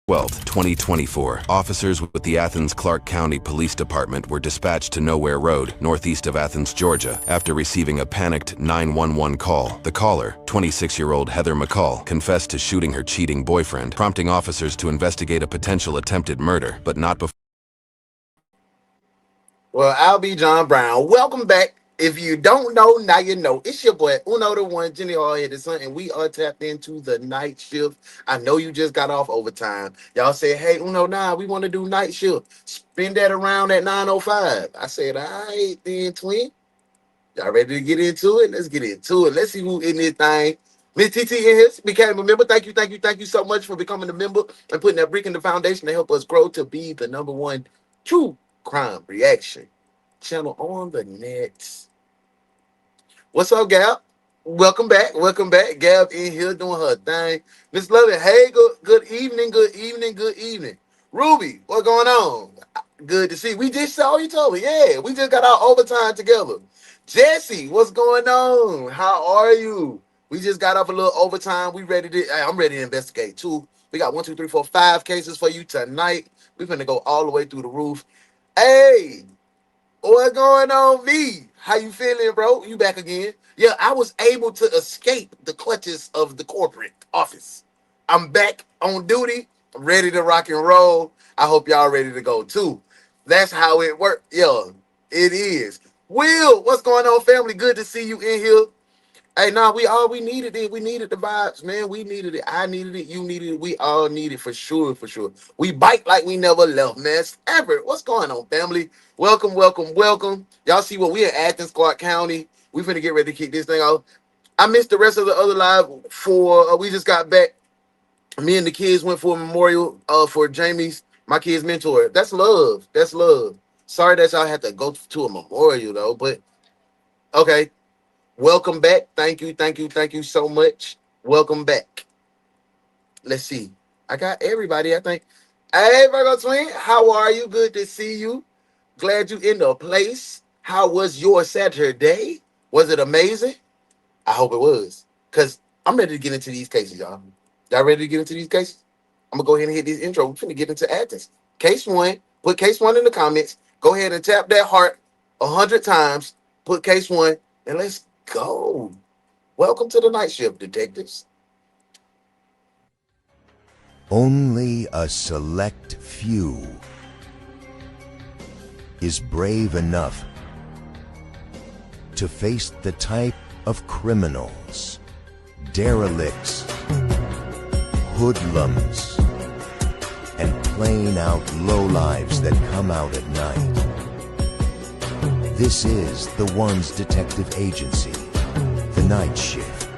12th, 2024, officers with the Athens-Clarke County Police Department were dispatched to Nowhere Road, northeast of Athens, Georgia, after receiving a panicked 911 call. The caller, 26-year-old Heather McCall, confessed to shooting her cheating boyfriend, prompting officers to investigate a potential attempted murder, but not before. Well, I'll be John Brown. Welcome back. If you don't know, now you know. It's your boy, Uno the One, Jenny Hallhead the Son, and we are tapped into the night shift. I know you just got off overtime. Y'all said, hey, Uno, we want to do night shift. Spin that around at 9:05. I said, all right, then, twin. Y'all ready to get into it? Let's get into it. Let's see who in this thing. Miss TT in here became a member. Thank you so much for becoming a member and putting that brick in the foundation to help us grow to be the number one true crime reaction channel on the net. What's up, Gab? Welcome back. Welcome back. Gab in here doing her thing. Miss Lovett, hey, good evening, good evening, good evening. Ruby, what's going on? Good to see. We just saw you told me. Yeah, we just got our overtime together. Jesse, what's going on? How are you? We just got off a little overtime. We ready to I'm ready to investigate too. We got 1, 2, 3, 4, 5 cases for you tonight. We're gonna go all the way through the roof. Hey, what's going on, V? How you feeling, bro? You back again? Yeah, I was able to escape the clutches of the corporate office. I'm back on duty, ready to rock and roll. I hope y'all ready to go too. That's how it works. Yeah, it is. Will, what's going on, family? Good to see you in here. Hey, we needed it. We needed the vibes, man. We needed it. I needed it. You needed it. We all need it for sure, for sure. We bite like we never left, man. Ever. What's going on, family? Welcome, welcome, welcome. Y'all see what we in Athens, Clarke County. We finna get ready to kick this thing off. I missed the rest of the other live for we just got back. Me and the kids went for a memorial for Jamie's, my kid's mentor. That's love. That's love. Sorry that y'all had to go to a memorial though, but okay. Welcome back. Thank you so much. Welcome back. Let's see. I got everybody, I think. Hey, Virgo Twin, how are you? Good to see you. Glad you in the place. How was your Saturday? Was it amazing? I hope it was. Because I'm ready to get into these cases, y'all. Y'all ready to get into these cases? I'm going to go ahead and hit this intro. We're going to get into Athens. Case 1. Put case 1 in the comments. Go ahead and tap that heart 100 times. Put case 1. And let's go. Welcome to the night shift, detectives. Only a select few is brave enough to face the type of criminals, derelicts, hoodlums, and plain-out lowlives that come out at night. This is the One's detective agency, the Night Shift.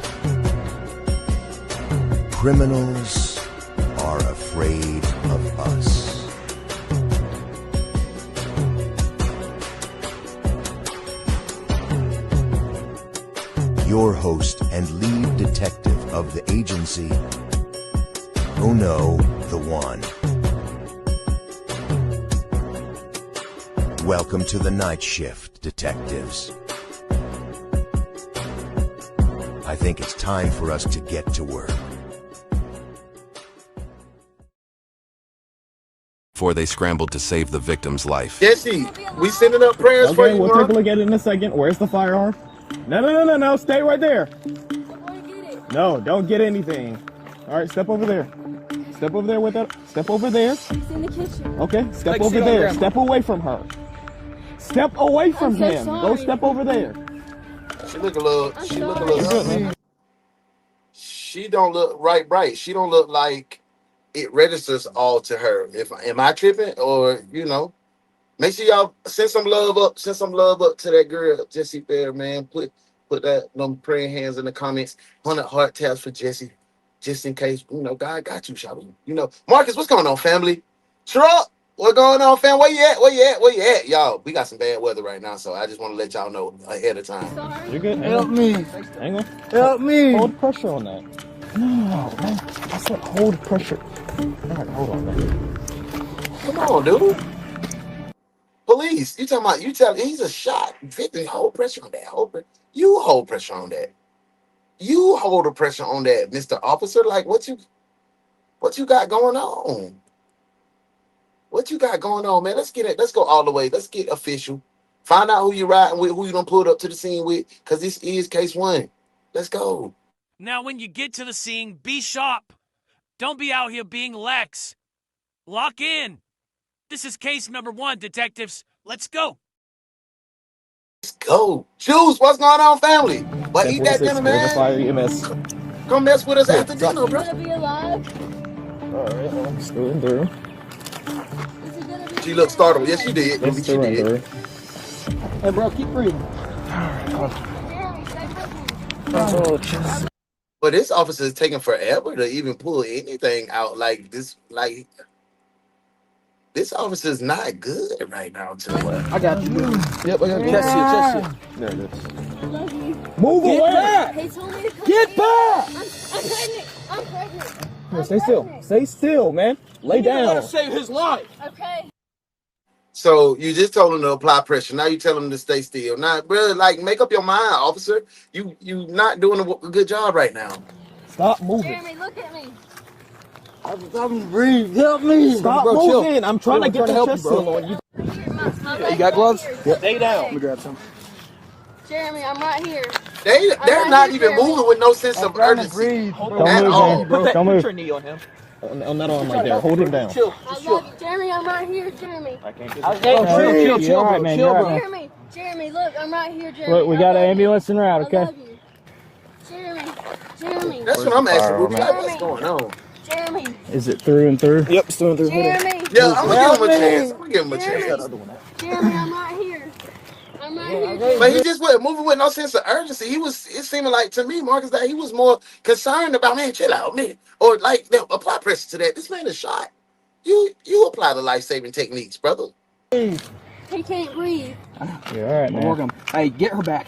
Criminals are afraid of us. Your host and lead detective of the agency, Uno the One. Welcome to the Night Shift, detectives. I think it's time for us to get to work. Before they scrambled to save the victim's life. Jesse, we sending up prayers for Okay, you, we'll take a look at it in a second. Where's the firearm? No. Stay right there. No, don't get anything. All right, step over there. Step over there with that. Step over there. It's in the kitchen. Okay, step over there. Step away from her. Step away from him. Go step over there. She look a little. She don't look right bright. She don't look like it registers all to her. Am I tripping or Make sure y'all send some love up. Send some love up to that girl, Jessie Fair, man. Put them praying hands in the comments. 100 heart taps for Jessie, just in case God got you, shall we? Marcus, what's going on, family? Truck, what's going on, fam? Where you at? Where you at, y'all? We got some bad weather right now, so I just want to let y'all know ahead of time. You're good. Help me. Hang on. Help me. Hold pressure on that. No, man. I said hold pressure. All right, hold on, man. Come on, dude. Police, you talking about? You tell he's a shot victim. Hold pressure on that. You hold pressure on that. You hold the pressure on that, Mr. Officer. Like what you got going on? What you got going on, man? Let's get it. Let's go all the way. Let's get official. Find out who you riding with, who you done pulled up to the scene with, because this is case 1. Let's go. Now, when you get to the scene, be sharp. Don't be out here being Lex. Lock in. This is case number 1, detectives. Let's go. Let's go. Juice, what's going on, family? But eat that 1046, dinner, where's the man. fire EMS? Come mess with us after drop. dinner, bro. Is he gonna be alive? Alright, well, I'm screwing through. Is he gonna be She looked startled. Yes, she did. It's She through did. and Hey, bro, keep breathing. Jeremy, stay with me. through. Oh, jeez. But this officer is taking forever to even pull anything out like this. Like, this officer is not good right now, too. I got you. Yep, I got you. Chest here. There it is. I love you. Move Get away! back! He told me to come Get here. back! I'm pregnant. I'm pregnant. Here, I'm stay still. pregnant. Stay still, man. Lay You gotta down. save his life. Okay. So you just told him to apply pressure. Now you tell him to stay still. Now, bro, like, make up your mind, officer. You not doing a good job right now. Stop moving. Jeremy, look at me. I'm breathe. Help me. Stop bro, chill. moving. I'm trying to get the help you, chest bro. seal on you. I'm here. My You leg's got right gloves? here. Yep. Stay down. Let me grab some. Jeremy, I'm right here. They're right not here, even Jeremy. moving with no sense of urgency. Breathe. Don't At move, all. man. Put Don't move. your knee on him. On that arm right there. Hold him down. Chill. I love you. Jeremy, I'm right here. Jeremy. I can't get Oh, chill, chill, You're all right, bro. man. Chill, You're all bro. right, Jeremy. Jeremy, look, I'm right here, Jeremy. Look, we I got an love you. ambulance en route, I okay? love you. Jeremy. Jeremy. That's what I'm asking, Ruby. Like, Jeremy. what's going on? Jeremy. Is it through and through? Yep, it's through and through. Jeremy. Yeah, I'm gonna give him a Jeremy. chance. I'm gonna give him a Jeremy. chance. Jeremy, I'm right here. I'm right here. Jeremy. But he just wasn't moving with no sense of urgency. It seeming like to me, Marcus, that he was more concerned about, man, chill out, man. Or like, apply pressure to that. This man is shot. You apply the life-saving techniques, brother. He can't breathe. You're all right, We're man. working. Hey, get her back.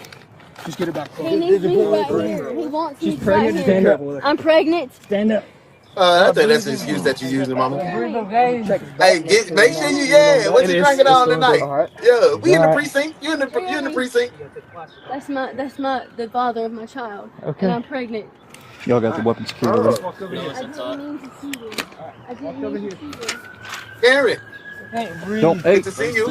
Just get her back. He needs me right here. He wants me right pregnant. here. Stand up. I'm pregnant. Stand up. I think that's the excuse that you're using, mama. Jeremy. Hey, make sure you, what It you is. drinking It's on doing tonight? good. All right. Yeah, we in the All right. precinct. You in the precinct. That's the father of my child. Okay. And I'm pregnant. Y'all got the weapon security. I didn't mean to see you. I didn't mean to see you. Karen, Don't. Hey. good to see you.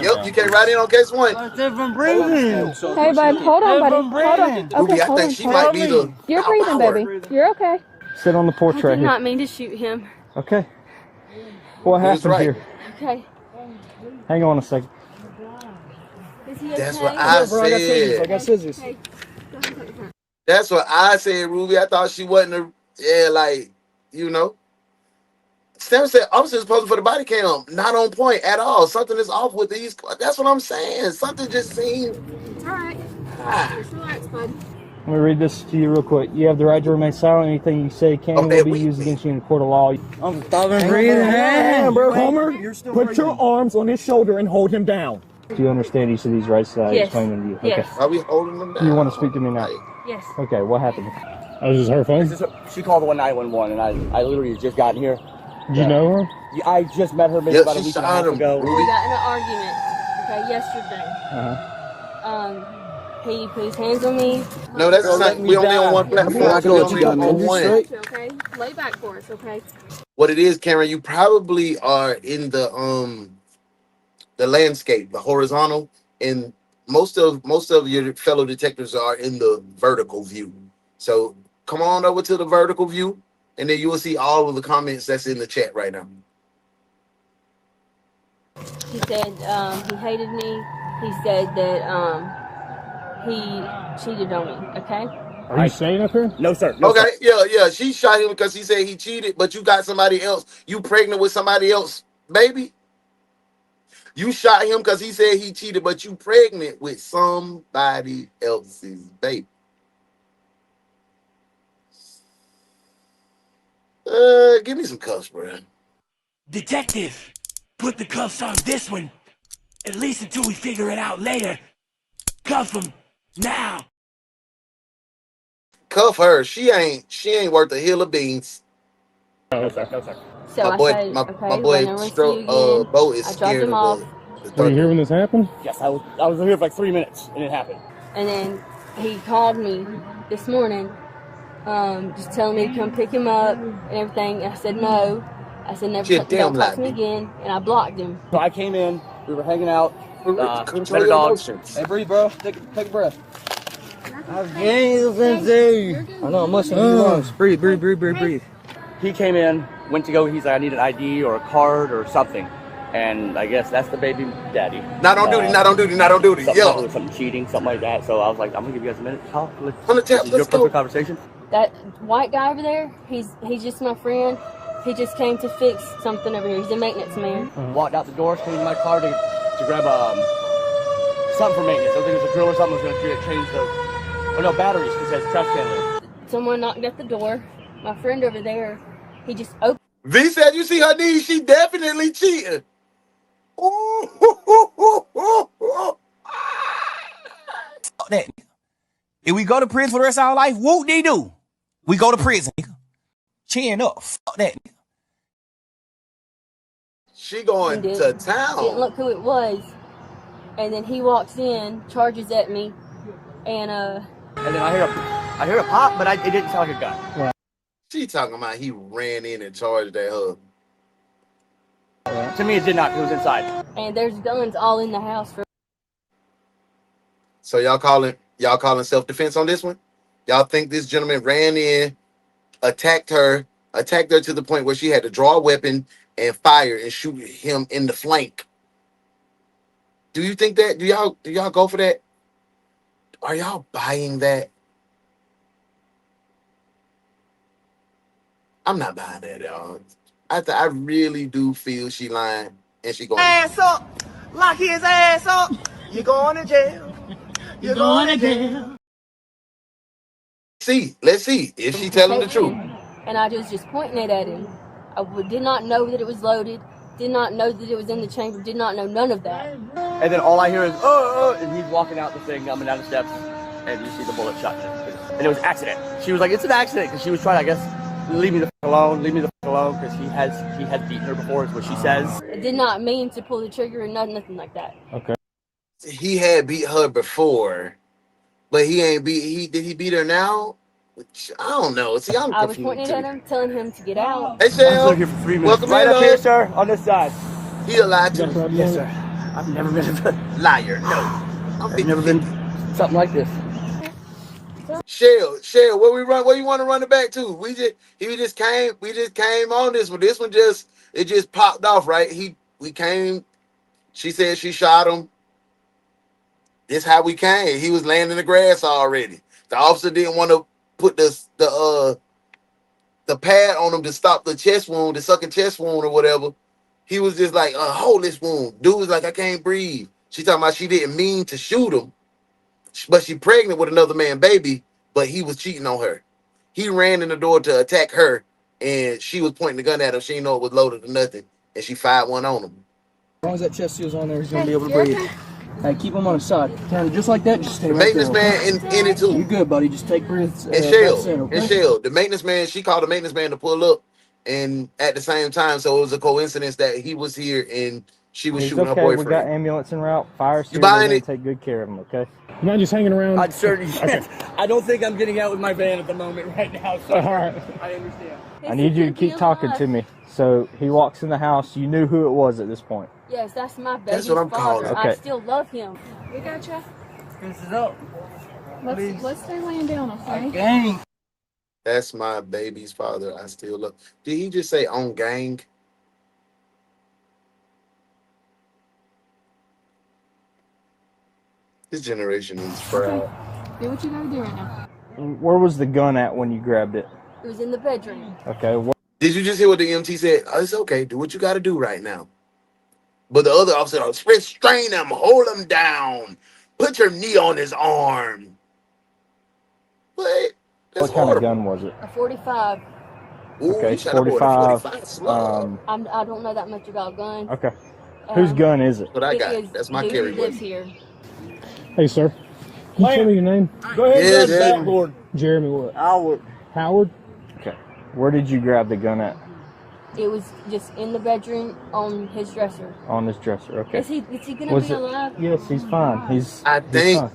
Yep, you came right in on case 1. Hey, bud, hold on, buddy. Hold on. Ruby, Okay, I hold think on. she might be the You're breathing, power. baby. You're okay. Sit on the porch I right did here. not mean to shoot him. Okay. What He was happened right. here? Okay. Hang on a second. Is he okay? That's what I Bro, I got scissors. I said. got scissors. Okay. That's what I said, Ruby. I thought she wasn't Sam said officers supposed for the body cam, not on point at all. Something is off with these. That's what I'm saying. Something just seemed. It's all right. Just relax, bud. Let me read this to you real quick. You have the right to remain silent. Anything you say can Okay, will be used against you in a court of law. I'm stopping breathing. Bro, Homer, put your arms on his shoulder and hold him down. Do you understand each of these rights that I Yes. explained to you? Yes. Are we holding them down? You want to speak to me now? Yes. Okay, what happened? Oh, this is her phone? She called the 911, and I literally just got here. Did you know her? I just met her maybe Yep, about a she week and a shot half him. ago. We Ruby. got in an argument. Okay, yesterday. He put his hands on me. No, that's Girl, not. let me We only die. on one platform. I'm not We gonna let you only die, on man. You one. straight? Okay, lay back for us. Okay. What it is, Karen, you probably are in the landscape, the horizontal, and most of your fellow detectives are in the vertical view. So come on over to the vertical view, and then you will see all of the comments that's in the chat right now. He said he hated me. He said that he cheated on me. Okay. Are you staying up here? No, sir. No, Okay, sir. yeah, she shot him because he said he cheated, but you got somebody else. You pregnant with somebody else, baby. You shot him because he said he cheated, but you pregnant with somebody else's baby. Give me some cuffs, bro. Detective, put the cuffs on this one. At least until we figure it out later. Cuff him now. Cuff her. She ain't worth a hill of beans. No, sir. No, sir. So My I boy, said, my okay, boy, when I run to you again, Bo is I dropped scared him of off. the Were you here when this happened? Yes, I was here for like 3 minutes, and it happened. And then he called me this morning, just telling me to come pick him up and everything. And I said no. I said, never Shit, damn don't talk to me lie, again, and I blocked him. So I came in, we were hanging out, Control better your dogs. emotions. Hey, breathe, bro. Take a breath. I know, I'm listening to you lungs. Breathe, breathe, breathe, breathe, breathe. He came in, went to go, he's like, I need an ID or a card or something. And I guess that's the baby daddy. Not on duty, not on duty, not on duty. Yo. Something cheating, something like that. So I was like, I'm gonna give you guys a minute to talk. On the tap, This is your let's go. perfect conversation. That white guy over there, he's just my friend. He just came to fix something over here. He's a maintenance man. Walked out the door, came in my car to grab something for maintenance. I think it was a drill or something. Was going to change batteries because it has trash can. Someone knocked at the door. My friend over there, he just opened. V said, you see her knees, she definitely cheating. Ooh, Fuck that. If we go to prison for the rest of our life, whoop de do. We go to prison, nigga. Chin up. Fuck that. She going to town. Didn't look who it was. And then he walks in, charges at me, and then I hear a pop, but it didn't sound like a gun. She talking about he ran in and charged at her. To me, it did not. It was inside. And there's guns all in the house. So y'all calling self-defense on this one? Y'all think this gentleman ran in, attacked her to the point where she had to draw a weapon and fire and shoot him in the flank? Do you think that? Do y'all go for that? Are y'all buying that? I'm not buying that, y'all. I really do feel she lying and she going Ass up. Lock his ass up. You're going to jail. You're going to jail. Let's see if she telling the truth. And I was just pointing it at him. I did not know that it was loaded. Did not know that it was in the chamber. Did not know none of that. And then all I hear is, and he's walking out the thing, coming down the steps, and you see the bullet shot. And it was an accident. She was like, it's an accident, because she was trying, I guess, leave me the f alone, because he has beaten her before, is what she says. I did not mean to pull the trigger or nothing like that. Okay. He had beat her before, but he ain't beat. Did he beat her now? I don't know. See, I'm confused. I was pointing at him, telling him to get out. Hey, Shell. I'm here for 3 minutes. Welcome right in, up here, sir, on this side. He a liar too. Yes, sir. I've never been liar. No, I've never been something like this. Shell, where you want to run it back to? We just came on this one. This one just popped off, right? We came. She said she shot him. This how we came. He was laying in the grass already. The officer didn't want to put the pad on him to stop the chest wound, the sucking chest wound or whatever. He was just like, hold this wound. Dude was like, I can't breathe. She talking about she didn't mean to shoot him, but she pregnant with another man baby, but he was cheating on her. He ran in the door to attack her, and she was pointing the gun at him. She didn't know it was loaded or nothing, and she fired one on him. As long as that chest seal's on there, he's going to be able to breathe. Hey, keep him on his side. Just like that, just stay right there. The maintenance man in it too. You're good, buddy. Just take breaths. And Shell, the maintenance man, she called the maintenance man to pull up, and at the same time, so it was a coincidence that he was here and she was shooting her boyfriend. We got ambulance en route. Fire's here. You buying it? Take good care of him, okay? You're not just hanging around. I'd certainly. Okay. I don't think I'm getting out with my van at the moment right now. So all right. I understand. I need you to keep talking to me. So he walks in the house. You knew who it was at this point. Yes, that's my baby's That's what I'm father. calling. Okay. I still love him. We got you. This is up. Let's stay laying down, okay? Gang. That's my baby's father. I still love. Did he just say on gang? This generation is proud. Do what you gotta do right now. Where was the gun at when you grabbed it? It was in the bedroom. Okay. Did you just hear what the EMT said? Oh, it's okay. Do what you got to do right now. But the other officer, restrain him, hold him down, put your knee on his arm. What? What kind of gun was it? A 45. Ooh, Okay, he shot a boy with a 45 slug. I don't know that much about guns. Okay. Whose gun is it? What I It got. is That's my dude carry who lives weapon. here. Hey, sir. Can you tell me your name? Go ahead Yeah, and grab the Jeremy. backboard. Jeremy what? Howard. Howard? Okay. Where did you grab the gun at? It was just in the bedroom on his dresser. On his dresser. Okay. Is he gonna be alive? Yes, he's fine. I think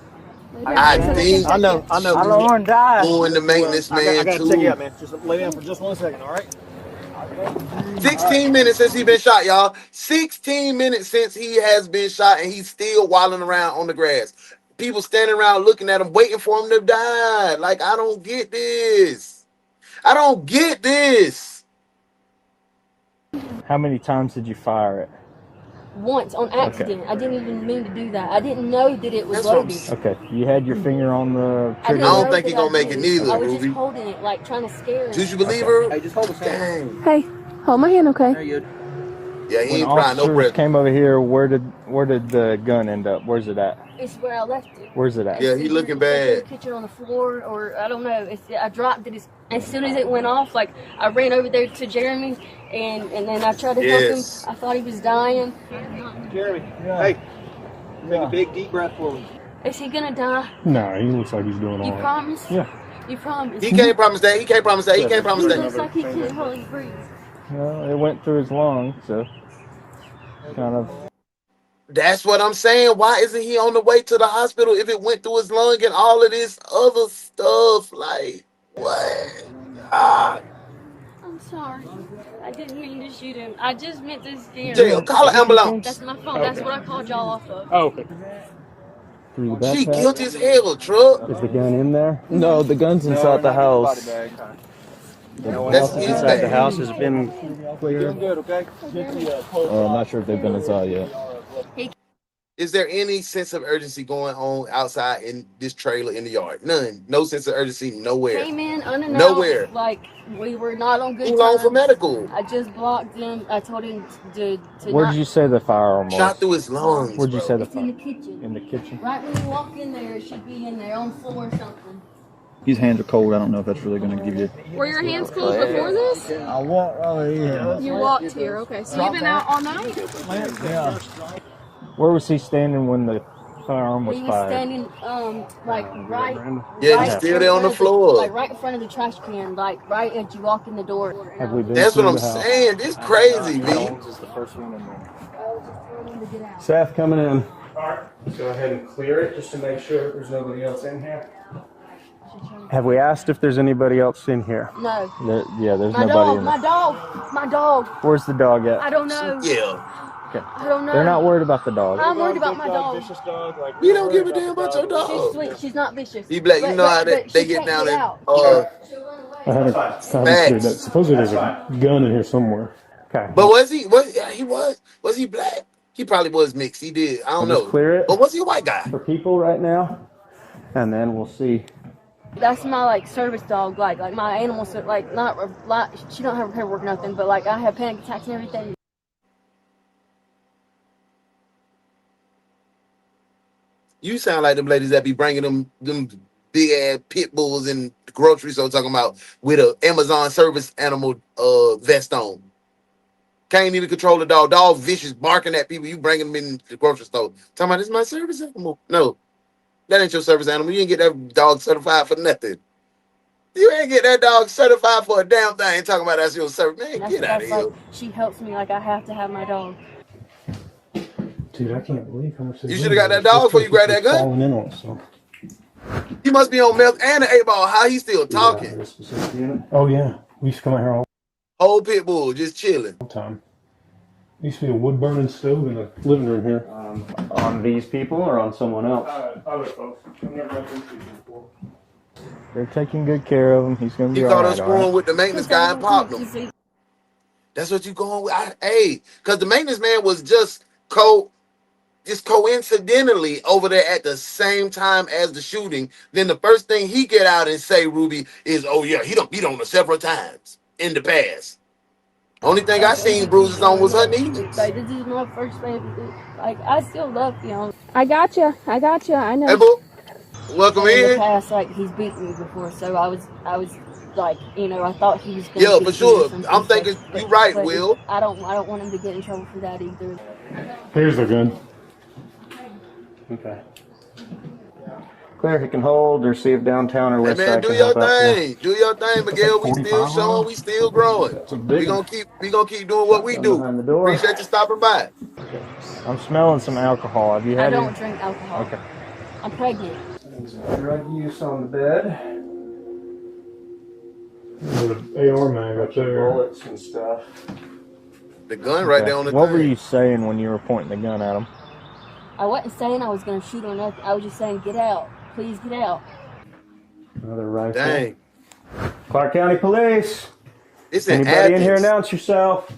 I know. I don't want to die. Who in the maintenance man I gotta too. check you out, man. Just lay down for just 1 second, all right? 16 minutes since he been shot, y'all. 16 minutes since he has been shot, and he's still wilding around on the grass. People standing around looking at him, waiting for him to die. Like, I don't get this. I don't get this. How many times did you fire it? Once on accident. I didn't even mean to do that. I didn't know that it was loaded. Okay, you had your finger on the trigger. I don't think he's gonna make it neither, I was Ruby. just holding it, like trying to scare him. Did you believe her? Hey, just hold his hand. Dang. Hey, hold my hand, okay? There you. Yeah, he When ain't trying no officers pressure. came over here, where did the gun end up? Where's it at? It's where I left it. Where's it at? Yeah, he looking In bad. the kitchen on the floor, or I don't know. I dropped it as soon as it went off. Like I ran over there to Jeremy, and then I tried to help him. I thought he was dying. Jeremy, hey, take a big deep breath for me. Is he gonna die? No, he looks like he's doing all You right. promise? Yeah. You promise? He can't promise that. He can't promise that. He can't promise He that. looks like he can't hardly breathe. Well, it went through his lungs, so kind of. That's what I'm saying. Why isn't he on the way to the hospital if it went through his lung and all of this other stuff? Like, what? God. I'm sorry. I didn't mean to shoot him. I just meant to scare Jail, him. call an ambulance. That's my phone. That's what I called y'all off of. Oh, okay. Through the She backpack. guilty as hell, truck. Is the gun in there? No, the gun's inside the house. That's his Inside the bag. house has been cleared. Good, okay? I'm not sure if they've been inside yet. Is there any sense of urgency going on outside in this trailer in the yard? None. No sense of urgency nowhere. Came in unannounced. Nowhere. Like we were not on good Too long terms. for medical. I just blocked him. I told him to Where not. did you say the firearm was? Shot through his lungs. Where'd you say the It's in the firearm? kitchen. In the kitchen. Right when you walk in there, it should be in there on the floor or something. His hands are cold. I don't know if that's really going to give you. Were your hands cold before this? I walked. Oh yeah. You walked here, okay. So you've been out all night? Yeah. Where was he standing when the firearm was He was fired? standing, like right. Yeah, right he's still in there on front the of floor. Like right in front of the trash can, like right as you walk in the door. Have we been That's what through I'm the house? saying. This crazy, B. Is the first one in there. Staff coming in. All right, let's go ahead and clear it just to make sure there's nobody else in here. Have we asked if there's anybody else in here? No. Yeah, there's My nobody dog, in my there. dog, my dog. Where's the dog at? I don't know. Yeah. Okay. I don't know. They're not worried about the dog. I'm worried about my dog. Vicious dog, like We don't give a damn about your She's dog. sweet. She's not vicious. You black, you know how they she get can't down get there. out. I haven't Facts. supposedly there's a gun in here somewhere. Okay. But was he? Was he black? He probably was mixed. He did. I don't We'll just know. clear it. But was he a white guy? For people right now, and then we'll see. That's my like service dog. Like my animals. Like not like she don't have paperwork nothing. But like I have panic attacks and everything. You sound like them ladies that be bringing them big ass pit bulls in the grocery store talking about with a Amazon service animal vest on. Can't even control the dog. Dog vicious, barking at people. You bringing them in the grocery store. Talking about this is my service animal. No, that ain't your service animal. You ain't get that dog certified for nothing. You ain't get that dog certified for a damn thing. Talking about that's your service. Man, That's get out of here. like, she helps me. Like I have to have my dog. Dude, I can't believe how much. You should have got that dog before you grabbed that gun. Falling in on it, so. He must be on meth and an 8-ball. How he still talking? Oh yeah, we used to come out here all Whole pit bull just chilling. the time. There used to be a wood burning stove in the living room here. On these people or on someone else? other folks. I've never met these people before. They're taking good care of him. He's gonna be You all caught right. us all screwing right. with the maintenance guy and popped him. That's what you going with. Hey, because the maintenance man was just coincidentally over there at the same time as the shooting. Then the first thing he get out and say, Ruby, is, oh yeah, he done beat on her several times in the past. Only thing I seen bruises on was her knees. Like this is my first baby. Like I still love him. I got you. I know. Hey, boo, welcome In the in. past, like he's beaten me before, so I was like, I thought he was gonna Yeah, beat for me sure. or something, I'm thinking you right, but Will. I don't want him to get in trouble for that either. Here's the gun. Okay. Clear if you can hold or see if downtown or Hey west man, side do can your help out there. thing. Do your thing, Miguel. We still showing, we still growing. We gonna keep doing what we do. Behind the door. Appreciate you stopping by. I'm smelling some alcohol. Have you I had don't any? drink alcohol. Okay. I'm pregnant. Drug use on the bed. There's an AR mag up there. Bullets and stuff. The gun right there on the What thing. were you saying when you were pointing the gun at him? I wasn't saying I was going to shoot or nothing. I was just saying, get out. Please get out. Another rifle. Dang. Clark County Police. It's in Anybody in here Athens. announce yourself?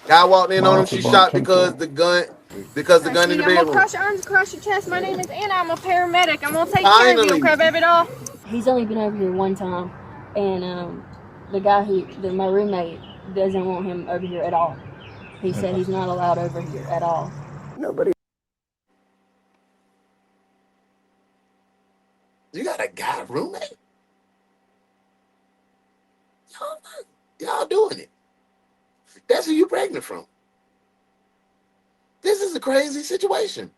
Guy walked in on him. She Multiple shot chemical. because the gun in the I'm gonna bedroom. cross your arms across your chest. My name is Anna. I'm a paramedic. I'm gonna take care of you, okay, baby doll? He's only been over here one time, and the guy my roommate, doesn't want him over here at all. He said he's not allowed over here at all. Nobody. You got a guy roommate? Y'all doing it. That's who you pregnant from. This is a crazy situation.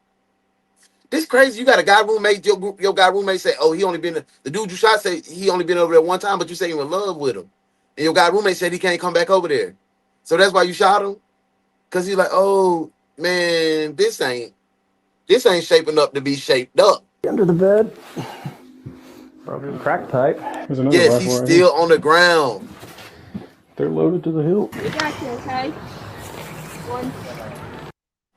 This crazy. You got a guy roommate. Your guy roommate say, "Oh, he only been the dude you shot. Say he only been over there one time, but you say you in love with him." And your guy roommate said he can't come back over there. So that's why you shot him, cause he's like, "Oh man, this ain't shaping up to be shaped up." Under the bed. Broken crack pipe. Yes, he's still on the ground. They're loaded to the hilt. We got you, okay? One.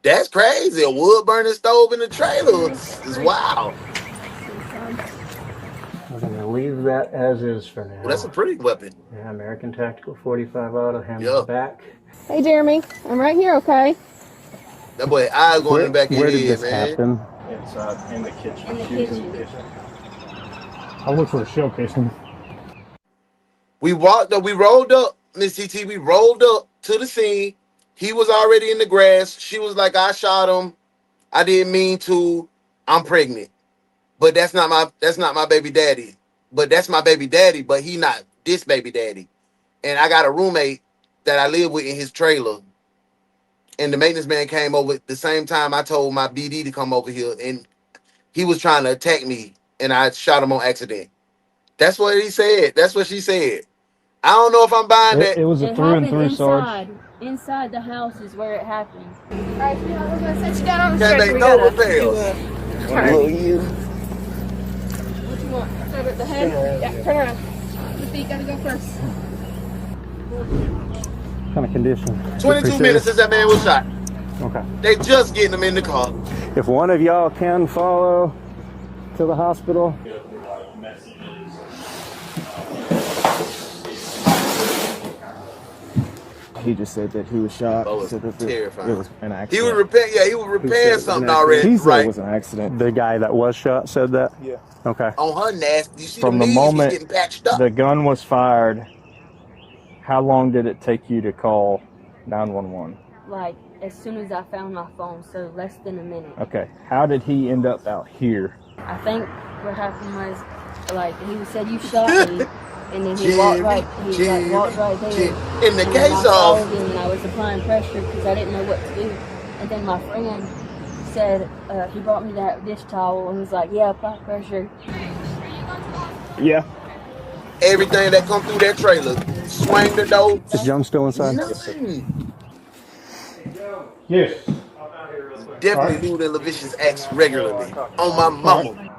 That's crazy. A wood burning stove in the trailer is wild. We're going to leave that as is for now. Well, that's a pretty weapon. Yeah, American Tactical 45 auto, handle back. Hey, Jeremy. I'm right here, okay? That boy eyes going in the back of your Where did head, this man. happen? Inside, in the kitchen. In the She was kitchen. I'll look for a shell casing. We rolled up, Miss TT. We rolled up to the scene. He was already in the grass. She was like, "I shot him. I didn't mean to. I'm pregnant, but that's not my baby daddy. But that's my baby daddy. But he not this baby daddy. And I got a roommate that I live with in his trailer. And the maintenance man came over at the same time I told my BD to come over here, and he was trying to attack me, and I shot him on accident." That's what he said. That's what she said. I don't know if I'm buying that. It was a through and through, Sarge. Inside the house is where it happened. All right, sweetheart, we're gonna set you down on the Can't stretcher. make We no gotta repairs. do a turn. What you want? Start at the head? Yeah, turn around. The feet gotta go first. What kind of condition? 22 minutes since that man was shot. Okay. They just getting him in the car. If one of y'all can follow to the hospital. He just said that he was shot. Oh, He said that terrifying. it was an accident. He was repairing something already. He said Right. it was an accident. The guy that was shot said that? Yeah. Okay. On her nasty. You see From the the knees, moment he's getting patched up. the gun was fired, how long did it take you to call 911? Like, as soon as I found my phone, so less than a minute. Okay. How did he end up out here? I think what happened was, like, he said, "You shot me," and then he walked right there. In the And case I of, followed him, and I was applying pressure because I didn't know what to do. And then my friend said, he brought me that dish towel and was like, "Yeah, apply pressure." Yeah. everything that come through that trailer, swing the door. Is John still inside? Nothing. Yes. Definitely lewd and lascivious acts regularly. On my mama.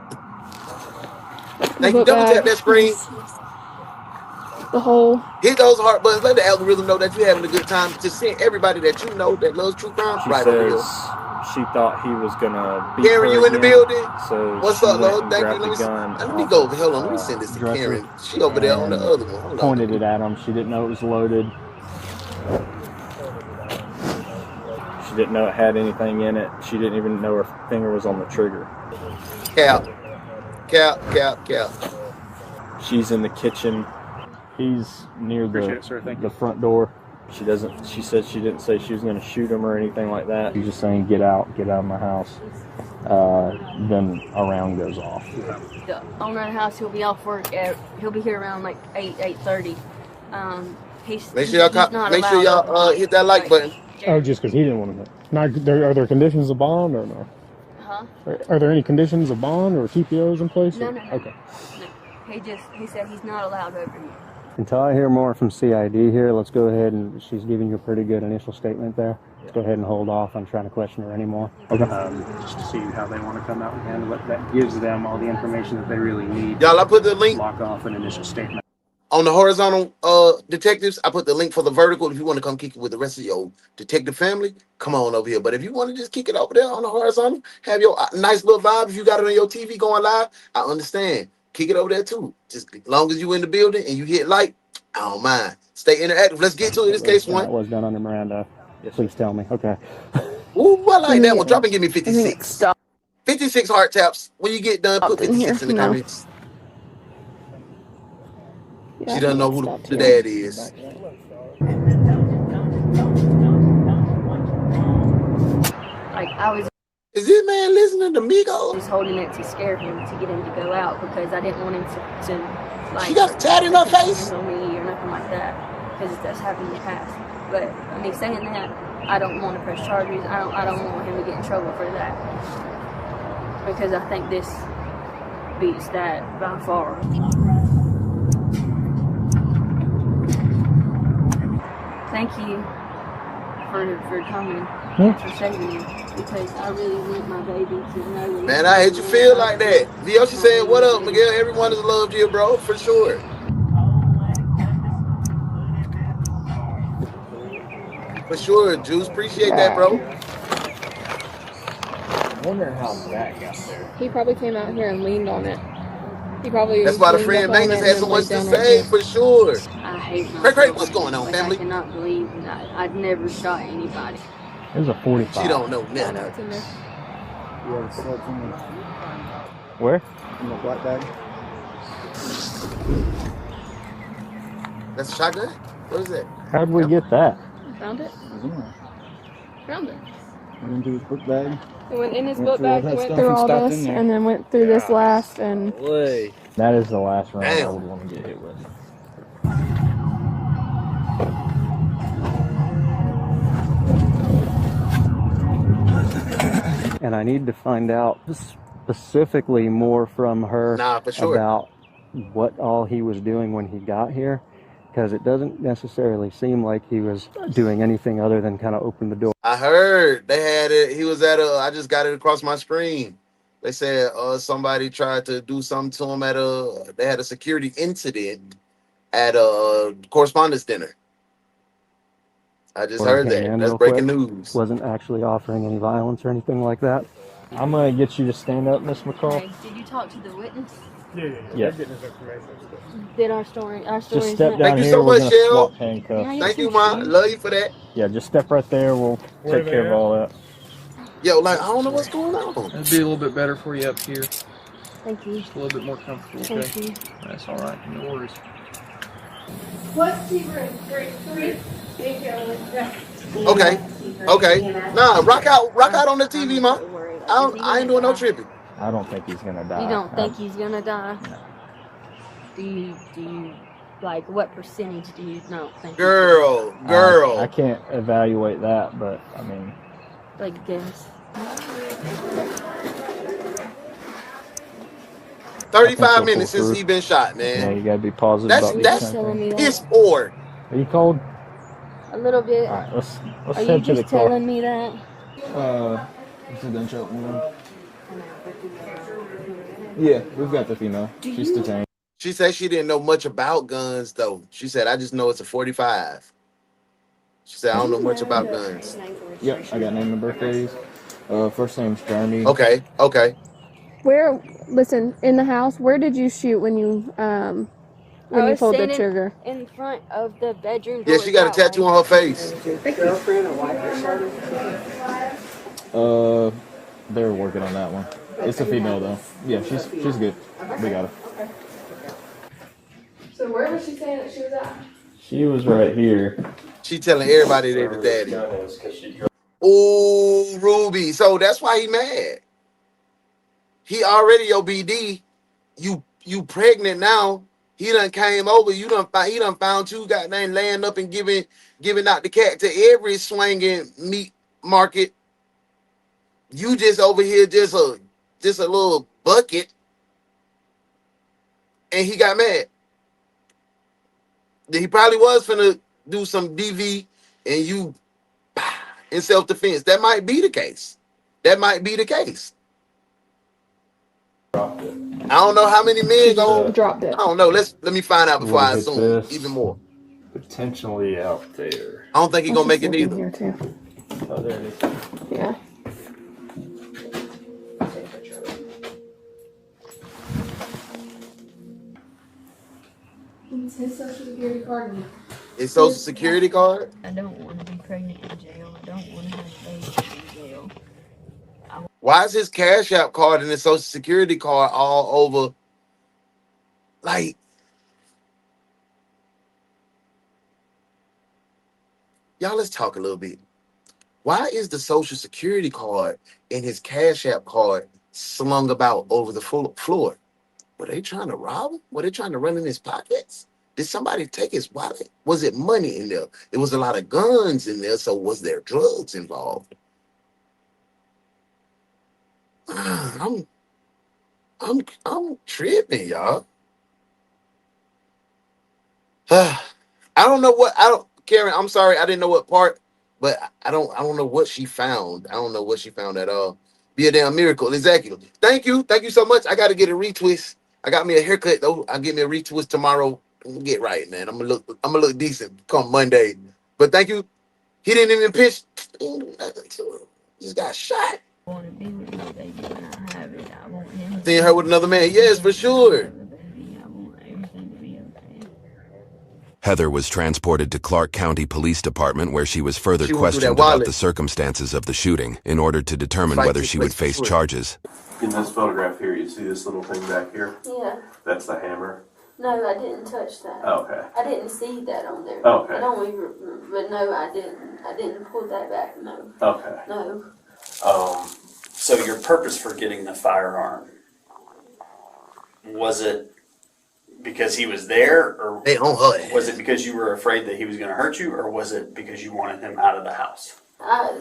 Thank you. Double tap that screen. The whole. Hit those heart buttons. Let the algorithm know that you're having a good time. Just send everybody that you know that loves true crime She right says over here. she thought he was gonna beat Karen, her you in the again, building? So What's she up, went love? and Thank you. grabbed Let me, the gun let me off go of, over. Hold on. Let me send this to dresser. Karen. She over there on the other one. Hold on. Pointed it at him. She didn't know it was loaded. She didn't know it had anything in it. She didn't even know her finger was on the trigger. Cap. Cap, cap, cap. She's in the kitchen. He's near Appreciate it, sir. Thank the front door. She said she didn't say she was going to shoot him or anything like that. He's just saying, get out of my house. Then a round goes off. The owner of the house, he'll be off work. He'll be here around like 8:30. Make sure y'all hit that like button. Oh, just because he didn't want to know. Now, are there conditions of bond or no? Huh? Are there any conditions of bond or TPOs in place? No. Okay. No. He said he's not allowed over here. Until I hear more from CID here, let's go ahead and she's giving you a pretty good initial statement there. Let's go ahead and hold off on trying to question her anymore. Okay. Just to see how they want to come out and handle it. That gives them all the information that they really need. Y'all, I put the link. Lock off an initial statement. On the horizontal detectives, I put the link for the vertical. If you want to come kick it with the rest of your detective family, come on over here. But if you want to just kick it over there on the horizontal, have your nice little vibe. If you got it on your TV going live, I understand. Kick it over there too. Just as long as you in the building and you hit like, I don't mind. Stay interactive. Let's get to it. This case one. That was done under Miranda. Please tell me. Okay. Ooh, I like that one. Drop and give me 56. 56 heart taps. When you get done, put 56 in the comments. Yeah, she doesn't know who the dad is. Like, I was. Is this man listening to Migos? Just holding it to scare him, to get him to go out, because I didn't want him to like. She got a tat in her face? On me or nothing like that, because that's happened in the past. But I mean, saying that, I don't want to press charges. I don't want him to get in trouble for that, because I think this beats that by far. Thank you for coming, for saving me, because I really want my baby to know. Man, I hate you feel like that. Vio, she said, "What up, Miguel? Everyone has loved you, bro, for sure." For sure, Juice. Appreciate that, bro. I wonder how that got there. He probably came out here and leaned on it. He probably. That's why the friend maintenance had so much to say, for sure. I hate Craig, what's going on, family? I cannot believe I'd never shot anybody. It was a 45. She don't know nothing. I know it's in there. You have a cell phone Where? in the black bag? That's a shotgun? What is that? How'd we get that? Found it. It was in there. Found it. Went into his book bag. It went in his Went book through all bag, that went stuff through and all stopped this, in there. and then went through this last, and That is the last round I Damn. would want to get hit with. And I need to find out specifically more from her For sure. about what all he was doing when he got here, because it doesn't necessarily seem like he was doing anything other than kind of open the door. I heard they had it. He was at I just got it across my screen. They said somebody tried to do something to him they had a security incident at a correspondence dinner. I just heard that. That's breaking news. Wasn't actually offering any violence or anything like that. I'm going to get you to stand up, Miss McCall. Okay, did you talk to the witness? Yeah. Did our story? Just step down Thank you here. so We're much, going to Shell. swap handcuffs. Thank you, Ma. Love you for that. Yeah, just step right there. We'll take care of all that. Yo, like, I don't know what's going on. It'd be a little bit better for you up here. Thank you. Just a little bit more comfortable. Thank Okay. you. That's all right. No worries. what's the room? 3. Thank you. Okay. Nah, rock out on the TV, Ma. I ain't doing no tripping. I don't think he's going to die. You don't think he's gonna die? No. Do you like, what percentage do you not think? Girl. I can't evaluate that, but I mean, Like, guess. 35 minutes since he been shot, man. yeah, you got to be positive about these That's kind of telling things. me piss poor. Are you cold? A little bit. All right, let's Are you head to the just car. telling me that? It's a gunshot wound. Yeah, we've got the female. She's detained. She said she didn't know much about guns, though. She said, I just know it's a 45. She said, I don't know much about guns. Yep, I got name and birthdays. First name's Jeremy. Okay. Where? Listen, in the house. Where did you shoot when you I pulled the standing trigger? in front of the bedroom door. Yeah, she got a tattoo on her face. Girlfriend or wife or something? They're working on that one. It's a female though. Yeah, she's good. We got her. So where was she saying that she was at? She was right here. She telling everybody they're the daddy. Ooh, Ruby. So that's why he mad. He already your BD. You pregnant now. He done came over. He done found you goddamn laying up and giving out the cat to every swinging meat market. You just over here just a little bucket. And he got mad. He probably was finna do some DV and you in self-defense. That might be the case. That might be the case. I don't know how many men go. Dropped I it. don't know. Let me find out before Would I hit assume this. even more. Potentially out there. I don't think he's Let's gonna make just it look in either. here too. Oh, there it is. Yeah. It's his social security card. His social security card. I don't want to be pregnant in jail. I don't want to have babies in jail. Why is his Cash App card and his social security card all over? Like, y'all, let's talk a little bit. Why is the social security card and his Cash App card slung about over the floor? Were they trying to rob him? Were they trying to run in his pockets? Did somebody take his wallet? Was it money in there? There was a lot of guns in there, so was there drugs involved? I'm tripping, y'all. I don't know what Karen, I'm sorry, I didn't know what part, but I don't know what she found. I don't know what she found at all. Be a damn miracle. Exactly. Thank you so much. I gotta get a retwist. I got me a haircut though. I'll get me a retwist tomorrow. I'm gonna get right, man. I'm gonna look decent come Monday. But thank you. He didn't even pitch. He didn't do nothing to him. He just got shot. I want to be with my baby when I have it. I want him. Seeing her with another man. Yes, for sure. I want everything to be okay. Heather was transported to Clark County Police Department where she was further She went through that questioned about wallet. the circumstances of the shooting in order to determine Fight whether took she place would face before. charges. In this photograph here, you see this little thing back here? Yeah. That's the hammer. No, I didn't touch that. Okay. I didn't see that on there. Okay. I don't even, but no, I didn't. I didn't pull that back. No. Okay. No. So your purpose for getting the firearm, was it because he was there, or was it because you were afraid that he was going to hurt you, or was it because you wanted him out of the house? I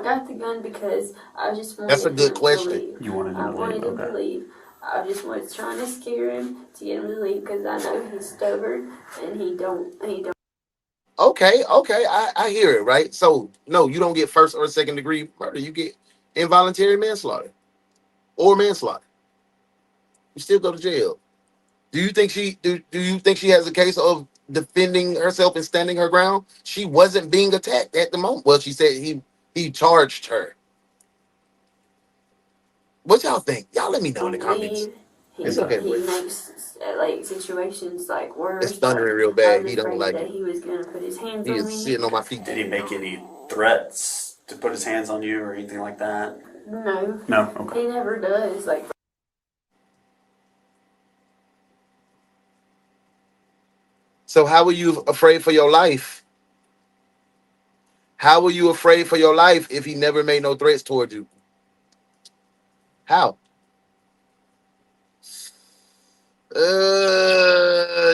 got the gun because I just wanted That's a good him question. to leave. You wanted him I to leave, wanted him okay. to leave. I just was trying to scare him to get him to leave because I know he's stubborn and he don't. Okay, I hear it, right? So no, you don't get first or second degree murder. You get involuntary manslaughter or manslaughter. You still go to jail. Do you think she has a case of defending herself and standing her ground? She wasn't being attacked at the moment. Well, she said he charged her. What y'all think? Y'all let me know in the comments. It's okay. He makes like situations like worse. It's thundering real I bad. was He don't afraid like that it. he was gonna put his hands He on is me. sitting on my feet. Did he make any threats to put his hands on you or anything like that? No. No? Okay. He never does. Like. So how were you afraid for your life? How were you afraid for your life if he never made no threats toward you? How?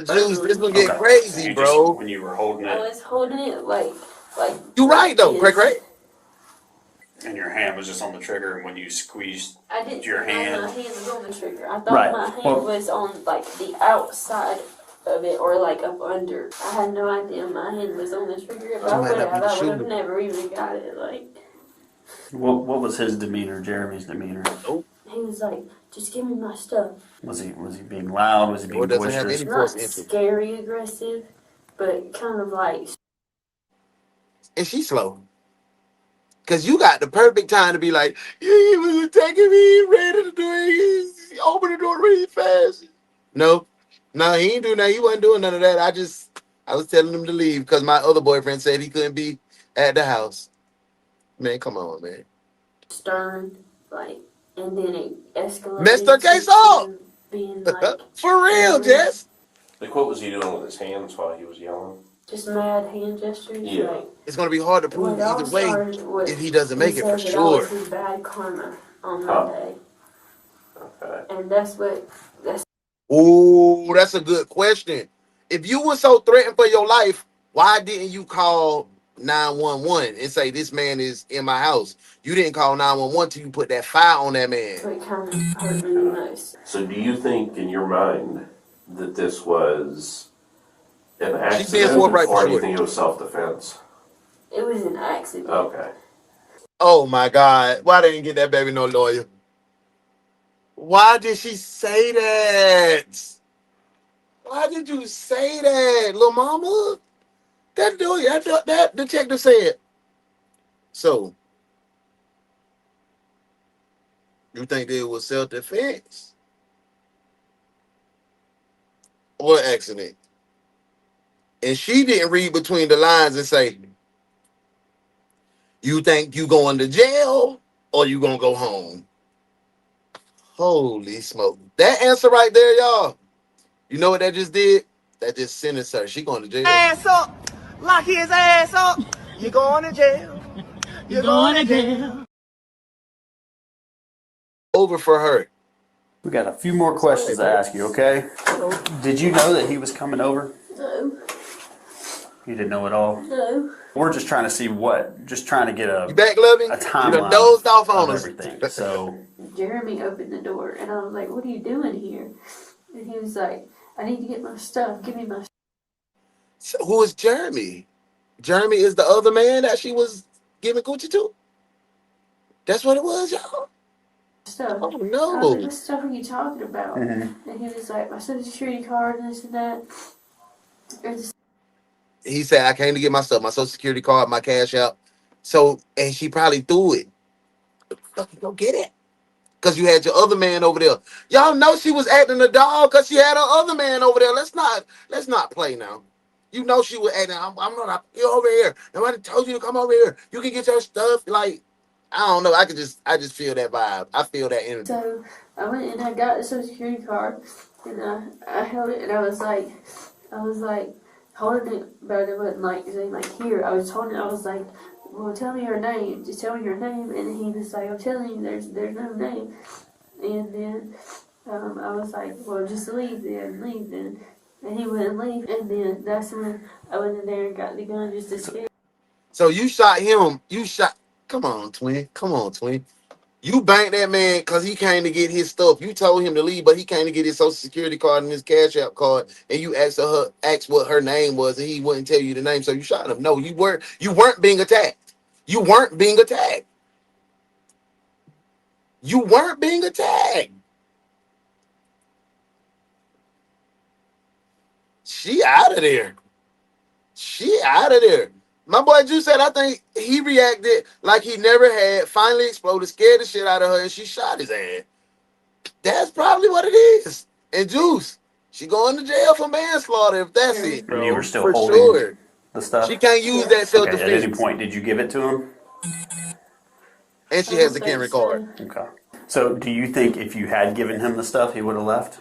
Juice, this will get crazy, bro. When you were holding I it was holding it like. You right though, Craig. and your hand was just on the trigger, and when you squeezed I didn't your know hand. my hand was on the trigger. I thought Right. my hand Well- was on like the outside of it or like up under. I had no idea my hand was on the trigger. If I might would not be have, the I would have shooter. never even got it. Like What was his demeanor, Jeremy's demeanor? he was like, "Just give me my stuff." Was he being loud? Was he being doesn't have boisterous? any Not force entry. scary aggressive, but kind of like. And she's slow. Cause you got the perfect time to be like, he was attacking me, ready to do it. He opened the door really fast. No, he ain't doing that. He wasn't doing none of that. I was telling him to leave because my other boyfriend said he couldn't be at the house. Man, come on, man. Stern, like, and then it escalated. Messed her case to up. being like For real, Jess. Like, what was he doing with his hands while he was yelling? just mad hand gestures. Yeah. Like, It's gonna be hard to prove what it all either way started with, if he doesn't make it for said that I was sure. his bad karma on Huh. Monday, Okay. and that's. Oh, that's a good question. If you were so threatened for your life, why didn't you call 911 and say this man is in my house? You didn't call 911 till you put that fire on that man. It kind of hurt me the most. So do you think in your mind that this was An She's being accident, forthright or for do you sure. think it was self-defense? It was an accident. Okay. Oh my God. Why they didn't get that baby no lawyer? Why did she say that? Why did you say that, little mama? That detective said. So, you think that it was self-defense or accident? And she didn't read between the lines and say, you think you going to jail or you gonna go home? Holy smoke. That answer right there, y'all. You know what that just did? That just sentenced her. She going to jail. Ass up, lock his ass up. You're going to jail. You're going to jail. Over for her. We got a few more questions to ask you, okay? Did you know that he was coming over? No. You didn't know at all? No. We're just trying to see just trying to get You back, Loving? a You done timeline dozed off on of us. everything. So Jeremy opened the door, and I was like, "What are you doing here?" And he was like, "I need to get my stuff. Give me my So who is Jeremy? Jeremy is the other man that she was giving Gucci to? That's what it was, y'all? stuff." Oh, I was no. like, "What stuff are you talking about?" And he was like, "My social security card and this and that." He said, I came to get my stuff, my social security card, my cash out. So, and she probably threw it. Go get it. Because you had your other man over there. Y'all know she was acting a dog because she had her other man over there. Let's not play now. You know she was acting, I'm not, you're over here. Nobody told you to come over here. You can get your stuff. Like, I don't know. I just feel that vibe. I feel that energy. So I went and I got the social security card, and I held it, and I was like holding it, but it wasn't like saying like here. I was holding it. I was like, "Well, tell me your name. Just tell me your name." And he was like, "I'm telling you, there's no name." And then I was like, "Well, just leave then." And he wouldn't leave. And then that's when I went in there and got the gun just to scare. So you shot him. Come on, twin. Come on, twin. You banked that man because he came to get his stuff. You told him to leave, but he came to get his social security card and his cash app card, and you asked what her name was, and he wouldn't tell you the name, so you shot him. No, you weren't being attacked. You weren't being attacked. You weren't being attacked. She out of there. She out of there. My boy Juice said, I think he reacted like he never had, finally exploded, scared the shit out of her, and she shot his ass. That's probably what it is. And Juice, she going to jail for manslaughter if that's it, bro. and you were still for holding sure. the stuff? She can't use that self-defense. Okay, at any point, did you give it to him? And she has the camera card. Okay. So do you think if you had given him the stuff, he would have left?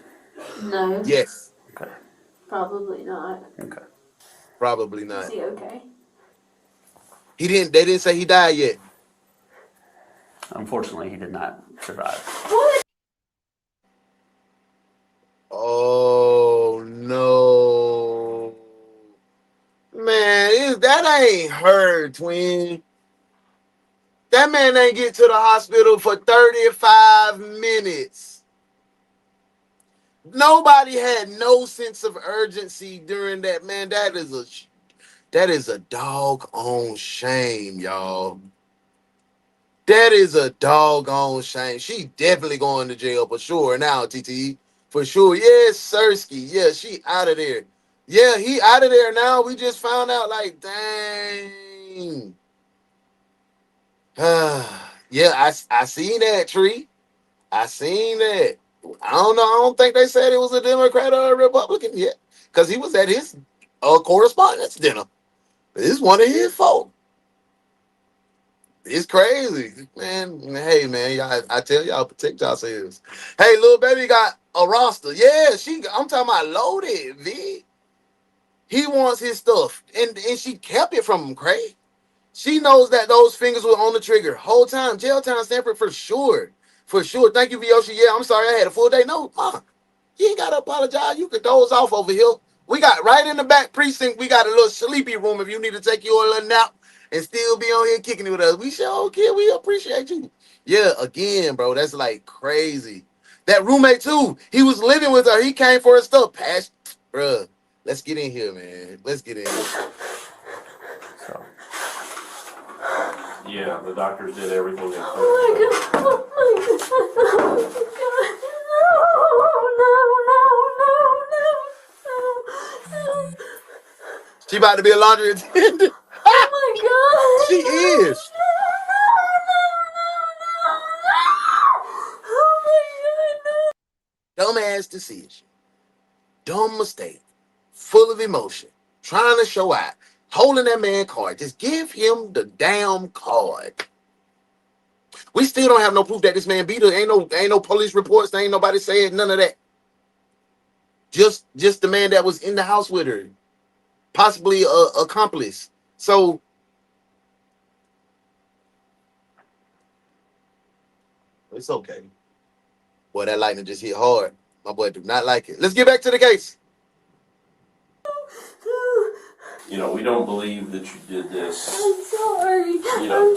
No. Yes. Okay. Probably not. Okay. Probably not. Is he okay? They didn't say he died yet. Unfortunately, he did not survive. What? Oh no. Man, that ain't her, twin. That man ain't get to the hospital for 35 minutes. Nobody had no sense of urgency during that, man. That is a doggone shame, y'all. That is a doggone shame. She definitely going to jail for sure now, TT. For sure. Yes, Sersky. Yeah, she out of there. Yeah, he out of there now. We just found out, like, dang. Yeah, I seen that, Tree. I seen that. I don't know. I don't think they said it was a Democrat or a Republican yet. Because he was at his correspondence dinner. This is one of his folk. It's crazy, man. Hey, man, y'all, I tell y'all, protect yourselves. Hey, little baby got a roster. Yeah, I'm talking about loaded, V. He wants his stuff, and she kept it from him, Craig. She knows that those fingers were on the trigger whole time. Jail time, Stanford, for sure. For sure. Thank you, Vyoshi. Yeah, I'm sorry I had a full day. No, Ma, you ain't got to apologize. You can doze off over here. We got right in the back precinct, we got a little sleepy room if you need to take your little nap and still be on here kicking it with us. We sure okay. We appreciate you. Yeah, again, bro, that's like crazy. That roommate, too, he was living with her. He came for his stuff. Bruh, Let's get in here, man. Let's get in here. So. Yeah, the doctors did everything they could. Oh my God. Oh my God. No. She about to be a laundry attendant. Oh my God. She is. Oh my God. Dumbass decision. Dumb mistake. Full of emotion. Trying to show out. Holding that man card. Just give him the damn card. We still don't have no proof that this man beat her. Ain't no police reports. Ain't nobody saying none of that. Just the man that was in the house with her. Possibly a accomplice. So it's okay. Boy, that lightning just hit hard. My boy do not like it. Let's get back to the case. You know, we don't believe that you did this. I'm sorry. You know,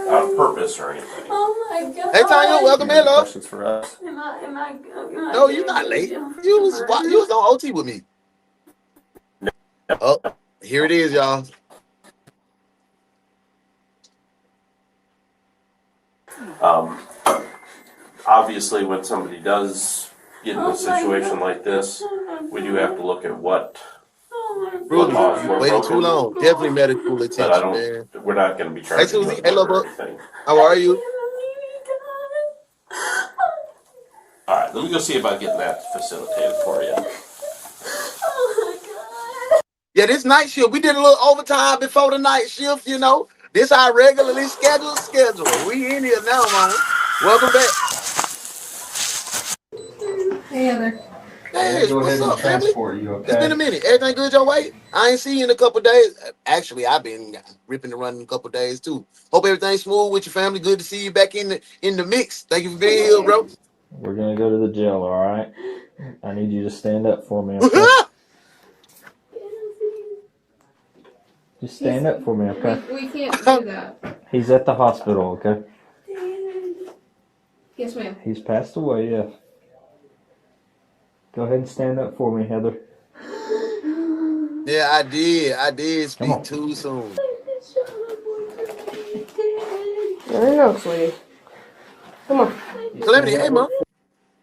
out of purpose or anything. Oh my God. Hey, Tanya, welcome in, love. Questions for us? Am I No, you're not late. You was on OT with me. Oh, here it is, y'all. Obviously, when somebody does get in a situation like this, we do have to look at what laws were Waiting too broken. long. Definitely medical But attention, man. we're not going to be Hey, charging Susie. you Hey, love, or anything. how are you? All right, let me go see about getting that facilitated for you. Yeah, this night shift, we did a little overtime before the night shift, you know. This our regularly scheduled schedule. We in here now, man. Welcome back. Hey, Heather. Hey, Go ahead what's and up, family? transport you, okay? It's been a minute. Everything good your way? I ain't seen you in a couple days. Actually, I've been ripping and running a couple days too. Hope everything's smooth with your family. Good to see you back in the mix. Thank you for being here, bro. We're gonna go to the jail, all right? I need you to stand up for me, okay? Just stand up for me, okay? We can't do that. He's at the hospital, okay? Yes, ma'am. He's passed away, yeah. Go ahead and stand up for me, Heather. Yeah, I did speak too soon. There you go, sweetie. Come on. Calamity, hey, mom.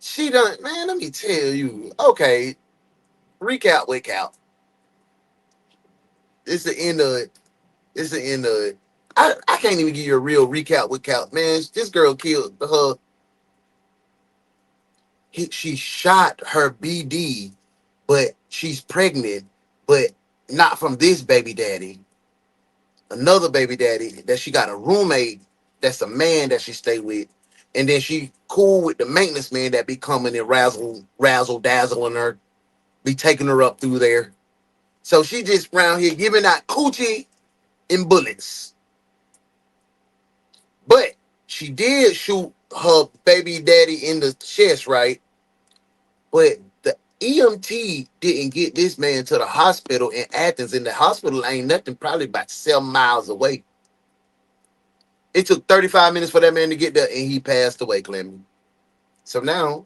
She done, man, let me tell you. Okay, recap. It's the end of it. I can't even give you a real recap. Man, this girl killed her. She shot her BD, but she's pregnant, but not from this baby daddy. Another baby daddy that she got a roommate that's a man that she stay with. And then she cool with the maintenance man that be coming and razzle dazzling her, be taking her up through there. So she just around here giving out coochie and bullets. But she did shoot her baby daddy in the chest, right? But the EMT didn't get this man to the hospital in Athens, and the hospital ain't nothing, probably about 7 miles away. It took 35 minutes for that man to get there, and he passed away, Clem. So now,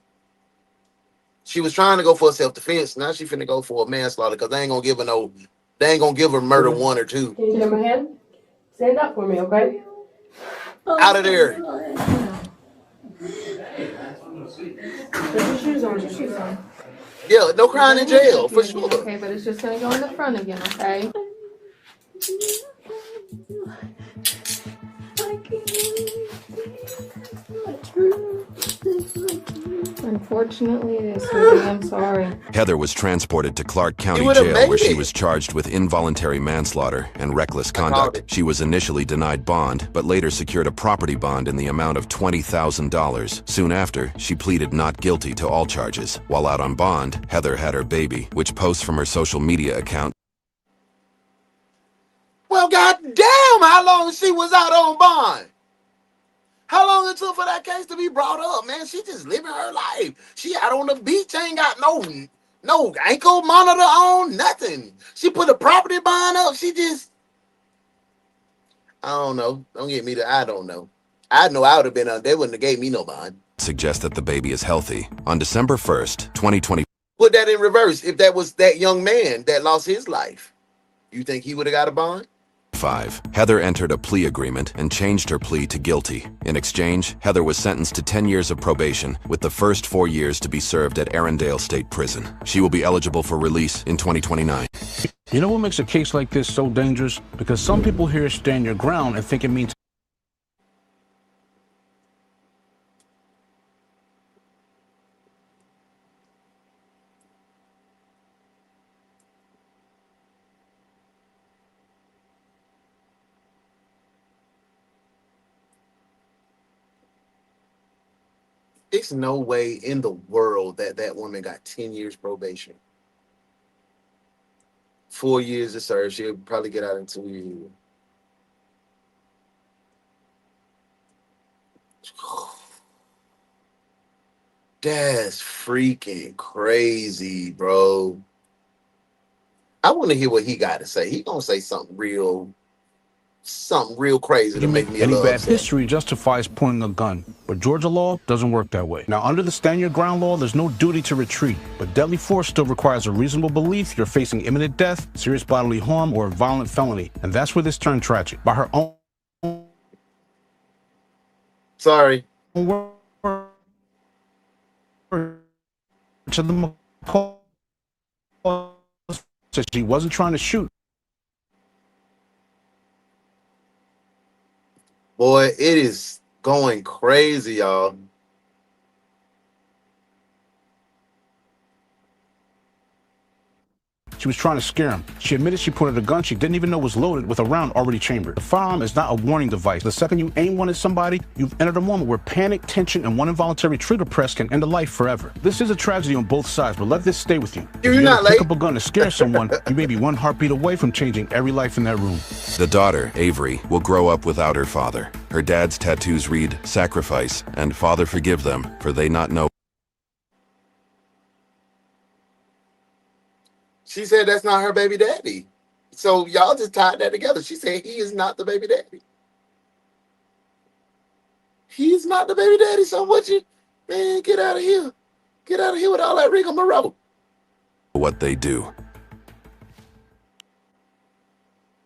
she was trying to go for self-defense. Now she finna go for a manslaughter because they ain't gonna give her murder 1 or 2. Can you get my hand? Stand up for me, okay? Out of there. Put your shoes on. Yeah, no crying in jail, for sure. Okay, but it's just gonna go in the front again, okay? Unfortunately, it is, sweetie. I'm sorry. Heather was transported to Clark County would've Jail made where she it. was charged with involuntary manslaughter and reckless conduct. She was initially denied bond, but later secured a property bond in the amount of $20,000. Soon after, she pleaded not guilty to all charges. While out on bond, Heather had her baby, which posts from her social media account. Well, goddamn, how long she was out on bond? How long it took for that case to be brought up, man? She just living her life. She out on the beach, ain't got no ankle monitor on, nothing. She put a property bond up. She just, I don't know. Don't get me to, I don't know. I know I would have been they wouldn't have gave me no bond. Suggests that the baby is healthy. On December 1st, 2020. Put that in reverse. If that was that young man that lost his life, you think he would have got a bond? 5. Heather entered a plea agreement and changed her plea to guilty. In exchange, Heather was sentenced to 10 years of probation, with the first 4 years to be served at Arendelle State Prison. She will be eligible for release in 2029. You know what makes a case like this so dangerous? Because some people hear stand your ground and think it means There's no way in the world that that woman got 10 years probation. 4 years to serve. She'll probably get out in 2 years. That's freaking crazy, bro. I want to hear what he got to say. He gonna say something real crazy to make me a any little bad upset. history justifies pointing a gun. But Georgia law doesn't work that way. Now, under the stand your ground law, there's no duty to retreat. But deadly force still requires a reasonable belief you're facing imminent death, serious bodily harm, or a violent felony. And that's where this turned tragic. By her own... Sorry. To the McCall said she wasn't trying to shoot. Boy, it is going crazy, y'all. She was trying to scare him. She admitted she pointed a gun she didn't even know was loaded with a round already chambered. The firearm is not a warning device. The second you aim one at somebody, you've entered a moment where panic, tension, and one involuntary trigger press can end a life forever. This is a tragedy on both sides, but let this stay with you. If you ever pick up a gun to scare someone, you may be one heartbeat away from changing every life in that room. The daughter, Avery, will grow up without her father. Her dad's tattoos read, "Sacrifice," and "Father, forgive them, for they not know." She said that's not her baby daddy. So y'all just tied that together. She said he is not the baby daddy. He's not the baby daddy. So what you, man, get out of here. Get out of here with all that rigmarole. What they do.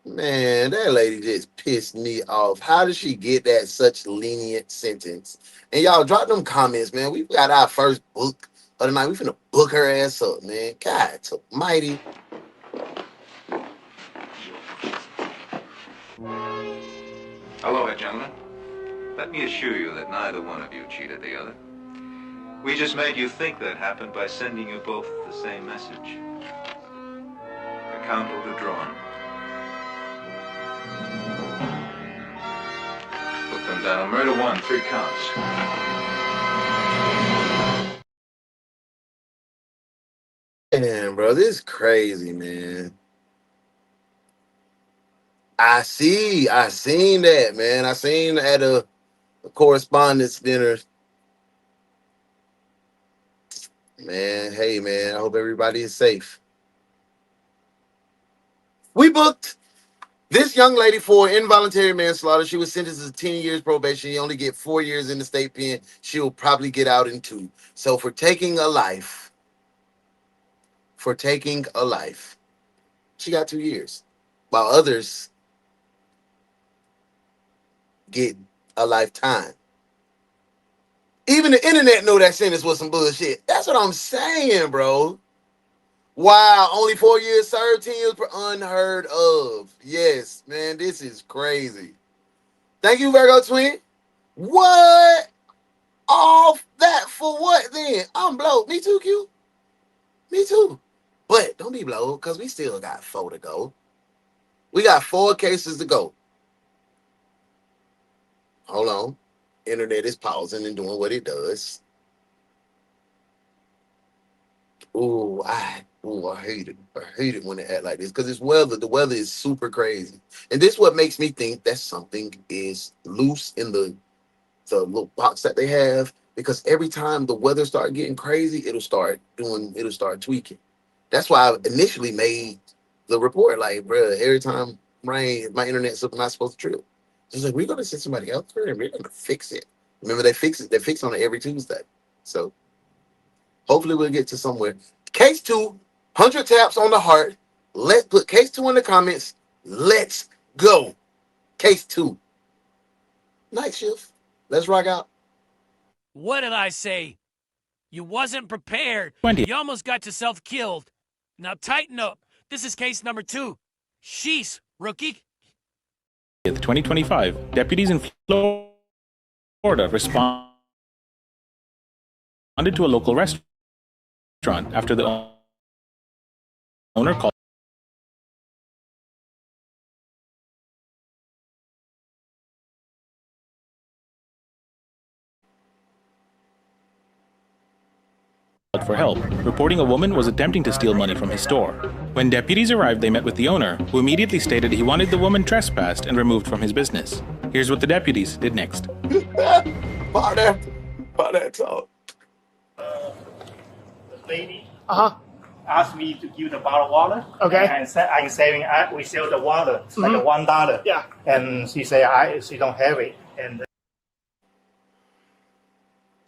Man, that lady just pissed me off. How did she get that such lenient sentence? And y'all drop them comments, man. We got our first book of the night. We finna book her ass up, man. God almighty. Aloha, gentlemen. Let me assure you that neither one of you cheated the other. We just made you think that happened by sending you both the same message. The count will be drawn. Put them down. Murder 1, 3 counts. Man, bro, this is crazy, man. I seen that, man. I seen at a correspondence dinner. Man, hey, man, I hope everybody is safe. We booked this young lady for involuntary manslaughter. She was sentenced to 10 years probation. You only get 4 years in the state pen. She will probably get out in 2. So for taking a life, she got 2 years, while others get a lifetime. Even the internet know that sentence was some bullshit. That's what I'm saying, bro. Wow, only 4 years served, 10 years per unheard of. Yes, man, this is crazy. Thank you, Virgo Twin. What? Off that for what then? I'm blowed. Me too, Q. Me too. But don't be blowed, because we still got 4 to go. We got 4 cases to go. Hold on. Internet is pausing and doing what it does. I hate it. I hate it when they act like this, because it's weather. The weather is super crazy. And this is what makes me think that something is loose in the little box that they have, because every time the weather start getting crazy, it'll start tweaking. That's why I initially made the report, like, bro, every time rain, my internet's not supposed to trip. She's like, we're gonna send somebody else there and we're gonna fix it. Remember, they fix it. They fix on it every Tuesday. So hopefully we'll get to somewhere. Case 2, 100 taps on the heart. Let's put case 2 in the comments. Let's go. Case 2. Night shift. Let's rock out. What did I say? You wasn't prepared. 20. You almost got yourself killed. Now tighten up. This is case number 2. Sheesh, rookie. 2025, deputies in Florida responded to a local restaurant after the owner called for help, reporting a woman was attempting to steal money from his store. When deputies arrived, they met with the owner, who immediately stated he wanted the woman trespassed and removed from his business. Here's what the deputies did next. Part that talk. The lady asked me to give the bottle of water. Okay. And said I'm saving. We sell the water like $1. Yeah. And she said she don't have it. And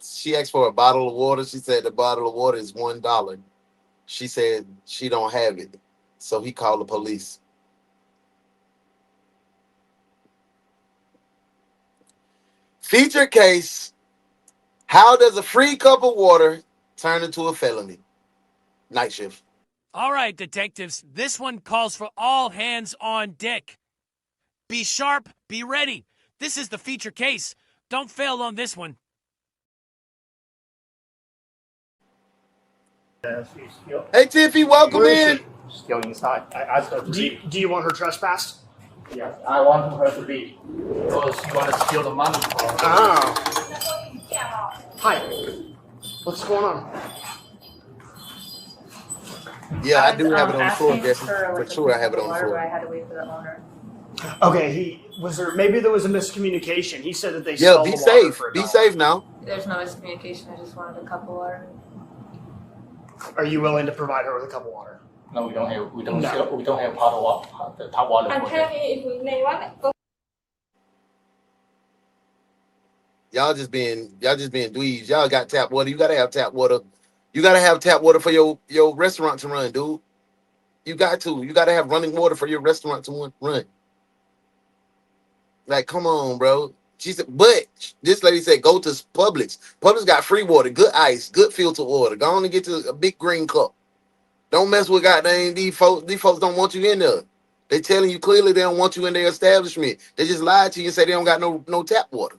She asked for a bottle of water. She said the bottle of water is $1. She said she don't have it. So he called the police. Feature case. How does a free cup of water turn into a felony? Night shift. All right, detectives. This one calls for all hands on deck. Be sharp. Be ready. This is the feature case. Don't fail on this one. she's still, Hey, Tiffy, welcome Where is in. still inside. I asked her to leave. Do you want her trespassed? Yes, I want her to leave because she wanted to steal the money from her. Oh. Hi. What's going on? Yeah, I do have it on the floor, asking Jesse. for, For like, sure, I have it on the water, but I floor. had to wait for the owner. Okay, maybe there was a miscommunication. He said that they Yeah, sell be the water safe. for $1. Be safe now. There's no miscommunication. I just wanted a cup of water. Are you willing to provide her with a cup of water? No, we don't have. We don't. No. Sell, we don't have pot of water. Tap water. I'm for happy if we may want it. Y'all just being dweebs. Y'all got tap water. You gotta have tap water. You gotta have tap water for your restaurant to run, dude. You got to. You gotta have running water for your restaurant to run. Like, come on, bro. She said, but this lady said go to Publix. Publix got free water, good ice, good filter water. Go on and get to a big green cup. Don't mess with goddamn these folks. These folks don't want you in there. They telling you clearly they don't want you in their establishment. They just lied to you and say they don't got no tap water.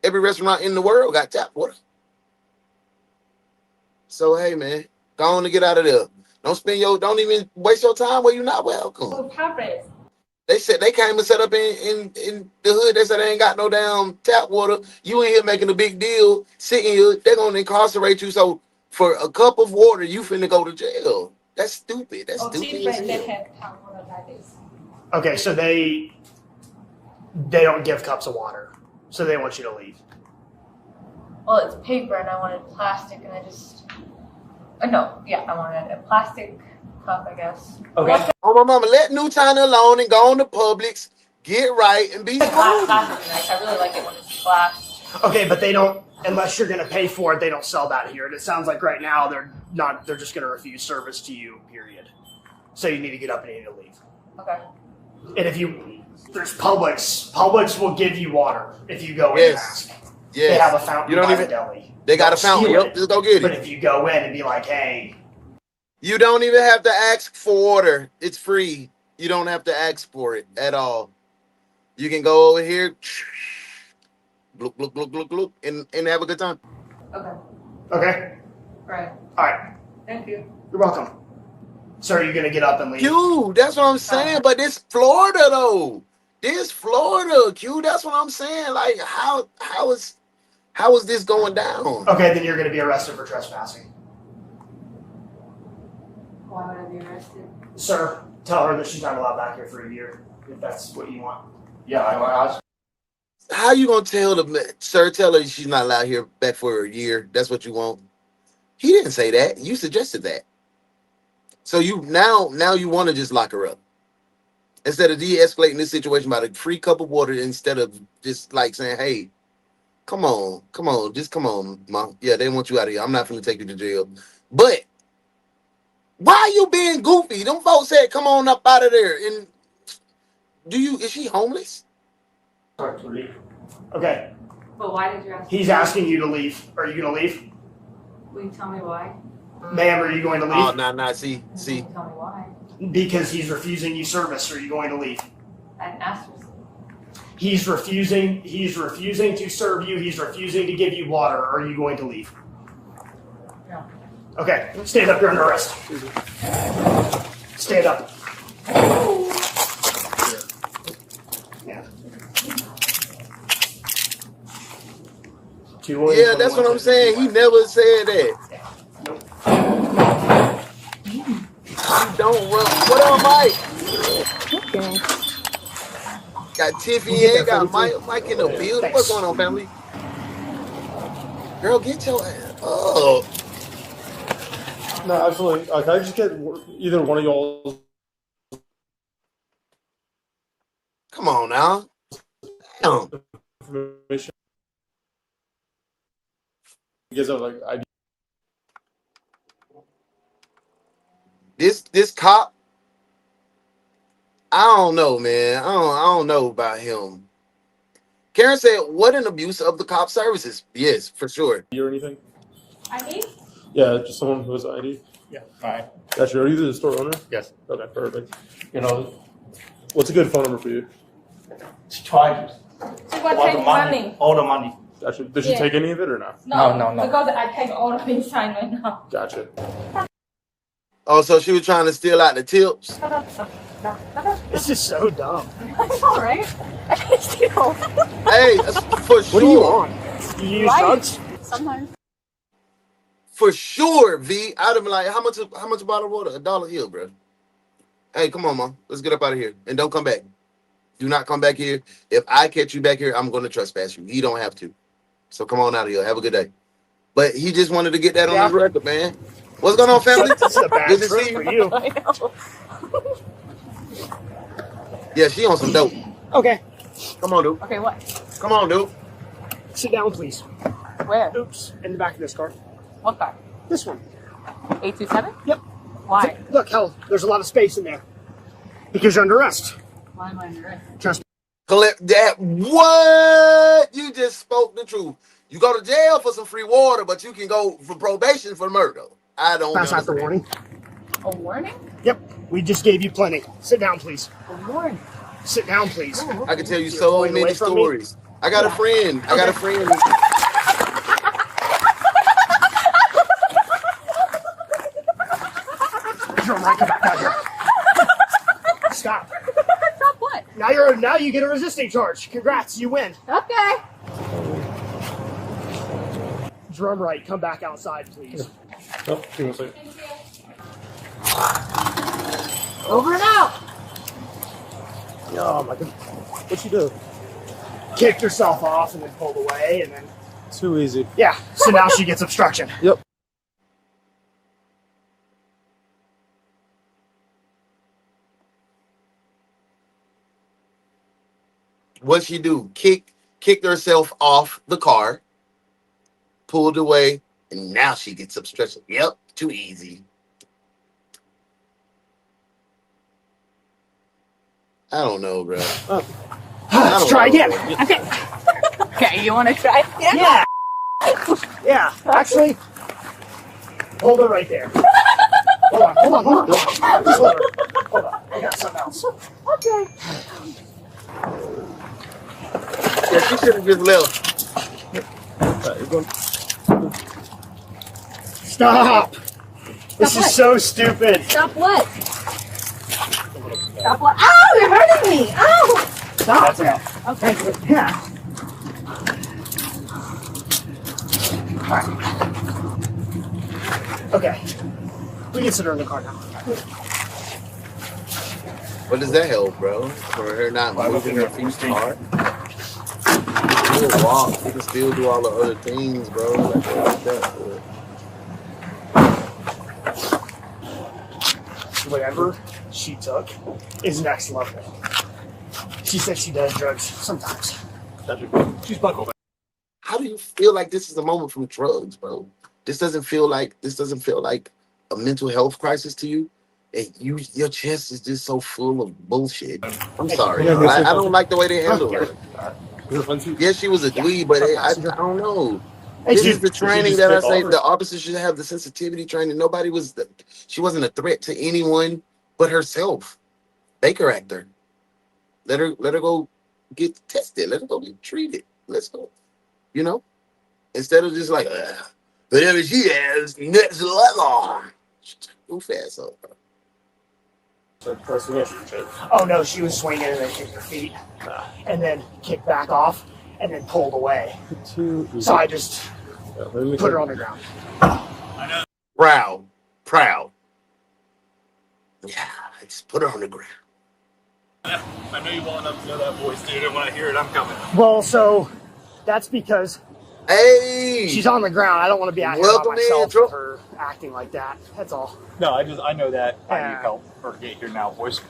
Every restaurant in the world got tap water. So hey, man, go on and get out of there. Don't even waste your time where you're not welcome. Oh, Papas. They said they came and set up in the hood. They said they ain't got no damn tap water. You in here making a big deal, sitting here. They're gonna incarcerate you. So for a cup of water, you finna go to jail. That's stupid. That's stupid. as hell. Okay, so they don't give cups of water, so they want you to leave. Well, it's paper, and I wanted plastic, and I just. I wanted a plastic cup, I guess. Okay. Oh, my mama, let New China alone and go on to Publix, get right, and be smooth. Glass is nice. I really like it when it's glass. Okay, but they don't, unless you're going to pay for it, they don't sell that here. And it sounds like right now they're just going to refuse service to you, period. So you need to get up and you need to leave. Okay. And there's Publix will give you water if you go in and ask. Yes. They have a fountain You don't by even- the deli. They got a Don't fountain. steal Yep, just go get it. But if you go in and be like, hey. You don't even have to ask for water. It's free. You don't have to ask for it at all. You can go over here, gloop, gloop, gloop, gloop, gloop, and have a good time. Okay. Okay? Right. All right. Thank you. You're welcome. So are you going to get up and leave? Q, that's what I'm saying. But this Florida, though. This Florida, Q, that's what I'm saying. Like, how is this going down? Okay, then you're going to be arrested for trespassing. Why would I be arrested? Sir, tell her that she's not allowed back here for a year, if that's what you want. Yeah, I How you gonna tell tell her she's not allowed here back for a year? That's what you want. He didn't say that. You suggested that. So you now you want to just lock her up instead of de-escalating this situation by a free cup of water, instead of just like saying, "Hey, come on, just come on, mom. Yeah, they want you out of here. I'm not gonna take you to jail. But why are you being goofy? Them folks said, come on up out of there. And is she homeless? Sorry to leave. Okay. But why did you ask? He's asking you to leave. Are you going to leave? Will you tell me why? Ma'am, are you going to leave? Oh, nah, see. Tell me why. Because he's refusing you service. Are you going to leave? I asked her. He's refusing to serve you. He's refusing to give you water. Are you going to leave? No. Okay, stand up. You're under arrest. Stand up. Yeah. Yeah, that's what I'm saying. He never said that. You don't run. What up, Mike? Okay. Got Tiffany in, got Mike in the building. What's going on, family? Girl, get your ass up. No, absolutely. Can I just get either one of y'all? Come on now. Damn. Information. Because I was like, This cop, I don't know, man. I don't know about him. Karen said, what an abuse of the cop services. Yes, for sure. or anything? ID? Yeah, just someone who has ID. Yeah. All right. Gotcha. Are you the store owner? Yes. Okay, perfect. What's a good phone number for you? Charges. She got to take money. All the money. Gotcha. Did she take any of it or not? No. Because I take all of his time right now. Gotcha. Oh, so she was trying to steal out the tips? This is so dumb. All right. I can steal. Hey, for sure. What are you on? You use drugs? Sometimes. For sure, V. I'd have been like, how much a bottle of water? $1 here, bro. Hey, come on, Mom. Let's get up out of here. And don't come back. Do not come back here. If I catch you back here, I'm going to trespass you. He don't have to. So come on out of here. Have a good day. But he just wanted to get that on his record, man. What's going on, family? This is a bad Good to trip see for you. you. I know. Yeah, she on some dope. Okay. Come on, dude. Okay, what? Come on, dude. Sit down, please. Where? Oops. In the back of this car. What car? This one. 827? Yep. Why? Look, hell, there's a lot of space in there. Because you're under arrest. Why am I under arrest? Trust Collect that. What? You just spoke the truth. You go to jail for some free water, but you can go for probation for murder. I don't Pass out the understand. warning. A warning? Yep. We just gave you plenty. Sit down, please. A warning. Sit down, please. I can tell you You're so pulling many away from me? stories. I got a friend. I got a friend. Right, come back out here. Stop. Stop what? Now you get a resisting charge. Congrats, you win. Okay. Drum right, come back outside, please. Oh, give me a second. Over and out. Oh my god. What'd you do? Kicked herself off and then pulled away and then... Too easy. Yeah, so now she gets obstruction. Yep. What'd she do? Kicked herself off the car, pulled away, and now she gets obstruction. Yep, too easy. I don't know, bro. Let's try again. Okay. Okay, you want to try again? Yeah. Yeah, actually, hold her right there. Hold on. Just hold her. Hold on, I got something else. Okay. Yeah, she should have just left. Stop. This is so stupid. Stop what? Stop what? Ow, you're hurting me. Ow. Stop. Okay. Yeah. Okay. We can sit her in the car now. What does that help, bro? For her not moving her feet hard? She can walk. She can still do all the other things, bro. Like that, Whatever she took is next level. She said she does drugs sometimes. She's buckled. How do you feel like this is a moment from drugs, bro? This doesn't feel like a mental health crisis to you. And your chest is just so full of bullshit. I'm sorry. I don't like the way they handle her. Yes, she was a dweeb, but I don't know. This is the training that I say the officers should have, the sensitivity training. She wasn't a threat to anyone but herself. Baker actor. Let her go get tested. Let her go get treated. Let's go. You know? Instead of just like, whatever she has, next level. Goof ass up, bro. Oh no, she was swinging and then kicked her feet, and then kicked back off, and then pulled away. So I just put her on the ground. Proud. Yeah, I just put her on the ground. I know you well enough to know that voice, dude, and when I hear it, I'm coming. Well, so that's because she's on the ground. I don't want to be out here by myself with her acting like that. That's all. No, I know that. I need help or get here now, boys.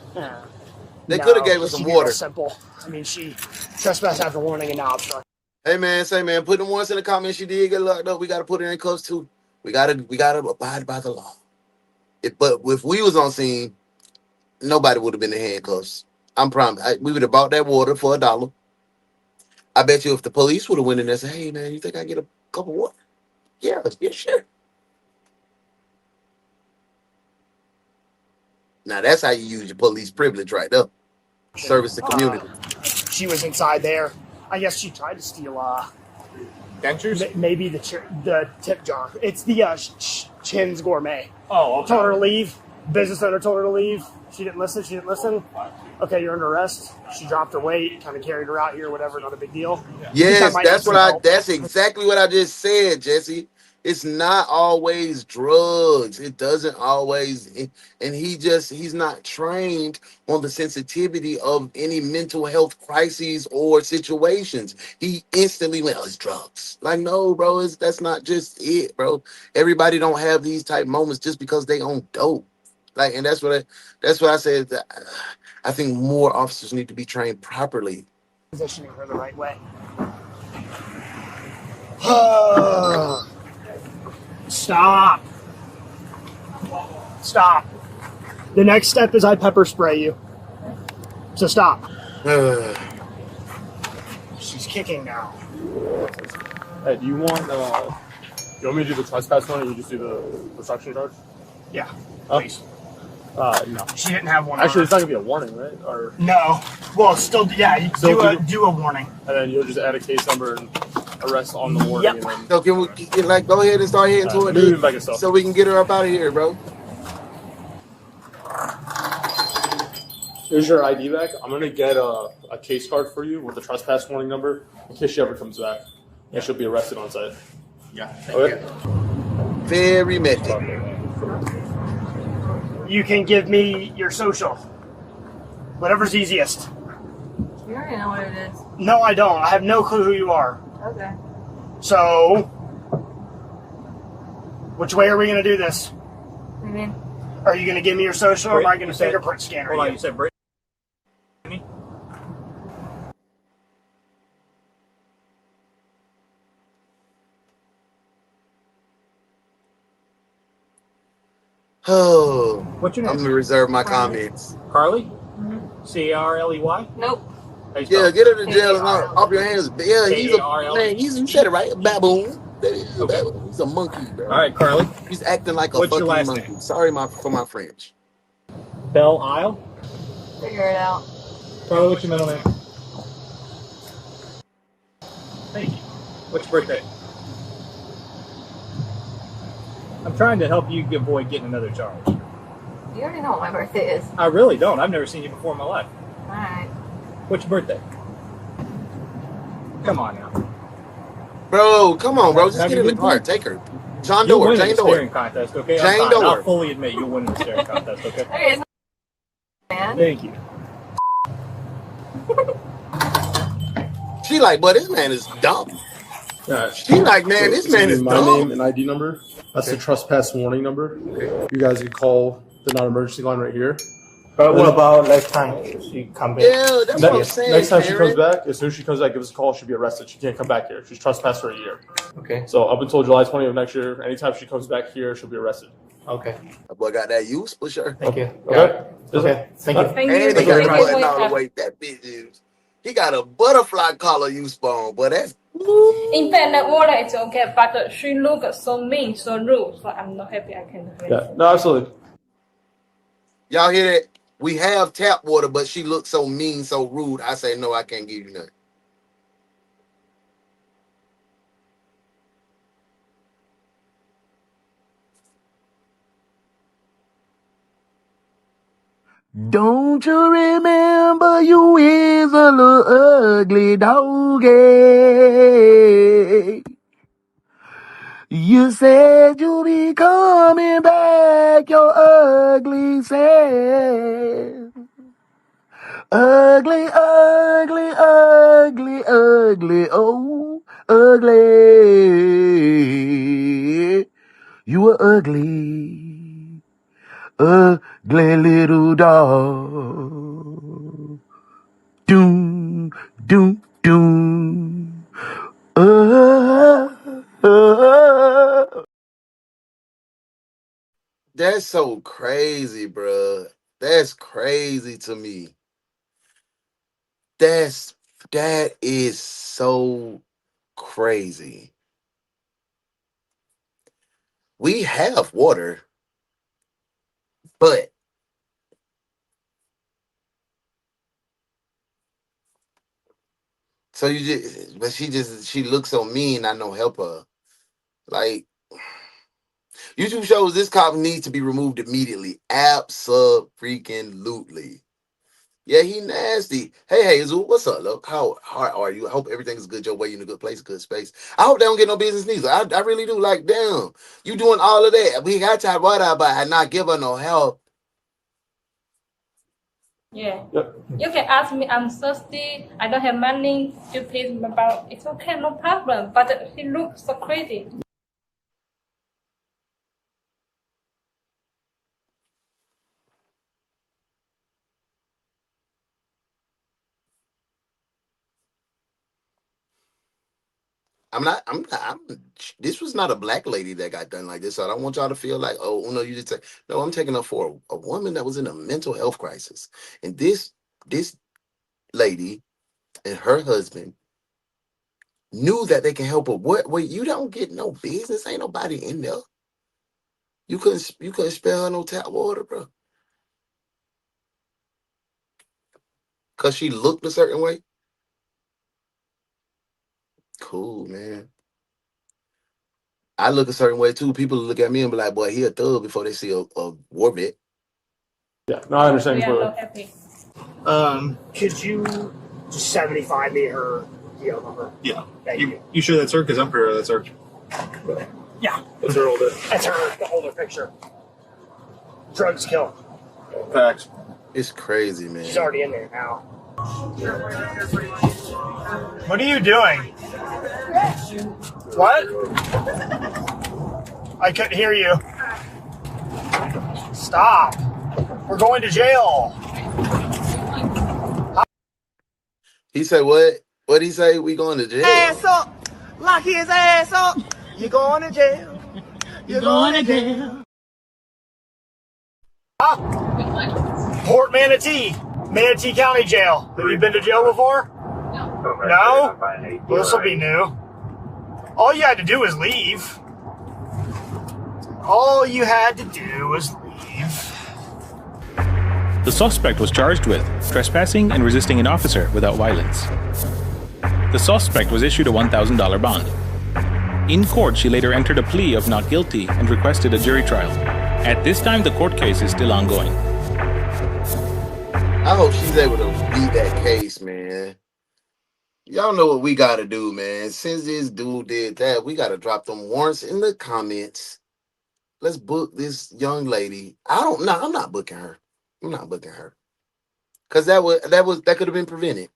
They could have gave us some water. Simple. I mean, she trespassed after warning and now obstruction. Hey man, put them once in the comments. She did get locked up. We gotta put her in cuffs too. We gotta abide by the law. But if we was on scene, nobody would have been in handcuffs. I'm promised. We would have bought that water for $1. I bet you if the police would have went in there and said, "Hey man, you think I get a cup of water?" Yeah, sure. Now that's how you use your police privilege right there. Service the community. She was inside there. I guess she tried to steal dentures. Maybe the tip jar. It's the Chin's Gourmet. Oh, okay. Told her to leave. Business owner told her to leave. She didn't listen. Okay, you're under arrest. She dropped her weight, kind of carried her out here, whatever, not a big deal. Yes, that's exactly what I just said, Jesse. It's not always drugs. It doesn't always, and he's not trained on the sensitivity of any mental health crises or situations. He instantly went, "Oh, it's drugs." Like, no, bro, that's not just it, bro. Everybody don't have these type moments just because they own dope. Like, and that's what I said. That I think more officers need to be trained properly. Positioning her the right way. Stop. The next step is I pepper spray you. So stop. She's kicking now. Hey, do you want me to do the trespass one, or you just do the obstruction charge? Yeah, please. No. She didn't have one. Actually, it's not gonna be a warning, right? Or no. Well, still, yeah. You do a warning, and then you'll just add a case number and arrest on the warning. Yep. And then, So can we go ahead and start heading to it, so we can get her up out of here, bro? Here's your ID back. I'm gonna get a case card for you with the trespass warning number in case she ever comes back, and she'll be arrested on site. Yeah. Thank you. Very messy. You can give me your social. Whatever's easiest. You already know what it is. No, I don't. I have no clue who you are. Okay. So, which way are we going to do this? What do you mean? Are you going to give me your social, or am I going to fingerprint scanner you? Hold on, you said Brittany? Oh, what's your name? I'm gonna reserve my comments. Carly? C-A-R-L-E-Y? Nope. Yeah, get her to jail and off your hands. Yeah, you said it right. A baboon. He's a monkey, bro. All right, Carly. He's acting like a fucking monkey. Name? Sorry for my French. Belle Isle? Figure it out. Carly, what's your middle name? Thank you. What's your birthday? I'm trying to help you avoid getting another charge. You already know what my birthday is. I really don't. I've never seen you before in my life. Alright. What's your birthday? Come on now. Bro, come on, bro. Just get in the car. Take her. John Doerr. Jane Doerr. Staring contest, okay? Jane Doerr. I'll fully admit you'll win the staring contest, okay? Okay, man. Thank you. She like, but this man is dumb. She like, man, this man is my dumb. name and ID number. That's the trespass warning number. You guys can call the non-emergency line right here. But what about next time she comes back? Yeah, that's what I'm saying. Next time she comes back, as soon as she comes back, give us a call. She'll be arrested. She can't come back here. She's trespassed for a year. Okay. So up until July 20th of next year, anytime she comes back here, she'll be arrested. Okay. That boy got that use for sure. Thank you. Okay. Okay. Thank you. And he got the button all the way. That bitch is. He got a butterfly collar use phone, but that's. In fact, that water is okay, but she looks so mean, so rude. So I'm not happy I can. Yeah. No, absolutely. Y'all hear that? We have tap water, but she looks so mean, so rude. I say no, I can't give you nothing. Don't you remember you is a little ugly doggy? You said you'll be coming back, your ugly self. Ugly, ugly, ugly, ugly, oh, ugly. You were ugly, ugly little dog. Doom, doom, doom. That's so crazy, bruh. That's crazy to me. That is so crazy. We have water, but so you just, but she looks so mean. I don't help her. Like YouTube shows, this cop needs to be removed immediately. Abso-freaking-lutely. Yeah, he nasty. Hey, Hazel, what's up, look? How are you? I hope everything's good your way. You in a good place, good space. I hope they don't get no business neither. I really do. Like, damn, you doing all of that. We got to what about and not give her no help. Yeah. You can ask me, I'm thirsty, I don't have money to pay about it's okay, no problem. But he looks so crazy. This was not a black lady that got done like this. So I don't want y'all to feel like, oh, no, you just say, no, I'm taking her for a woman that was in a mental health crisis. And this lady and her husband knew that they can help her. Wait, you don't get no business. Ain't nobody in there. You couldn't spare her no tap water, bro. Cause she looked a certain way. Cool, man. I look a certain way too. People look at me and be like, boy, he a thug before they see a war vet. Yeah, no, I understand. We are not happy. Could you just 75 me her deal number? Yeah. Thank you. You sure that's her? Because I'm pretty sure that's her. Yeah. That's her older. That's her, the older picture. Drugs kill. Facts. It's crazy, man. She's already in there now. What are you doing? What? I couldn't hear you. Stop. We're going to jail. He said what? What'd he say? We going to jail? Ass up. Lock his ass up. You're going to jail. You're going to jail. Port Manatee. Manatee County Jail. Have you been to jail before? No? Well, this will be new. All you had to do was leave. All you had to do was leave. The suspect was charged with trespassing and resisting an officer without violence. The suspect was issued a $1,000 bond. In court, she later entered a plea of not guilty and requested a jury trial. At this time, the court case is still ongoing. I hope she's able to beat that case, man. Y'all know what we got to do, man. Since this dude did that, we got to drop them warrants in the comments. Let's book this young lady. I'm not booking her. I'm not booking her. Because that could have been prevented.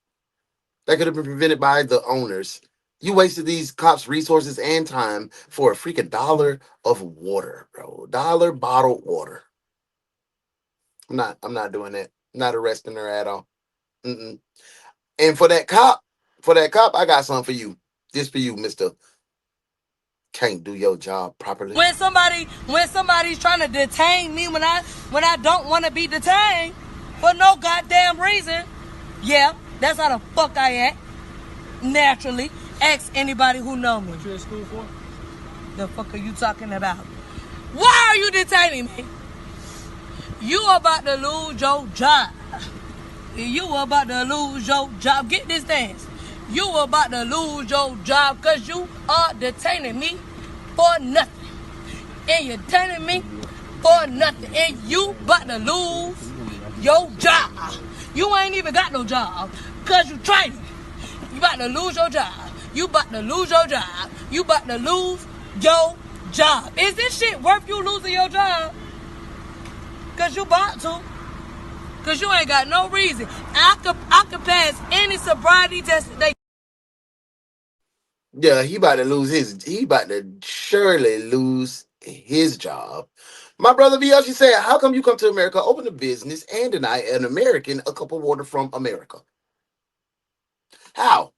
That could have been prevented by the owners. You wasted these cops' resources and time for a freaking $1 of water, bro. $1 bottled water. I'm not doing that. Not arresting her at all. Mm-mm. And for that cop, I got something for you. This for you, Mister. Can't do your job properly. When somebody's trying to detain me when I don't want to be detained for no goddamn reason, yeah, that's how the fuck I act. Naturally. Ask anybody who know me. What you in school for? The fuck are you talking about? Why are you detaining me? You about to lose your job. You about to lose your job. Get this dance. You about to lose your job because you are detaining me for nothing. And you're detaining me for nothing. And you about to lose your job. You ain't even got no job because you training. You about to lose your job. You about to lose your job. You about to lose your job. Is this shit worth you losing your job? Because you about to. Because you ain't got no reason. I could pass any sobriety test today. Yeah, he about to surely lose his job. My brother Bielsi said, how come you come to America, open a business, and deny an American a cup of water from America? How?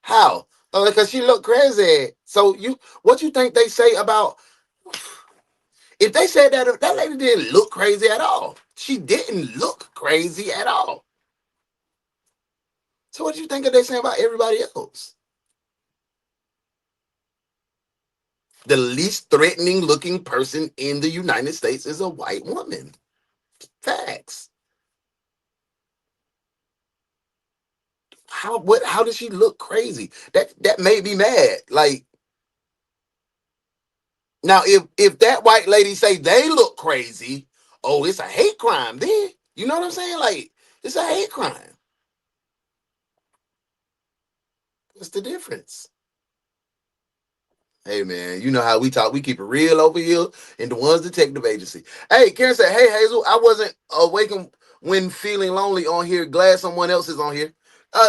How? Because she looked crazy. So what you think they say about, if they said that lady didn't look crazy at all. She didn't look crazy at all. So what do you think they saying about everybody else? The least threatening looking person in the United States is a white woman. Facts. How does she look crazy? That made me mad. Like, now if that white lady say they look crazy, oh, it's a hate crime then. You know what I'm saying? Like, it's a hate crime. What's the difference? Hey man, you know how we talk. We keep it real over here in the Ones Detective Agency. Hey, Karen said, hey Hazel, I wasn't awakened when feeling lonely on here. Glad someone else is on here.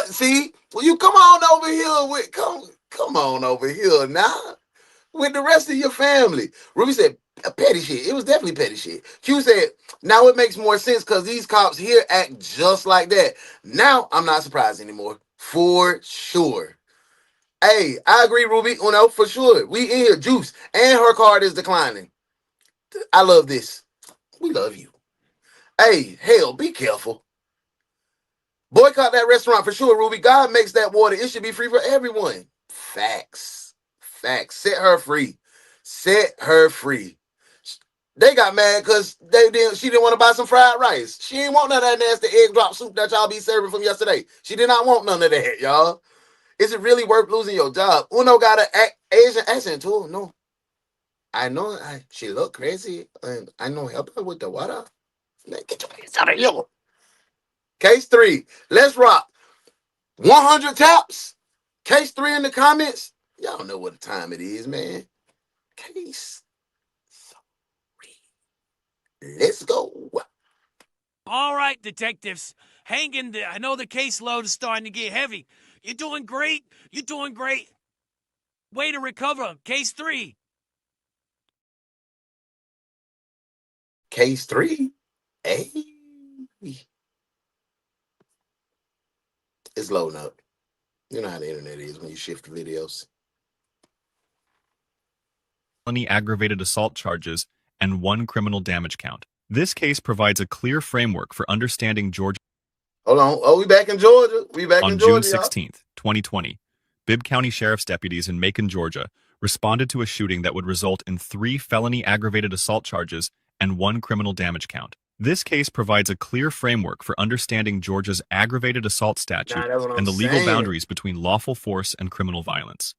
See, well, you come on over here with come on over here now with the rest of your family. Ruby said, petty shit. It was definitely petty shit. Q said, now it makes more sense because these cops here act just like that. Now I'm not surprised anymore. For sure. Hey, I agree, Ruby. Uno, for sure. We in here, Juice, and her card is declining. I love this. We love you. Hey, hell, be careful. Boycott that restaurant for sure, Ruby. God makes that water. It should be free for everyone. Facts. Facts. Set her free. Set her free. They got mad because she didn't want to buy some fried rice. She ain't want none of that nasty egg drop soup that y'all be serving from yesterday. She did not want none of that, y'all. Is it really worth losing your job? Uno got an Asian accent too. No. I know she look crazy. And I know help her with the water. Man, get your ass out of here. Case 3. Let's rock. 100 taps. Case 3 in the comments. Y'all know what time it is, man. Case 3. Let's go. All right, detectives. Hang in there. I know the caseload is starting to get heavy. You're doing great. You're doing great. Way to recover. Case 3. Case 3? Hey. It's loading up. You know how the internet is when you shift videos. Felony aggravated assault charges and 1 criminal damage count. This case provides a clear framework for understanding Georgia. Hold on. Oh, we back in Georgia. On June 16th, 2020, Bibb County Sheriff's deputies in Macon, Georgia, responded to a shooting that would result in 3 felony aggravated assault charges and 1 criminal damage count. This case provides a clear framework for understanding Georgia's aggravated assault statute and the legal boundaries between lawful force and criminal violence.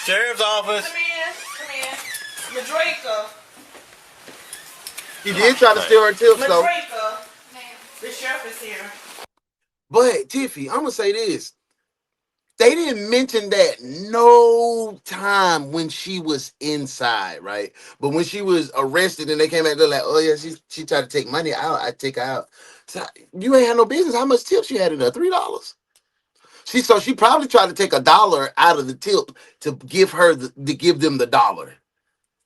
Sheriff's office. Come in. Madrika. He did try to steal her tips, though. Madrika. The sheriff is here. But, Tiffy, I'm going to say this. They didn't mention that no time when she was inside, right? But when she was arrested and they came back, they're like, oh, yeah, she tried to take money out. I take her out. So, you ain't had no business. How much tip she had in there? $3? So she probably tried to take $1 out of the tip to give them the $1.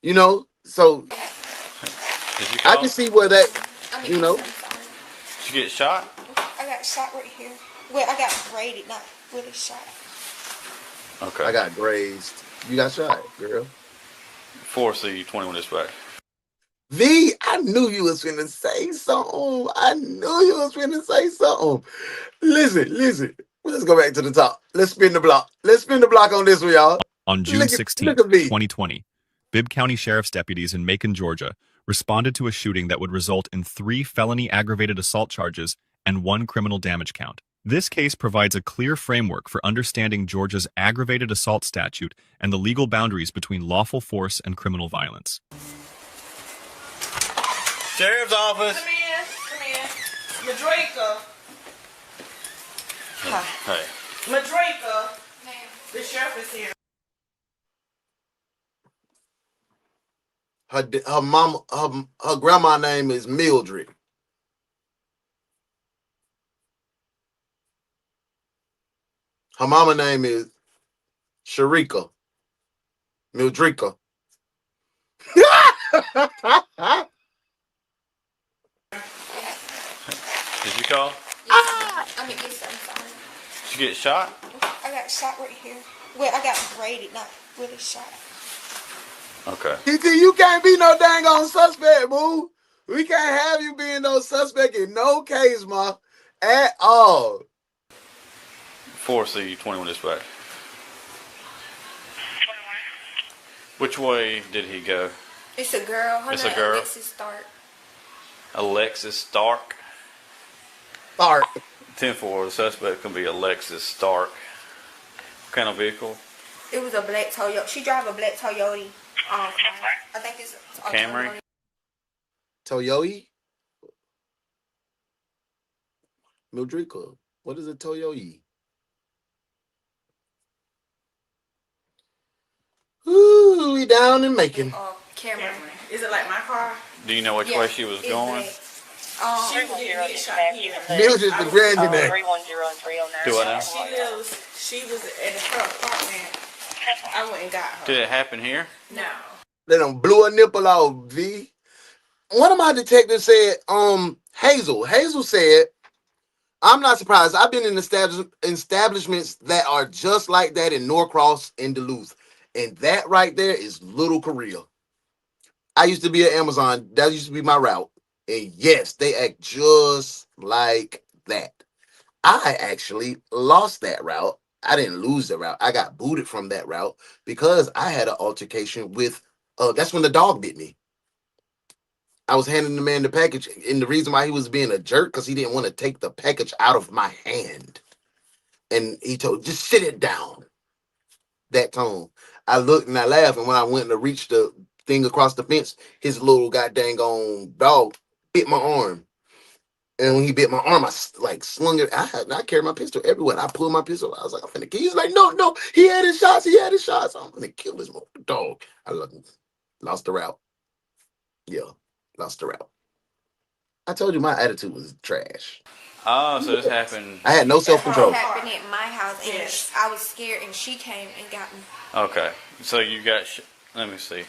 You know? So Did you I call? can see where that, you know. Did you get shot? I got shot right here. Well, I got braided, not really shot. Okay. I got grazed. You got shot, girl. 4C21 dispatch. V, I knew you was finna say something. I knew you was finna say something. Listen. Let's go back to the top. Let's spin the block. Let's spin the block on this one, y'all. On June 16th, 2020, Bibb County Sheriff's deputies in Macon, Georgia, responded to a shooting that would result in 3 felony aggravated assault charges and 1 criminal damage count. This case provides a clear framework for understanding Georgia's aggravated assault statute and the legal boundaries between lawful force and criminal violence. Sheriff's office. Come in. Madrika. Hey. Madrika. The sheriff is here. Her mama, her grandma name is Mildred. Her mama name is Sharika. Mildrika. Did you call? Yes, I'm sorry. Did you get shot? I got shot right here. Well, I got braided, not really shot. Okay. You can't be no dang on suspect, boo. We can't have you being no suspect in no case, ma, at all. 4C21 dispatch. Which way did he go? It's a girl. Her It's a name girl? Alexis Stark. Alexis Stark. Stark. 10-4, the suspect can be Alexis Stark. What kind of vehicle? It was a black Toyota. She drive a black Toyota. I think it's a Camry? Toyota? Mildrika. What is a Toyota? Ooh, we down in Macon. Camry. Is it like my car? Do you know which way she was going? She was getting get shot here. Mildred's the granddad. Do I know? She was at her apartment. I went and got her. Did it happen here? No. They done blew a nipple off, V. One of my detectives said, Hazel. Hazel said, I'm not surprised. I've been in establishments that are just like that in Norcross and Duluth. And that right there is Little Korea. I used to be at Amazon. That used to be my route. And yes, they act just like that. I actually lost that route. I didn't lose the route. I got booted from that route because I had an altercation with, that's when the dog bit me. I was handing the man the package, and the reason why he was being a jerk, because he didn't want to take the package out of my hand. And he told, just sit it down. That tone. I looked and I laughed, and when I went to reach the thing across the fence, his little goddamn dog bit my arm. And when he bit my arm, I like slung it. I carry my pistol everywhere. I pulled my pistol. I was like, I'm finna kill. He's like, no. He had his shots. I'm gonna kill this dog. I lost the route. Yeah, lost the route. I told you my attitude was trash. Oh, so this happened. I had no self-control. It happened at my house, and I was scared, and she came and got me. Okay, so you got. Let me see.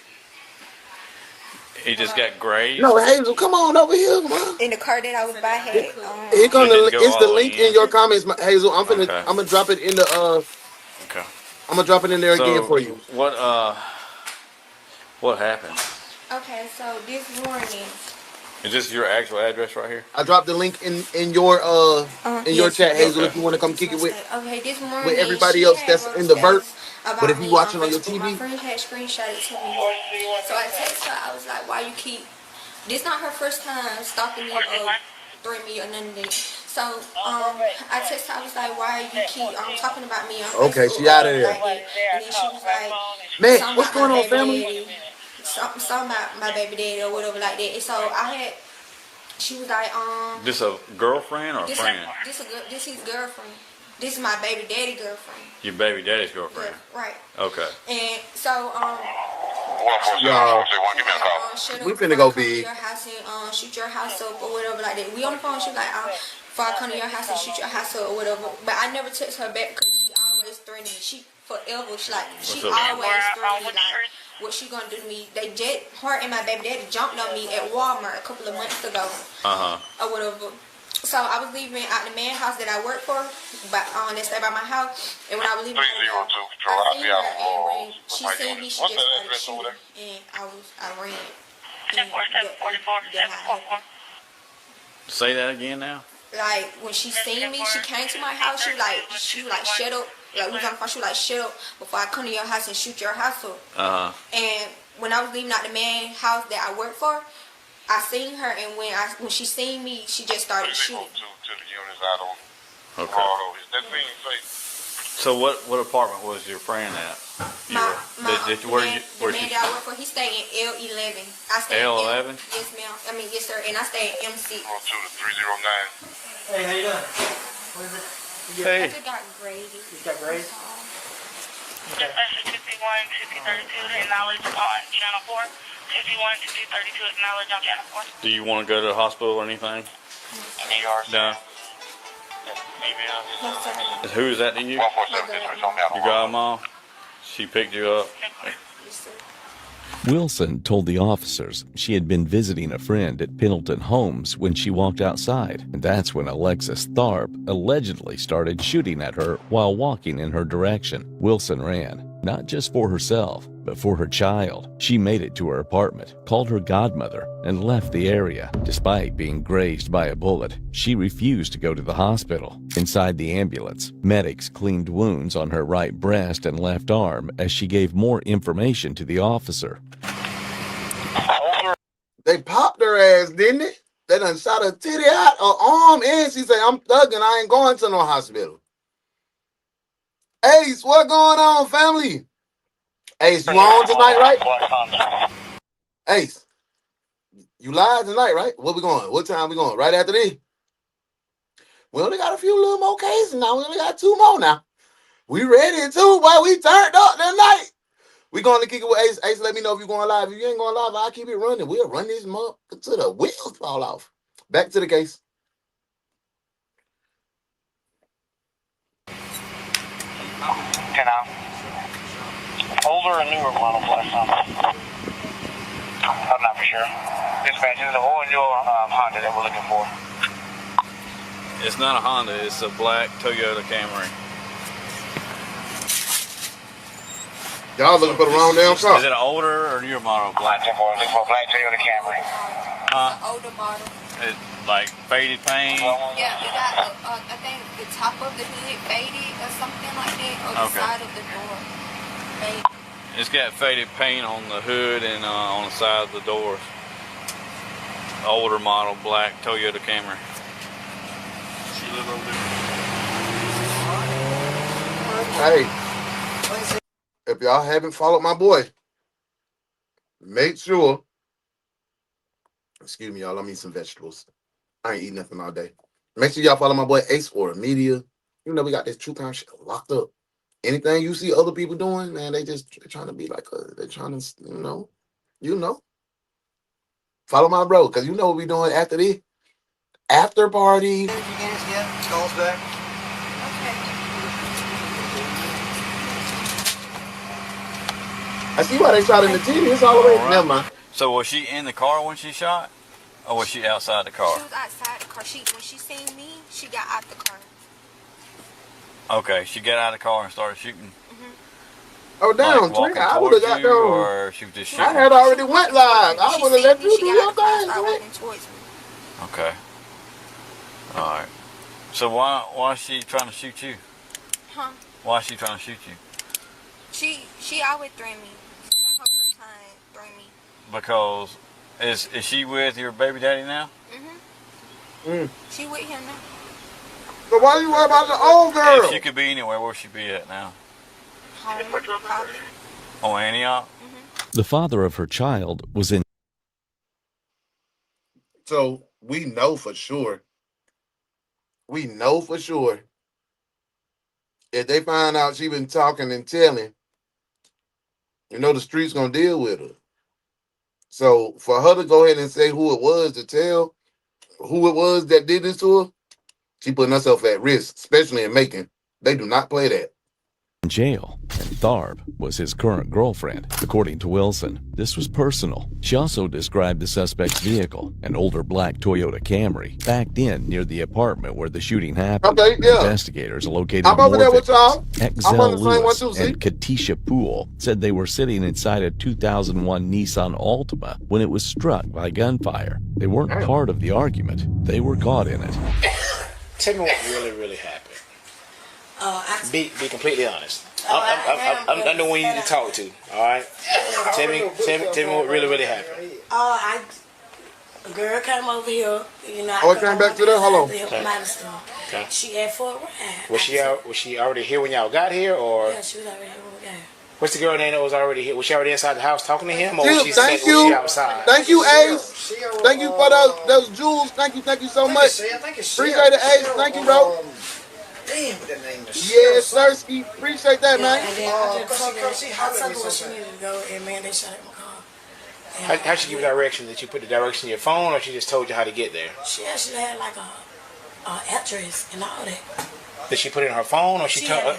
He just got grazed. No, Hazel, come on over here, man. In the car that I was by had. Here come it's the link in your comments, Hazel. I'm gonna drop it in the Okay. I'm gonna drop it in there again for you. What happened? Okay, so this morning. Is this your actual address right here? I dropped the link in your chat, Hazel, if you want to come kick it with everybody else that's in the vert. But if you watching on your TV, my friend had screenshotted to me. So I texted her. I was like, "Why you keep? This not her first time stalking me or threatening me or none of that." So I texted her. I was like, "Why you keep talking about me on Facebook?" Okay, she out of there. Like and then she was like, "Man, what's going on, family?" Something about my baby daddy or whatever like that. And so she was like, This a girlfriend or a friend? This his girlfriend. This is my baby daddy girlfriend. Your baby daddy's girlfriend? Yeah, right. Okay. And so, y'all, we finna go big. Your house and shoot your house up or whatever like that. We on the phone. She like, before I come to your house and shoot your house up or whatever. But I never text her back because she always threatened me. She forever. She always threatened me like, what she gonna do to me. Her and my baby daddy jumped on me at Walmart a couple of months ago. Or whatever. So I was leaving out the man house that I work for, but they stay by my house. And when I was leaving, I seen her, and when she seen me, she just started shooting, and I ran. Say that again now. Like when she seen me, she came to my house. She was like shut up. Like we was on the phone. She was like shut up before I come to your house and shoot your house up. And when I was leaving out the man house that I work for, I seen her, and when she seen me, she just started shooting. Okay. So what apartment was your friend at? The man that I work for, he stayed in L11. I stay L11? Yes, ma'am. Yes, sir. And I stay in M6. 309. Hey, how you doing? What is it? Hey. I just got graded. You got graded? Okay. 251-232, acknowledge on channel 4. 251-232, acknowledge on channel 4. Do you want to go to the hospital or anything? No. Who is that to you? Your godmom? She picked you up? Wilson told the officers she had been visiting a friend at Pendleton Homes when she walked outside, and that's when Alexis Tharp allegedly started shooting at her while walking in her direction. Wilson ran, not just for herself, but for her child. She made it to her apartment, called her godmother, and left the area. Despite being grazed by a bullet, she refused to go to the hospital. Inside the ambulance, medics cleaned wounds on her right breast and left arm as she gave more information to the officer. They popped her ass, didn't they? They done shot her titty out, her arm, and she said, I'm thugging, I ain't going to no hospital. Ace, what going on, family? Ace, you on tonight, right? Ace, you live tonight, right? Where we going? What time we going? Right after this? We only got a few little more cases now. We only got 2 more now. We ready too, boy. We turned up tonight. We going to kick it with Ace. Ace, let me know if you're going live. If you ain't going live, I'll keep it running. We'll run this month until the wheels fall off. Back to the case. Older or newer model platform? I'm not for sure. Dispatch, is the old or newer Honda that we're looking for? It's not a Honda, it's a black Toyota Camry. Y'all looking for the wrong damn car. Is it an older or newer model? Black Toyota Camry. Older model. It's like faded paint? Yeah, it got, I think, the top of the hood faded or something like that, or the side of the door faded. It's got faded paint on the hood and on the side of the doors. Older model, black Toyota Camry. She live over there. Hey, if y'all haven't followed my boy, make sure, excuse me, y'all, I'm eating some vegetables. I ain't eating nothing all day. Make sure y'all follow my boy Ace or Media. You know, we got this true crime shit locked up. Anything you see other people doing, man, they're trying to be like, they're trying to, you know. Follow my bro, because you know what we doing after this. After party. Call us back. I see why they shot in the TV. It's all the way. Right. Never mind. So was she in the car when she shot? Or was she outside the car? She was outside the car. When she seen me, she got out the car. Okay, she got out of the car and started shooting. Oh, damn, like I would have got down. Or she was just shooting? I had already went live. I would have let you do your thing. Okay. All right. So why is she trying to shoot you? Huh? Why is she trying to shoot you? She always threatened me. She got her first time threatening me. Because is she with your baby daddy now? She with him now. So why you worry about the old girl? If she could be anywhere, where she be at now? Home, probably. Oh, Antioch? The father of her child was in. So we know for sure. We know for sure. If they find out she been talking and telling, you know the street's gonna deal with her. So for her to go ahead and say who it was to tell who it was that did this to her, she putting herself at risk, especially in Macon. They do not play that. In jail, and Tharp was his current girlfriend. According to Wilson, this was personal. She also described the suspect's vehicle, an older black Toyota Camry, backed in near the apartment where the shooting happened. Okay, yeah. Investigators located I'm over there with y'all. I'm on Exel the same one Lewis too, see? and Katisha Poole said they were sitting inside a 2001 Nissan Altima when it was struck by gunfire. They weren't part of the argument. They were caught in it. Tell me what really happened. Be completely honest. I'm the one you need to talk to. All right. Tell me what really happened. A girl came over here. You know. Oh, it came back to that. Hold on. Okay. She asked for a ride. Was she already here when y'all got here, or? Yeah, she was already here when we got here. What's the girl name that was already here? Was she already inside the house talking to him, or was she outside? Thank you, Ace. Thank you for those jewels. Thank you so much. Appreciate it, Ace. Thank you, bro. Damn, what that name is. Yes, Sirski. Appreciate that, man. And then I told her where she needed to go, and man, they shot at my car. How'd she give you direction? Did you put the direction in your phone, or she just told you how to get there? She actually had like a address and all that. Did she put it in her phone, or she told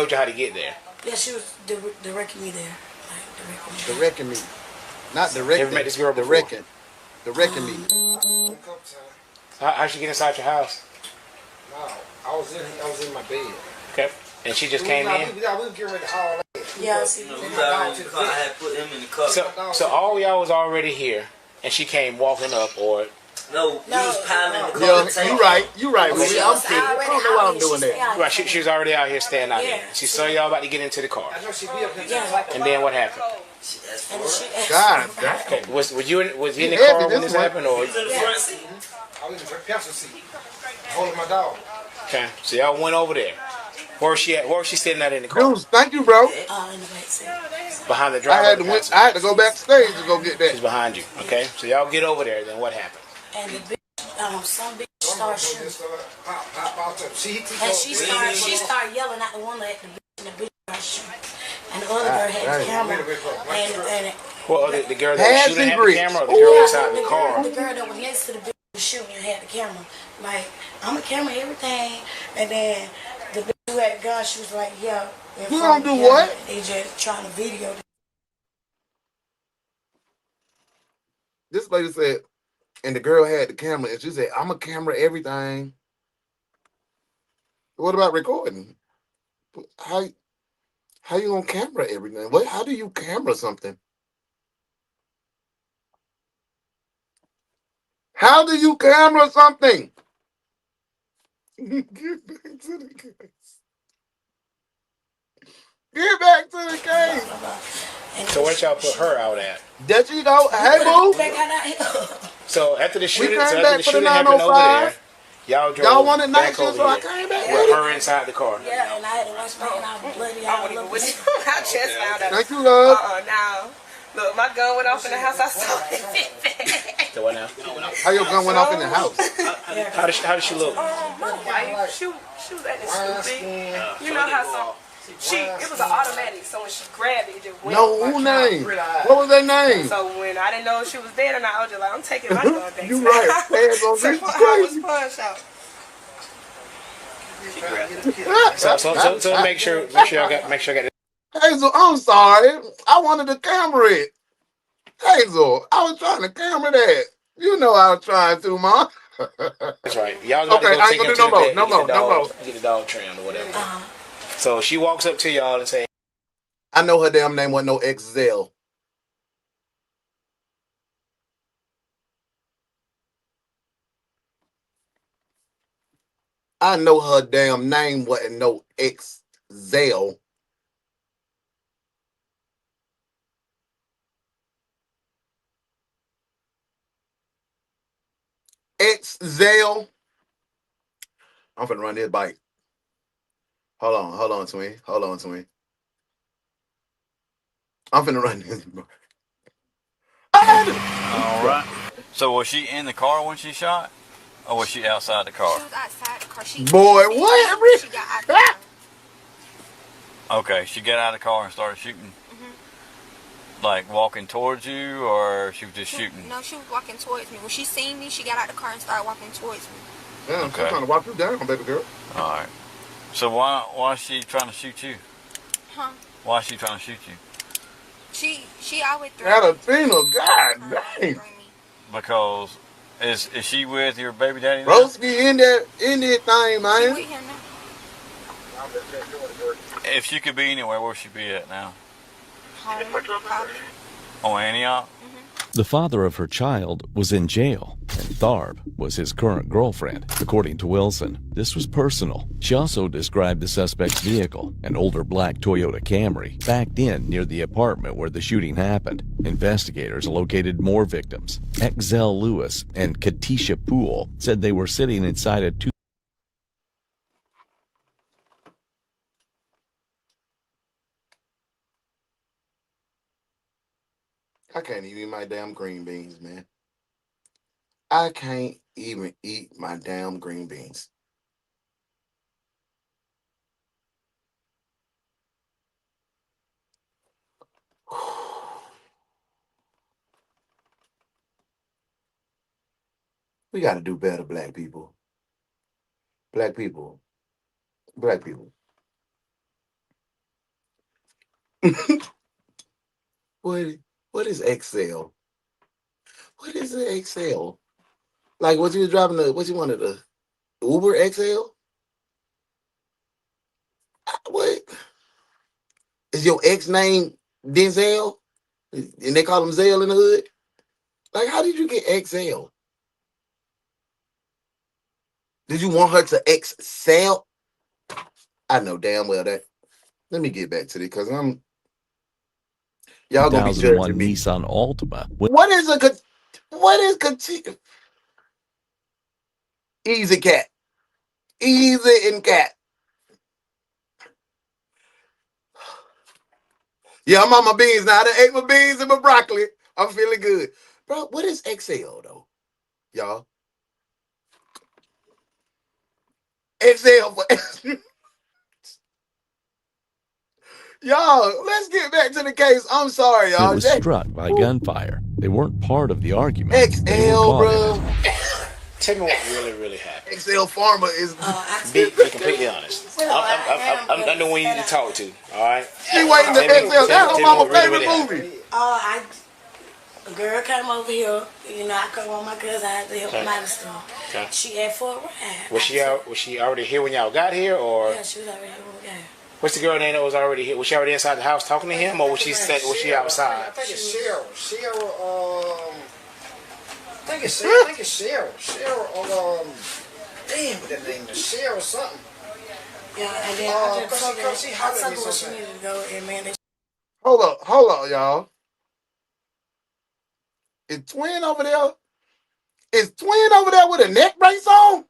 you how to get there? Yeah, she was directing me there. Directing me. Not directing. Ever met this girl before? Directing me. How'd she get inside your house? No, I was in my bed. Okay. And she just came in? We were getting ready to haul in. Yeah, see. I had put him in the car. So all y'all was already here, and she came walking up, or? No, we was piling the car. Yeah, you right. I'm kidding. I don't know why I'm doing that. Right, she was already out here standing out here. She saw y'all about to get into the car. And then what happened? God, okay. Was you in the car when this happened, or? I was in the pencil seat, holding my dog. Okay, so y'all went over there. Where was she at? Where was she sitting out in the car? Dudes, thank you, bro. In the back seat. Behind the driver. I had to go backstage to go get that. She's behind you. Okay, so y'all get over there. Then what happened? And the bitch, some bitch started shooting. And she started yelling at the one at the bitch, and the bitch started shooting. And the other girl had the camera. Well, the girl that was shooting had the camera, or the girl inside the car? The girl that was next to the bitch was shooting and had the camera. Like, I'm a camera, everything. And then the bitch who had the gun, she was like, yeah. You gonna do what? They just trying to video. This lady said, and the girl had the camera, and she said, I'm a camera, everything. What about recording? How you gonna camera everything? How do you camera something? How do you camera something? Get back to the case. Get back to the case. So where'd y'all put her out at? There you go. Hey, boo. So after the shooting, happened over 905. there, y'all drove y'all wanted night back over shift, so I here came back with her inside the car. Yeah, and I had to wash my hand out bloody all over. I just found out. Thank you, love. Now, look, my gun went off in the house. I saw it. So what now? How your gun went off in the house? How did she look? My wife, she was acting stupid. You know how some. It was an automatic, so when she grabbed it, it just went. No, who name? What was their name? So when I didn't know she was dead, and I was just like, I'm taking my gun back. You right. So crazy. So make sure I got it. Hazel, I'm sorry. I wanted to camera it. Hazel, I was trying to camera that. You know I was trying to, Mom. That's right. Y'all got to go take him to the vet, get the dog trimmed or whatever. So she walks up to y'all and say, I know her damn name wasn't no XL. I know her damn name wasn't no XL. XL. I'm finna run this bike. Hold on, twin. I'm finna run this bike. All right. So was she in the car when she shot? Or was she outside the car? She was outside the car. Boy, what? She got out the car. Okay, she got out of the car and started shooting. Like walking towards you, or she was just shooting? No, she was walking towards me. When she seen me, she got out the car and started walking towards me. Yeah, I'm trying to walk you down, baby girl. All right. So why is she trying to shoot you? Huh? Why is she trying to shoot you? She always threatens. Catalina, god dang. Because is she with your baby daddy now? Broski in that thing, man. She with him now. If she could be anywhere, where she be at now? Home, probably. Oh, Antioch? The father of her child was in jail, and Tharp was his current girlfriend. According to Wilson, this was personal. She also described the suspect's vehicle, an older black Toyota Camry, backed in near the apartment where the shooting happened. Investigators located more victims. Exel Lewis and Katisha Poole said they were sitting inside a two. I can't even eat my damn green beans, man. I can't even eat my damn green beans. We got to do better, black people. Black people. Black people. What is Excel? What is the Excel? Like what you was driving what you wanted, the Uber XL? What? Is your ex name Denzel? And they call him Zell in the hood? Like, how did you get XL? Did you want her to excel? I know damn well that. Let me get back to this because y'all gonna be judging me. Nissan Altima. What is Easy cat? Easy and cat. Yeah, I'm on my beans now. I done ate my beans and my broccoli. I'm feeling good. Bro, what is XL though? Y'all. XL for y'all, let's get back to the case. I'm sorry, y'all. It was struck by gunfire. They weren't part of the argument. XL, bro. Tell me what really, really happened. XL Farmer is. Be completely honest. I'm the one you need to talk to. All right. She waiting to XL. That's her mama's favorite movie. A girl came over here. You know, I come with my cousin. I had to help him out and stuff. Okay. She asked for a ride. Was she already here when y'all got here, or? Yeah, she was already here when we got here. What's the girl name that was already here? Was she already inside the house talking to him, or was she outside? I think it's Cheryl. I think it's Cheryl. Cheryl. Damn, what that name is? Cheryl something. Yeah, and then I just told her where she needed to go, and man, Hold up, y'all. Is Twin over there? Is Twin over there with a neck brace on?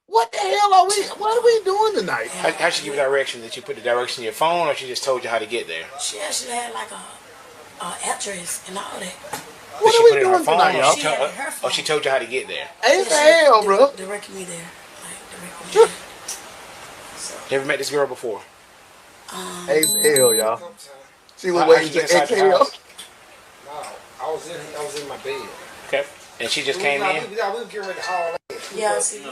What the hell are we? What are we doing tonight? How she give you direction? Did you put the direction in your phone, or she just told you how to get there? She actually had like a address and all that. What are we doing tonight, y'all? Or she told you how to get there? Ain't the hell, bro. Directed me there. You ever met this girl before? Ace hell, y'all. She was waiting to exhale. No, I was in my bed. Okay. And she just came in? We were getting ready to haul. Yeah, see. I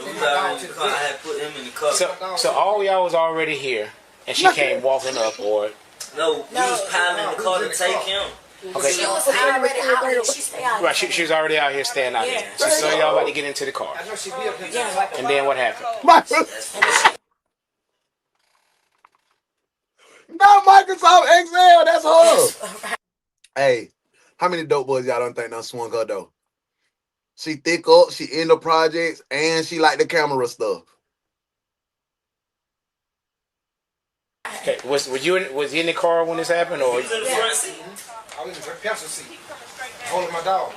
had put him in the car. So all y'all was already here, and she came walking up, or? No, we was piling the car to take him. Okay. She was already out here. She stayed out here. Right, she was already out here staying out here. So y'all about to get into the car. And then what happened? Not Microsoft XL, that's her. Hey, how many dope boys y'all don't think done swung her though? She thick up, she in the projects, and she like the camera stuff. Okay, was you in the car when this happened, or? I was in the front seat. I was in the passenger seat, holding my dog.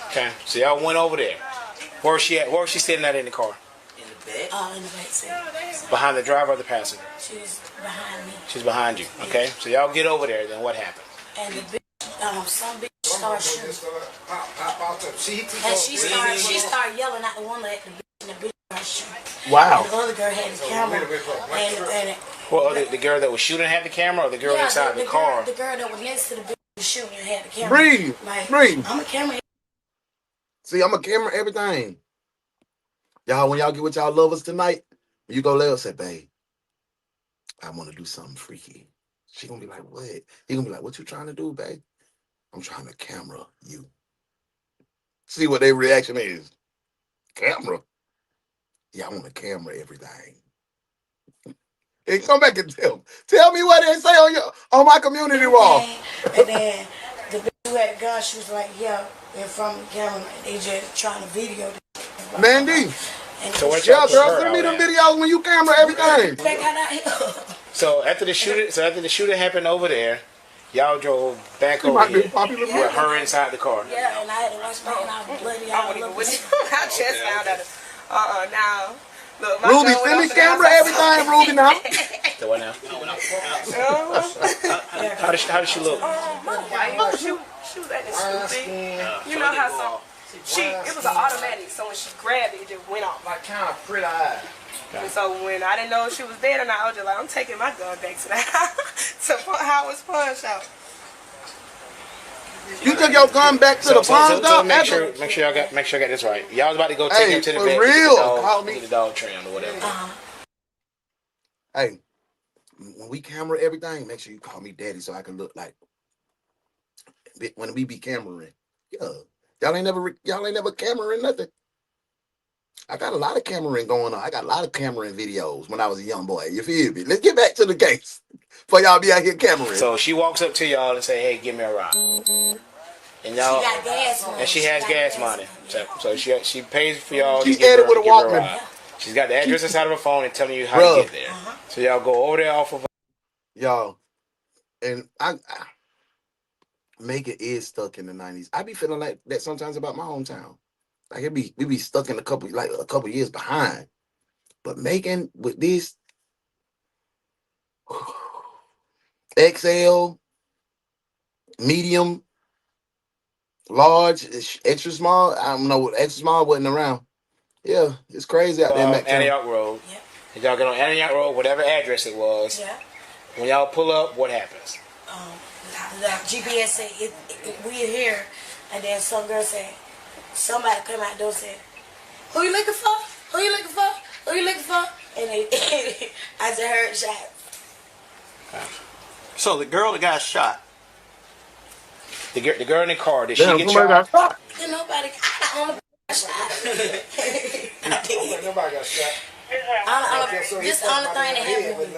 Okay, so y'all went over there. Where was she at? Where was she sitting at in the car? In the back. In the back seat. Behind the driver or the passenger? She was behind me. She's behind you. Okay, so y'all get over there. Then what happened? And the bitch, some bitch started shooting. And she started yelling at the one at the bitch, and the bitch started shooting. Wow. And the other girl had the camera. Well, the girl that was shooting had the camera, or the girl inside the car? The girl that was next to the bitch was shooting had the camera. Breathe. Breathe. I'm a camera. See, I'm a camera everything. Y'all, when y'all get with y'all lovers tonight, you go lay up, say, babe, I want to do something freaky. She gonna be like, what? He gonna be like, what you trying to do, babe? I'm trying to camera you. See what their reaction is. Camera? Yeah, I want to camera everything. Hey, come back and tell me what they say on my community wall. And then the bitch who had the gun, she was like, yeah, in front of the camera, and they just trying to video this. Mandy. So what Yeah, y'all girl, put her send me out them at? videos when you camera everything. So after the shooting happened over there, y'all drove back She over might be here popular. with her inside the car. Yeah, and I had to wash my hand out bloody I wouldn't even wish. I just found out. Now. Look, my Ruby, gun went send me off in the camera house. everything, Ruby, now. So what now? How did she look? She was acting stupid. You know how it was an automatic, so when she grabbed it, it just went off. Like kind of pretty eyed. And so when I didn't know if she was dead or not, I was just like, I'm taking my gun back to the house to Howard's pawn shop. You took your gun back to the pawn shop? Make sure I got this right. Y'all was about to go take him to the vet, get the dog trimmed or whatever. Hey, when we camera everything, make sure you call me daddy so I can look like when we be cameraing. Yeah, y'all ain't never cameraing nothing. I got a lot of cameraing going on. I got a lot of cameraing videos when I was a young boy. You feel me? Let's get back to the case for y'all be out here cameraing. So she walks up to y'all and say, "Hey, give me a ride." And y'all, she got gas money. And she has gas money. So she pays for y'all. She added with a Walkman. She's got the address inside of her phone and telling you how to get there. So y'all go over there off of y'all, and I Macon is stuck in the 90s. I be feeling like that sometimes about my hometown. Like we be stuck in a couple years behind. But Macon with this XL, medium, large, extra small. I don't know what extra small wasn't around. Yeah, it's crazy out there. Antioch Road. Yep. And y'all get on Antioch Road, whatever address it was. Yeah. When y'all pull up, what happens? The GPS said we are here, and then some girl said somebody came out the door and said, "Who you looking for? Who you looking for? Who you looking for?" And I just heard shot. So the girl that got shot. The girl in the car, did she get shot? And nobody got shot. Nobody got shot. This the only thing that happened.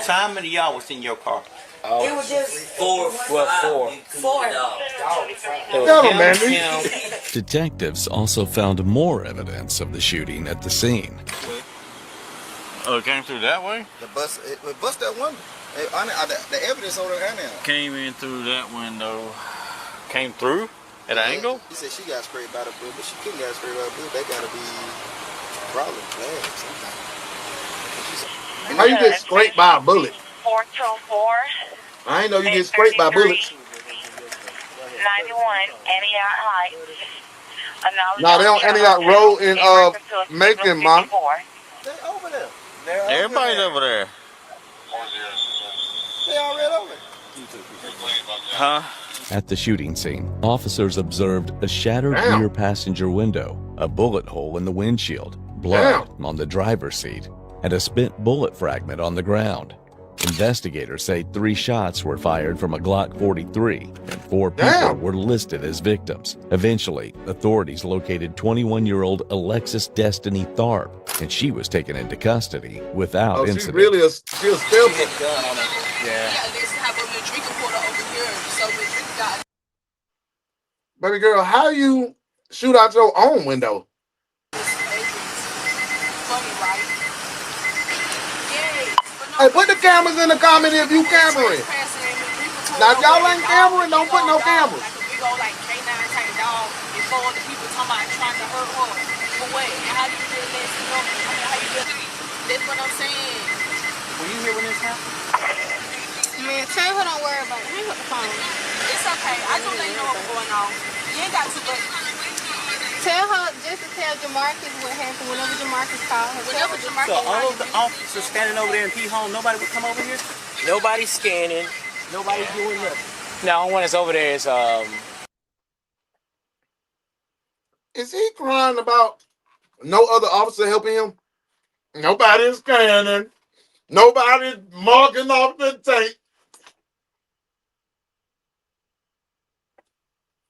So how many of y'all was in your car? It was just four. Detectives also found more evidence of the shooting at the scene. Oh, it came through that way? It bust that window. The evidence over there now. Came in through that window. Came through at an angle? He said she got sprayed by the bullet, but she couldn't get sprayed by the bullet. They gotta be probably glad sometimes. How you get scraped by a bullet? 424. I ain't know you get scraped by bullets. 91 Antioch Heights. No, they on Antioch Road in Macon, ma. They over there. Everybody's over there. They already over there. Huh? At the shooting scene, officers observed a shattered rear passenger window, a bullet hole in the windshield, blood on the driver's seat, and a spent bullet fragment on the ground. Investigators say 3 shots were fired from a Glock 43, and 4 people were listed as victims. Eventually, authorities located 21-year-old Alexis Destiny Tharp, and she was taken into custody without incident. She's really she was still Baby girl, how you shoot out your own window? Hey, put the cameras in the comment if you cameraing. Now, if y'all ain't cameraing, don't put no cameras. That's what I'm saying. Were you here when this happened? Man, tell her don't worry about it. Hang up the phone. It's okay. I don't think you know what's going on. You ain't got to, but tell her just to tell Jamarcus what happened whenever Jamarcus called her. Whenever Jamarcus So all of the officers standing over there in P-Home, nobody would come over here? Nobody's scanning. Nobody's doing nothing. No, one that's over there is Is he crying about no other officer helping him? Nobody's scanning. Nobody marking off the tape.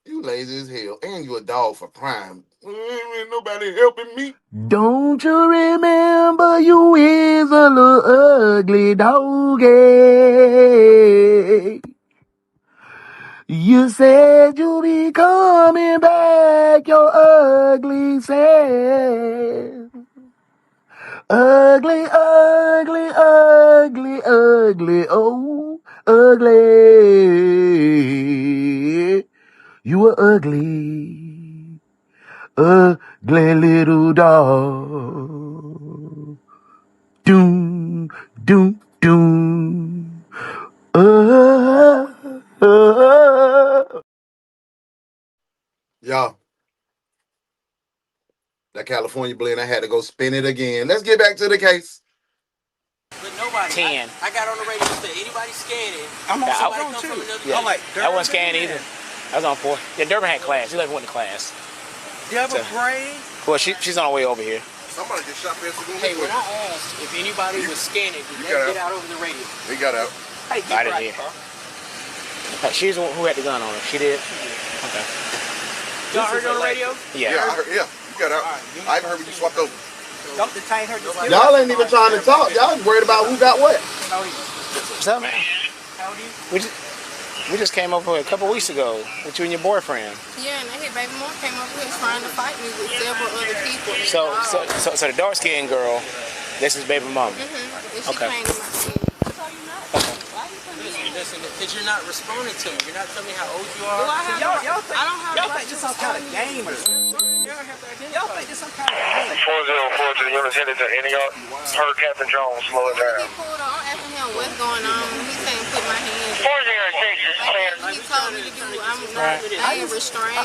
You lazy as hell, and you a dog for crime. Ain't nobody helping me. Don't you remember you is a little ugly doggy? You said you'll be coming back, your ugly self. Ugly, ugly, ugly, ugly, oh, ugly. You were ugly, ugly little dog. Doom, doom, doom. Y'all, that California blend, I had to go spin it again. Let's get back to the case. But nobody. 10. I got on the radio and said, anybody scanning. I'm on somebody on come too. from another. Yeah. I'm like, I wasn't scanning either. I was on 4. Yeah, Durban had class. He went to class. Devil Brain. Well, she's on her way over here. Somebody just shot past the Hey, when I asked if anybody was scanning, did they get out over the radio? He got out. Hey, I didn't hear. She's the one who had the gun on her. She did? Okay. Y'all heard it on the radio? Yeah. I heard, yeah, you got out. I even heard when you swapped over. Don't the tank heard this. Y'all ain't even trying to talk. Y'all worried about who got what. What's up, man? How old are you? We just came over a couple weeks ago with you and your boyfriend. Yeah, and his baby mom came over here trying to fight me with several other people. So the dark skinned girl, this is baby mama. And she Okay. came to my city. Listen, because you're not responding to me. You're not telling me how old you are. Do I have y'all think, I don't have y'all the right think to this some kind of game or something. Y'all think this some kind of game. 404 to the unit headed to any yard. Heard Captain Jones, slow it down. He pulled on. I'm asking him what's going on. He saying put my hands. 406 He told me to do. I ain't restrained.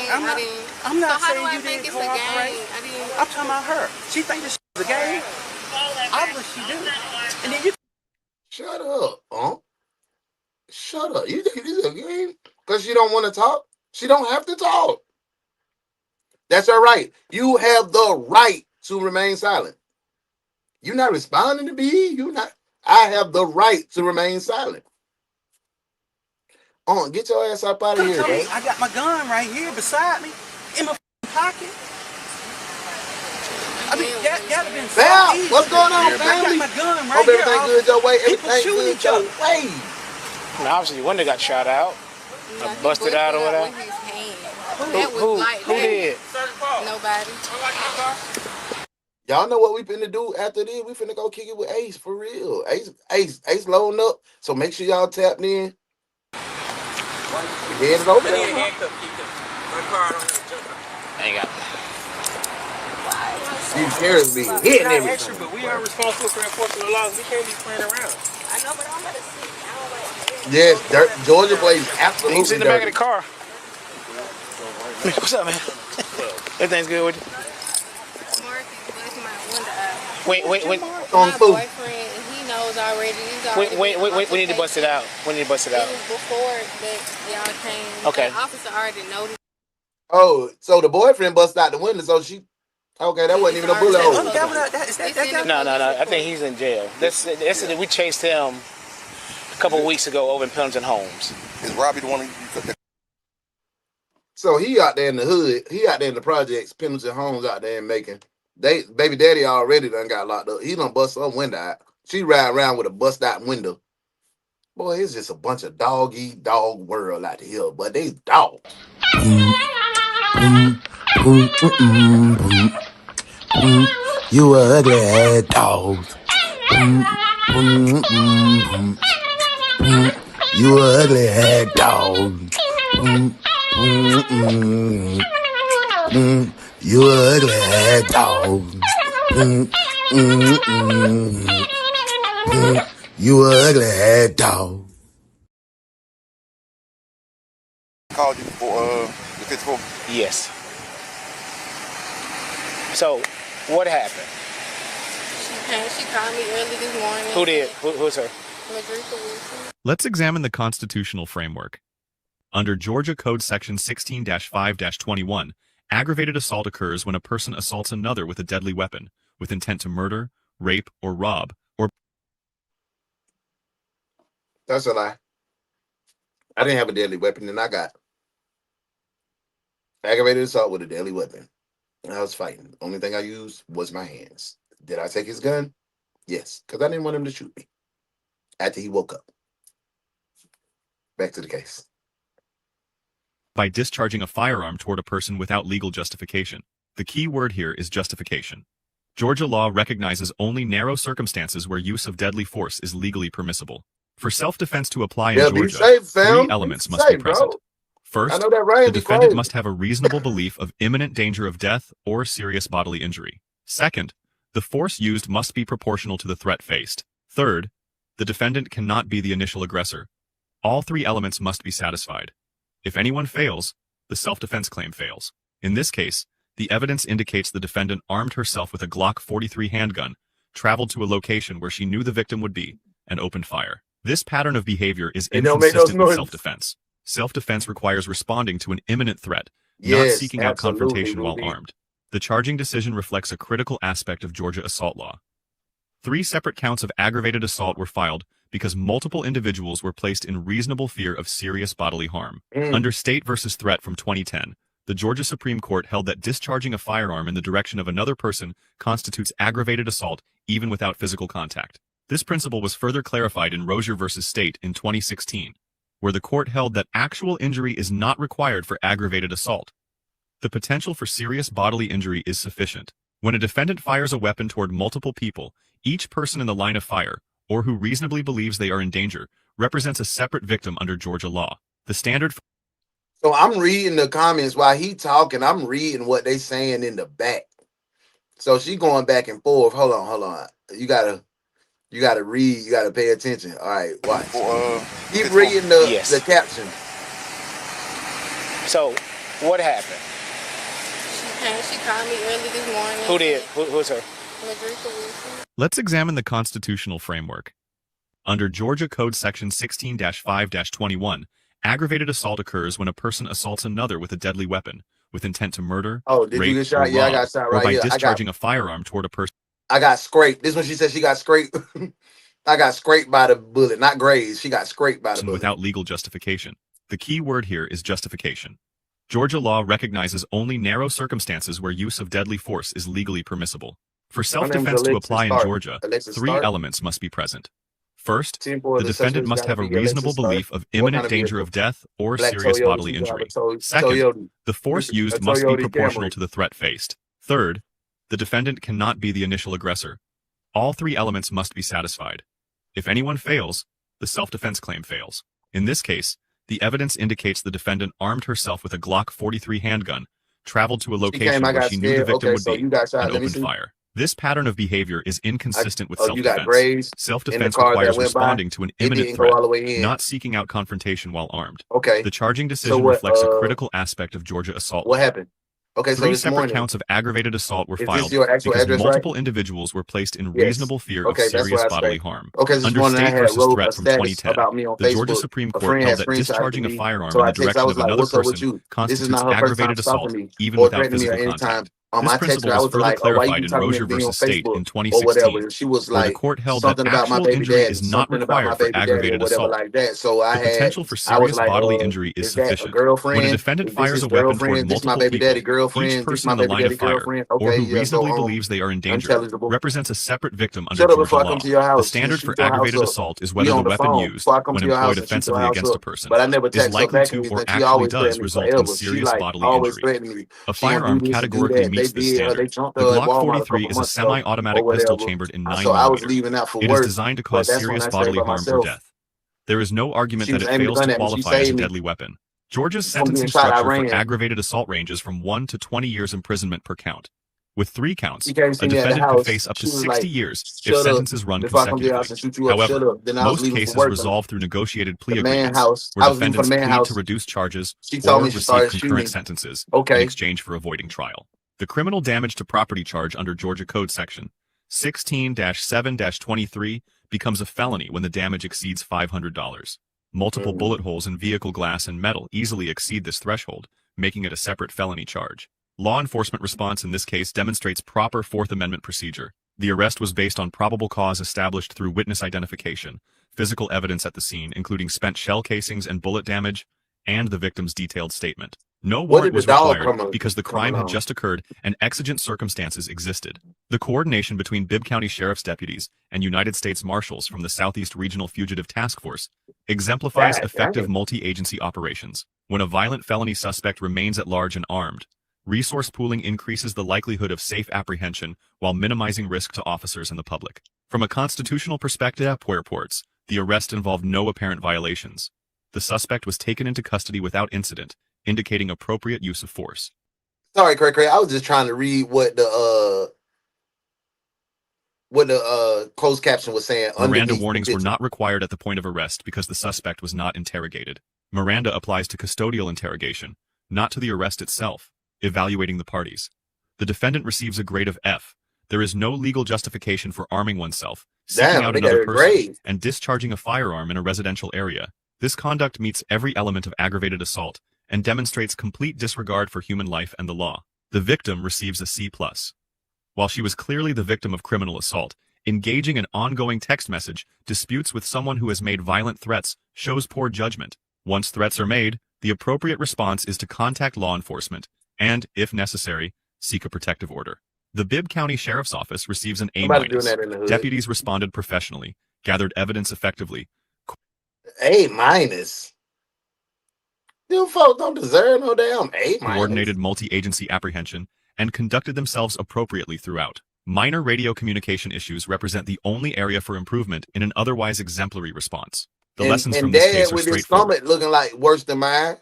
I'm not so how saying do I you think didn't it's a cooperate. game? I'm talking about her. She think this is a game. Obviously she do. And then you. Shut up, Shut up. You think this is a game? Because she don't want to talk? She don't have to talk. That's her right. You have the right to remain silent. You're not responding to me. You not. I have the right to remain silent. Get your ass up out of here, bro. I got my gun right here beside me in my pocket. I mean, that have been so easy. What's going on, I family? got my gun right Hope here. everything good your way. People Everything shooting good each your other. way. And obviously, your window got shot out, or busted out, or whatever. Who did? Nobody. Y'all know what we finna do after this? We finna go kick it with Ace for real. Ace loading up. So make sure y'all tapped in. We headed over there. I ain't got These carrots be hitting Not everything. extra, but we are responsible for enforcing the laws. We can't be playing around. I know, but I'm gonna see. I don't like. Yes, Georgia plays absolutely You can sit in the back of dirty. the car. What's up, man? Everything's good with you? Wait. On My food. boyfriend, he knows already. Wait. We need to bust it out. We need to bust it out. It was before that y'all came. Okay. The officer already noticed. Oh, so the boyfriend busted out the window, so she. Okay, that wasn't even a bullet hole. No. I think he's in jail. We chased him a couple weeks ago over in Pendleton Homes. Is Robbie the one you took that? So he out there in the hood. He out there in the projects, Pendleton Homes out there in Macon. Baby daddy already done got locked up. He done bust her window out. She ride around with a bust out window. Boy, it's just a bunch of dog world out here, but they dogs. You ugly ass dog. You ugly ass dog. You ugly ass dog. You ugly ass dog. Called you for the 54. Yes. So, what happened? She called me early this morning. Who did? Who's her? Let's examine the constitutional framework. Under Georgia Code Section 16-5-21, aggravated assault occurs when a person assaults another with a deadly weapon, with intent to murder, rape, or rob, or That's a lie. I didn't have a deadly weapon, and I got aggravated assault with a deadly weapon. And I was fighting. Only thing I used was my hands. Did I take his gun? Yes, because I didn't want him to shoot me after he woke up. Back to the case. By discharging a firearm toward a person without legal justification. The key word here is justification. Georgia law recognizes only narrow circumstances where use of deadly force is legally permissible. For self-defense to apply in Georgia, 3 elements must be present. First, the defendant must have a reasonable belief of imminent danger of death or serious bodily injury. Second, the force used must be proportional to the threat faced. Third, the defendant cannot be the initial aggressor. All 3 elements must be satisfied. If anyone fails, the self-defense claim fails. In this case, the evidence indicates the defendant armed herself with a Glock 43 handgun, traveled to a location where she knew the victim would be, and opened fire. This pattern of behavior is inconsistent with self-defense. Self-defense requires responding to an imminent threat, not seeking out confrontation while armed. The charging decision reflects a critical aspect of Georgia assault law. 3 separate counts of aggravated assault were filed because multiple individuals were placed in reasonable fear of serious bodily harm. Under State v. Threat from 2010, the Georgia Supreme Court held that discharging a firearm in the direction of another person constitutes aggravated assault even without physical contact. This principle was further clarified in Rozier v. State in 2016, where the court held that actual injury is not required for aggravated assault. The potential for serious bodily injury is sufficient. When a defendant fires a weapon toward multiple people, each person in the line of fire, or who reasonably believes they are in danger, represents a separate victim under Georgia law. The standard. So I'm reading the comments while he talking. I'm reading what they saying in the back. So she going back and forth. Hold on. You gotta read. You gotta pay attention. All right, watch. Keep reading the caption. So, what happened? She called me early this morning. Who did? Who's her? Let's examine the constitutional framework. Under Georgia Code Section 16-5-21, aggravated assault occurs when a person assaults another with a deadly weapon, with intent to murder, rape, or rob, I got shot right or by here. discharging a firearm toward a person. I got scraped. This one she said she got scraped. I got scraped by the bullet, not grazed. She got scraped by the bullet. Without legal justification. The key word here is justification. Georgia law recognizes only narrow circumstances where use of deadly force is legally permissible. For self-defense to apply in Georgia, 3 elements must be present. First, the defendant must have a reasonable belief of imminent danger of death or serious bodily injury. Second, the force used must be proportional to the threat faced. Third, the defendant cannot be the initial aggressor. All 3 elements must be satisfied. If anyone fails, the self-defense claim fails. In this case, the evidence indicates the defendant armed herself with a Glock 43 handgun, traveled to a location where she knew the victim would be, and opened fire. This pattern of behavior is inconsistent with self-defense. Self-defense requires responding to an imminent threat, not seeking out confrontation while armed. The charging decision reflects a critical aspect of Georgia assault law. What happened? Okay, so 3 separate counts of aggravated assault were filed because multiple individuals were placed in reasonable fear of serious bodily harm. Under State v. Threat from 2010, the Georgia Supreme Court held that discharging a firearm in the direction of another person constitutes aggravated assault, even without physical contact. This principle was further clarified in Rozier v. State in 2016, where the court held that actual injury is not required for aggravated assault. The potential for serious bodily injury is sufficient. When a defendant fires a weapon toward multiple people, each person in the line of fire, or who reasonably believes they are in danger, represents a separate victim under Georgia law. The standard for aggravated assault is whether the weapon used, when employed offensively against a person, is likely to or actually does result in serious bodily injury. A firearm categorically meets this standard. The Glock 43 is a semi-automatic pistol chambered in 9mm. It is designed to cause serious bodily harm or death. There is no argument that it fails to qualify as a deadly weapon. Georgia's sentencing structure for aggravated assault ranges from 1 to 20 years imprisonment per count. With 3 counts, a defendant could face up to 60 years if sentences run consecutively. However, most cases resolve through negotiated plea agreements, where defendants plead to reduce charges or receive concurrent sentences in exchange for avoiding trial. The criminal damage to property charge under Georgia Code Section 16-7-23 becomes a felony when the damage exceeds $500. Multiple bullet holes in vehicle glass and metal easily exceed this threshold, making it a separate felony charge. Law enforcement response in this case demonstrates proper Fourth Amendment procedure. The arrest was based on probable cause established through witness identification, physical evidence at the scene, including spent shell casings and bullet damage, and the victim's detailed statement. No What warrant did the was dog required because the crime had on? just occurred and exigent circumstances existed. The coordination between Bibb County Sheriff's deputies and United States Marshals from the Southeast Regional Fugitive Task Force exemplifies effective multi-agency operations. When a violent felony suspect remains at large and armed, resource pooling increases the likelihood of safe apprehension while minimizing risk to officers and the public. From a constitutional perspective, reports, the arrest involved no apparent violations. The suspect was taken into custody without incident, indicating appropriate use of force. Sorry, Craig. I was just trying to read what the closed caption was saying. Miranda warnings were not required at the point of arrest because the suspect was not interrogated. Miranda applies to custodial interrogation, not to the arrest itself, evaluating the parties. The defendant receives a grade of F. There is no legal justification for arming oneself, seeking out another person, and discharging a firearm in a residential area. This conduct meets every element of aggravated assault and demonstrates complete disregard for human life and the law. The victim receives a C+. While she was clearly the victim of criminal assault, engaging in ongoing text message disputes with someone who has made violent threats shows poor judgment. Once threats are made, the appropriate response is to contact law enforcement and, if necessary, seek a protective order. The Bibb County Sheriff's Office receives an A-. Deputies responded professionally, gathered evidence effectively. A-. You folks don't deserve no damn A-. Coordinated multi-agency apprehension and conducted themselves appropriately throughout. Minor radio communication issues represent the only area for improvement in an otherwise exemplary response. The lessons from this case are with his straightforward. stomach looking like worse than mine.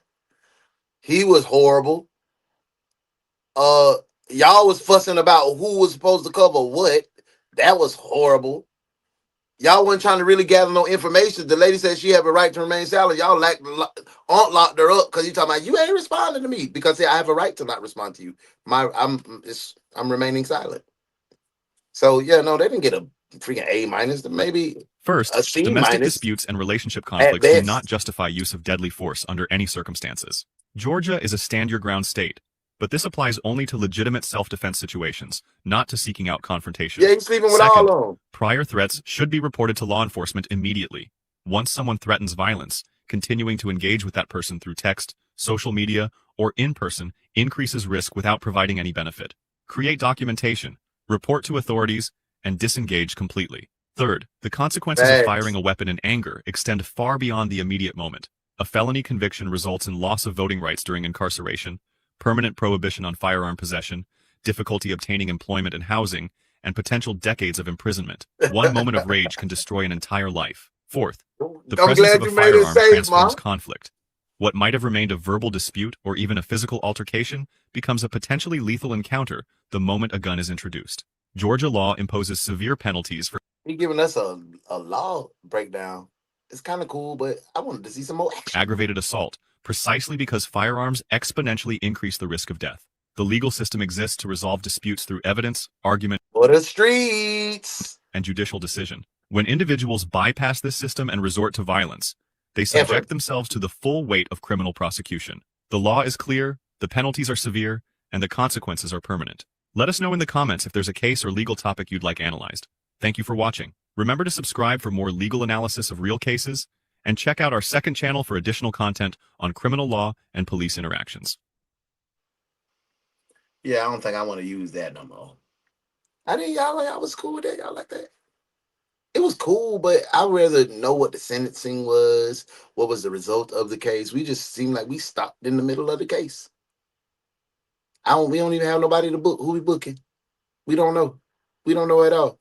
He was horrible. Y'all was fussing about who was supposed to cover what. That was horrible. Y'all wasn't trying to really gather no information. The lady said she had a right to remain silent. Y'all locked her up because you talking about you ain't responding to me because I have a right to not respond to you. I'm remaining silent. So yeah, no, they didn't get a freaking A-. Maybe first, a C-. domestic disputes and relationship conflicts do not justify use of deadly force under any circumstances. Georgia is a stand-your-ground state, but this applies only to legitimate self-defense situations, not to seeking out confrontation. Yeah, he's sleeping with all of them. Prior threats should be reported to law enforcement immediately. Once someone threatens violence, continuing to engage with that person through text, social media, or in person increases risk without providing any benefit. Create documentation, report to authorities, and disengage completely. Third, the consequences of firing a weapon in anger extend far beyond the immediate moment. A felony conviction results in loss of voting rights during incarceration, permanent prohibition on firearm possession, difficulty obtaining employment and housing, and potential decades of imprisonment. One moment of rage can destroy an entire life. Fourth, the presence of a firearm transforms conflict. What might have remained a verbal dispute or even a physical altercation becomes a potentially lethal encounter the moment a gun is introduced. Georgia law imposes severe penalties for giving us a law breakdown. It's kind of cool, but I wanted to see some more action. Aggravated assault, precisely because firearms exponentially increase the risk of death. The legal system exists to resolve disputes through evidence, argument, for the streets, and judicial decision. When individuals bypass this system and resort to violence, they subject themselves to the full weight of criminal prosecution. The law is clear, the penalties are severe, and the consequences are permanent. Let us know in the comments if there's a case or legal topic you'd like analyzed. Thank you for watching. Remember to subscribe for more legal analysis of real cases, and check out our second channel for additional content on criminal law and police interactions. Yeah, I don't think I want to use that no more. Y'all was cool with that. Y'all like that? It was cool, but I'd rather know what the sentencing was, what was the result of the case. We just seemed like we stopped in the middle of the case. We don't even have nobody to book. Who we booking? We don't know. We don't know at all.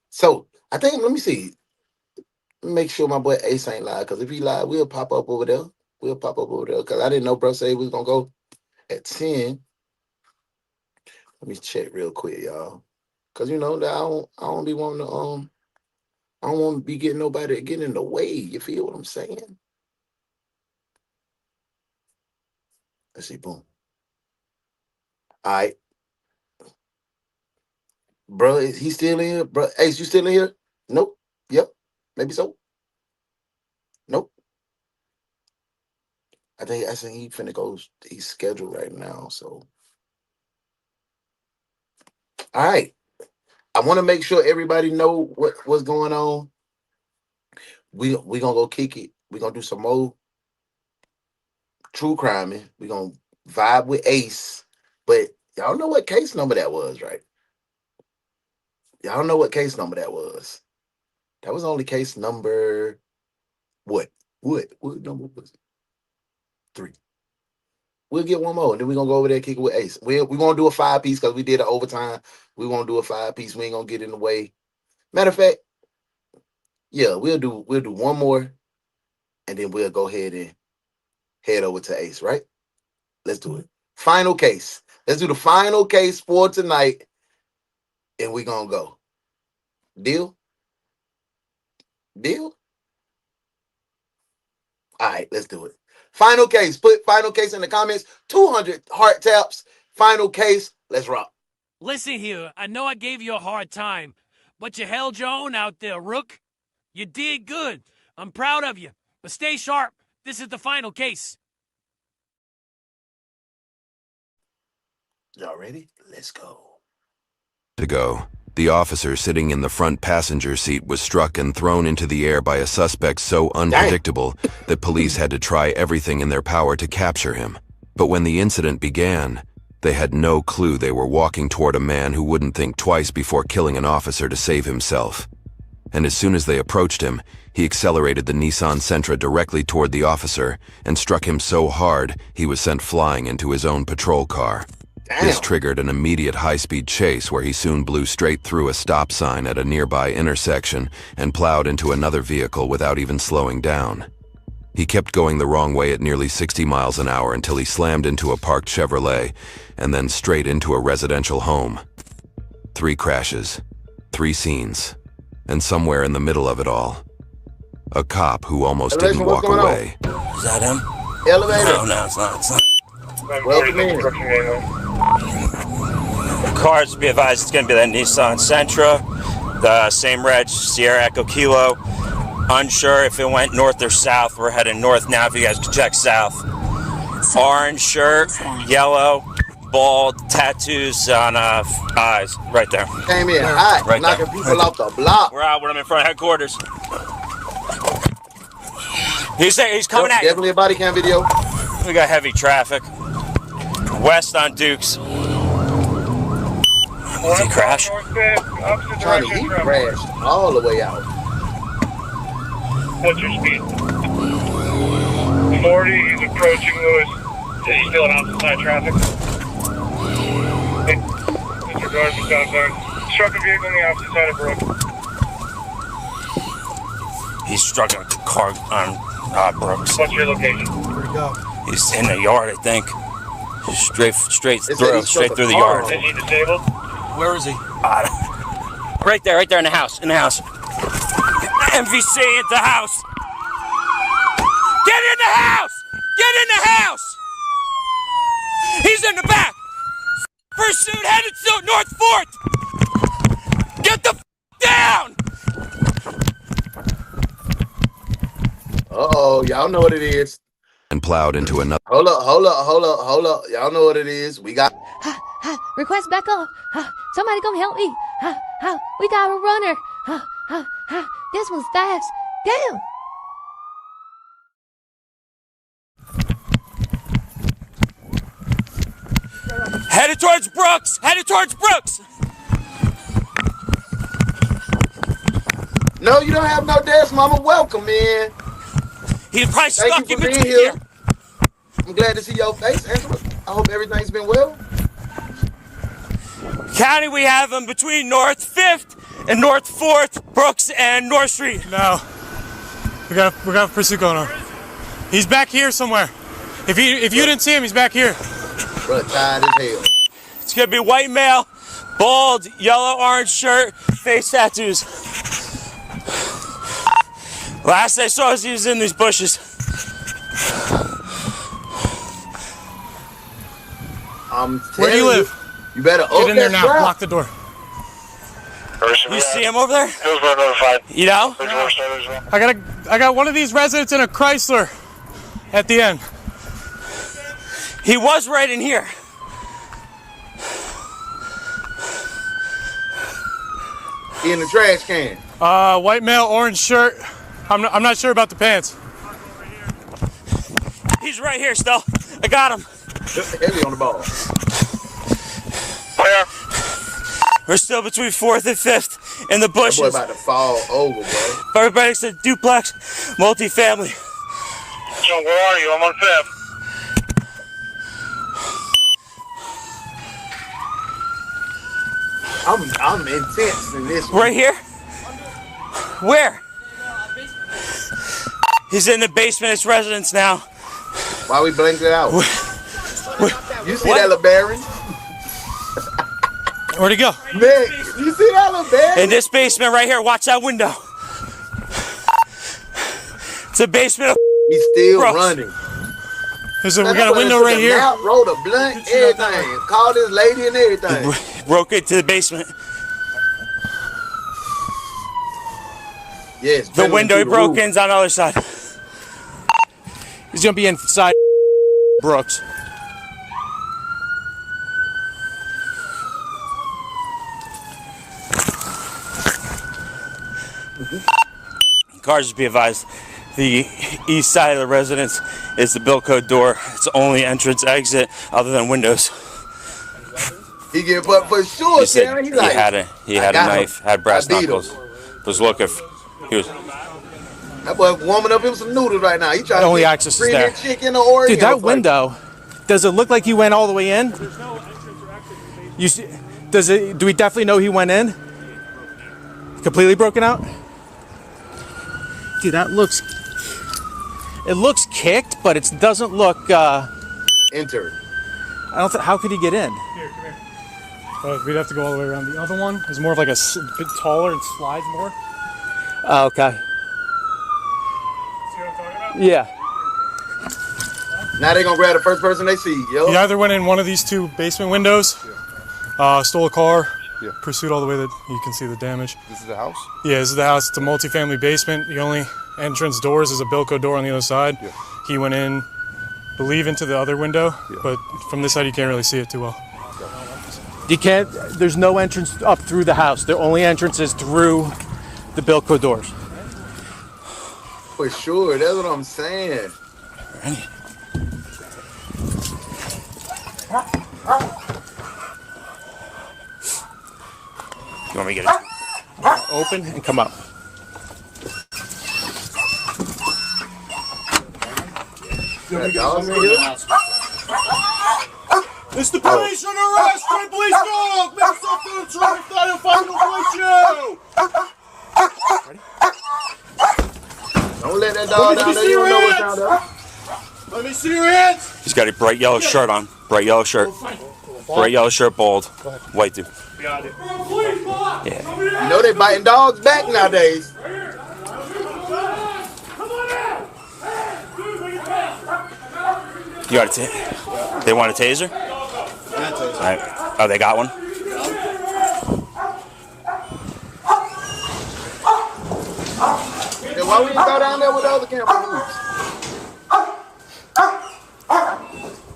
So I think, let me see. Make sure my boy Ace ain't live, because if he live, we'll pop up over there. Because I didn't know bro say we was going to go at 10. Let me check real quick, y'all. Because, you know, I don't be wanting to, I don't want to be getting nobody getting in the way. You feel what I'm saying? Let's see, boom. All right. Bro, is he still in here? Bro, Ace, you still in here? Nope. Yep. Maybe so. Nope. I think he finna go. He's scheduled right now. So, all right. I want to make sure everybody know what's going on. we gonna go kick it. We gonna do some more true criming. We gonna vibe with Ace. But y'all know what case number that was, right? Y'all know what case number that was. That was only case number what? What number was it? 3. We'll get one more, and then we're gonna go over there and kick it with Ace. We're gonna do a 5-piece because we did an overtime. We gonna do a 5-piece. We ain't gonna get in the way. Matter of fact, yeah, we'll do one more, and then we'll go ahead and head over to Ace, right? Let's do it. Final case. Let's do the final case for tonight, and we're gonna go. Deal? Deal? All right, let's do it. Final case. Put final case in the comments. 200 heart taps. Final case. Let's rock. Listen here, I know I gave you a hard time, but you held your own out there, Rook. You did good. I'm proud of you. But stay sharp. This is the final case. Y'all ready? Let's go. To go. The officer sitting in the front passenger seat was struck and thrown into the air by a suspect so unpredictable that police had to try everything in their power to capture him. But when the incident began, they had no clue they were walking toward a man who wouldn't think twice before killing an officer to save himself. And as soon as they approached him, he accelerated the Nissan Sentra directly toward the officer and struck him so hard he was sent flying into his own patrol car. This triggered an immediate high-speed chase where he soon blew straight through a stop sign at a nearby intersection and plowed into another vehicle without even slowing down. He kept going the wrong way at nearly 60 miles an hour until he slammed into a parked Chevrolet and then straight into a residential home. 3 crashes, 3 scenes, and somewhere in the middle of it all, a cop who almost didn't walk away. Is that him? Elevator. No, it's not. It's not. Welcome in. Cars, be advised, it's going to be that Nissan Sentra, the same reg, Sierra Echo Kilo. Unsure if it went north or south. We're heading north now if you guys can check south. Orange shirt, yellow, bald, tattoos on eyes, right there. Came in hot, right knocking there. people off the block. We're out when I'm in front of headquarters. He's coming at you. Definitely a body cam video. We got heavy traffic. West on Dukes. Did he crash? Johnny, he crashed all the way out. What's your speed? 40, he's approaching Lewis. Is he still in opposite side traffic? Disregard for stop sign. Struck a vehicle on the opposite side of Brook. He struck a car on Brooks. What's your location? Where'd he go? He's in the yard, I think. Straight through the yard. Is he disabled? Where is he? Right there in the house. MVC at the house. Get in the house! Get in the house! He's in the back. Pursuit headed to North 4th. Get the down! Uh-oh, y'all know what it is. And plowed into another. Hold up. Y'all know what it is. We got... Request backup. Somebody come help me. We got a runner. This one's fast. Damn. Headed towards Brooks. No, you don't have no desk, mama. Welcome, man. He's probably Thank stuck you in for being between here. I'm glad to see your face, Angela. I hope everything's been well. County, we have him between North 5th and North 4th, Brooks and North Street. No. We got pursuit going on. He's back here somewhere. If you didn't see him, he's back here. Bro, tired as hell. It's gonna be white male, bald, yellow, orange shirt, face tattoos. Last I saw he was in these bushes. Where do you live? You better get in there now. Trap. Lock the door. You see him over there? Hillsborough notified. You know? I got one of these residents in a Chrysler at the end. He was right in here. In the trash can. White male, orange shirt, I'm not sure about the pants. He's right here still. I got him. Heavy on the ball. Where? We're still between 4th and 5th in the bushes. That boy about to fall over, bro. Everybody's a duplex, multifamily. So where are you? I'm on 5th. I'm intense in this one. Right here? Where? He's in the basement of his residence now. Why we blinked it out? You see that LeBaron? Where'd he go? Nick, you see that LeBaron? In this basement right here. Watch that window. It's a basement of He's still Brooks. running. So we got a window right here. Out, rolled a blunt, everything. Called his lady and everything. Broke into the basement. Yes. The window he broke in's on the other side. He's gonna be inside Brooks. Cars, just be advised, the east side of the residence is the bill code door. It's the only entrance exit other than windows. He get put for sure. He said Karen. he had a knife, had brass knuckles. Was looking. He was. That boy warming up him some noodles right now. He trying to Only get access is there. chicken or Dude, that window. Does it look like he went all the way in? You see? Does it? Do we definitely know he went in? Completely broken out? Dude, that looks. It looks kicked, but it doesn't look. Entered. I don't think. How could he get in? Here, come here. We'd have to go all the way around. The other one is more of like a bit taller and slides more. Oh, okay. See what I'm talking about? Yeah. Now they gonna grab the first person they see, yo. He either went in one of these two basement windows, stole a car, pursued all the way that you can see the damage. This is the house? Yeah, this is the house. It's a multifamily basement. The only entrance doors is a Bilco door on the other side. Yeah. He went in, believe into the other window, but from this side you can't really see it too well. You can't, there's no entrance up through the house. The only entrance is through the Bilco doors. For sure, that's what I'm saying. You want me to get it? Open and come up. It's the police under arrest! Try police dog! Make yourself good! Try to find a final you! Don't let that dog down there. You don't know what's down there. Let me see your hands! He's got a bright yellow shirt on. Bright yellow shirt. Bright yellow shirt, bald. White dude. Got it. Yeah. You know they biting dogs back nowadays. You got a they want a taser? All right. Oh, they got one? Then why would you go down there with the other camera?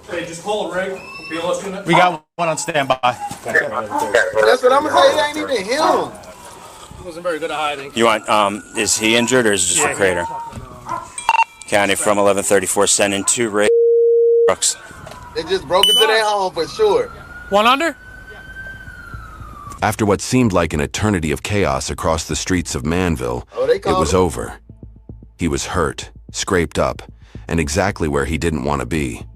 Hey, just pull a rig. We got one on standby. That's what I'm gonna say. It ain't even him. He wasn't very good at hiding. You want, is he injured or is it just a crater? County from 1134 sending 2 Ray trucks. They just broke into their home for sure. One under? After what seemed like an eternity of chaos across the streets of Manville, it was over. He was hurt, scraped up, and exactly where he didn't want to be.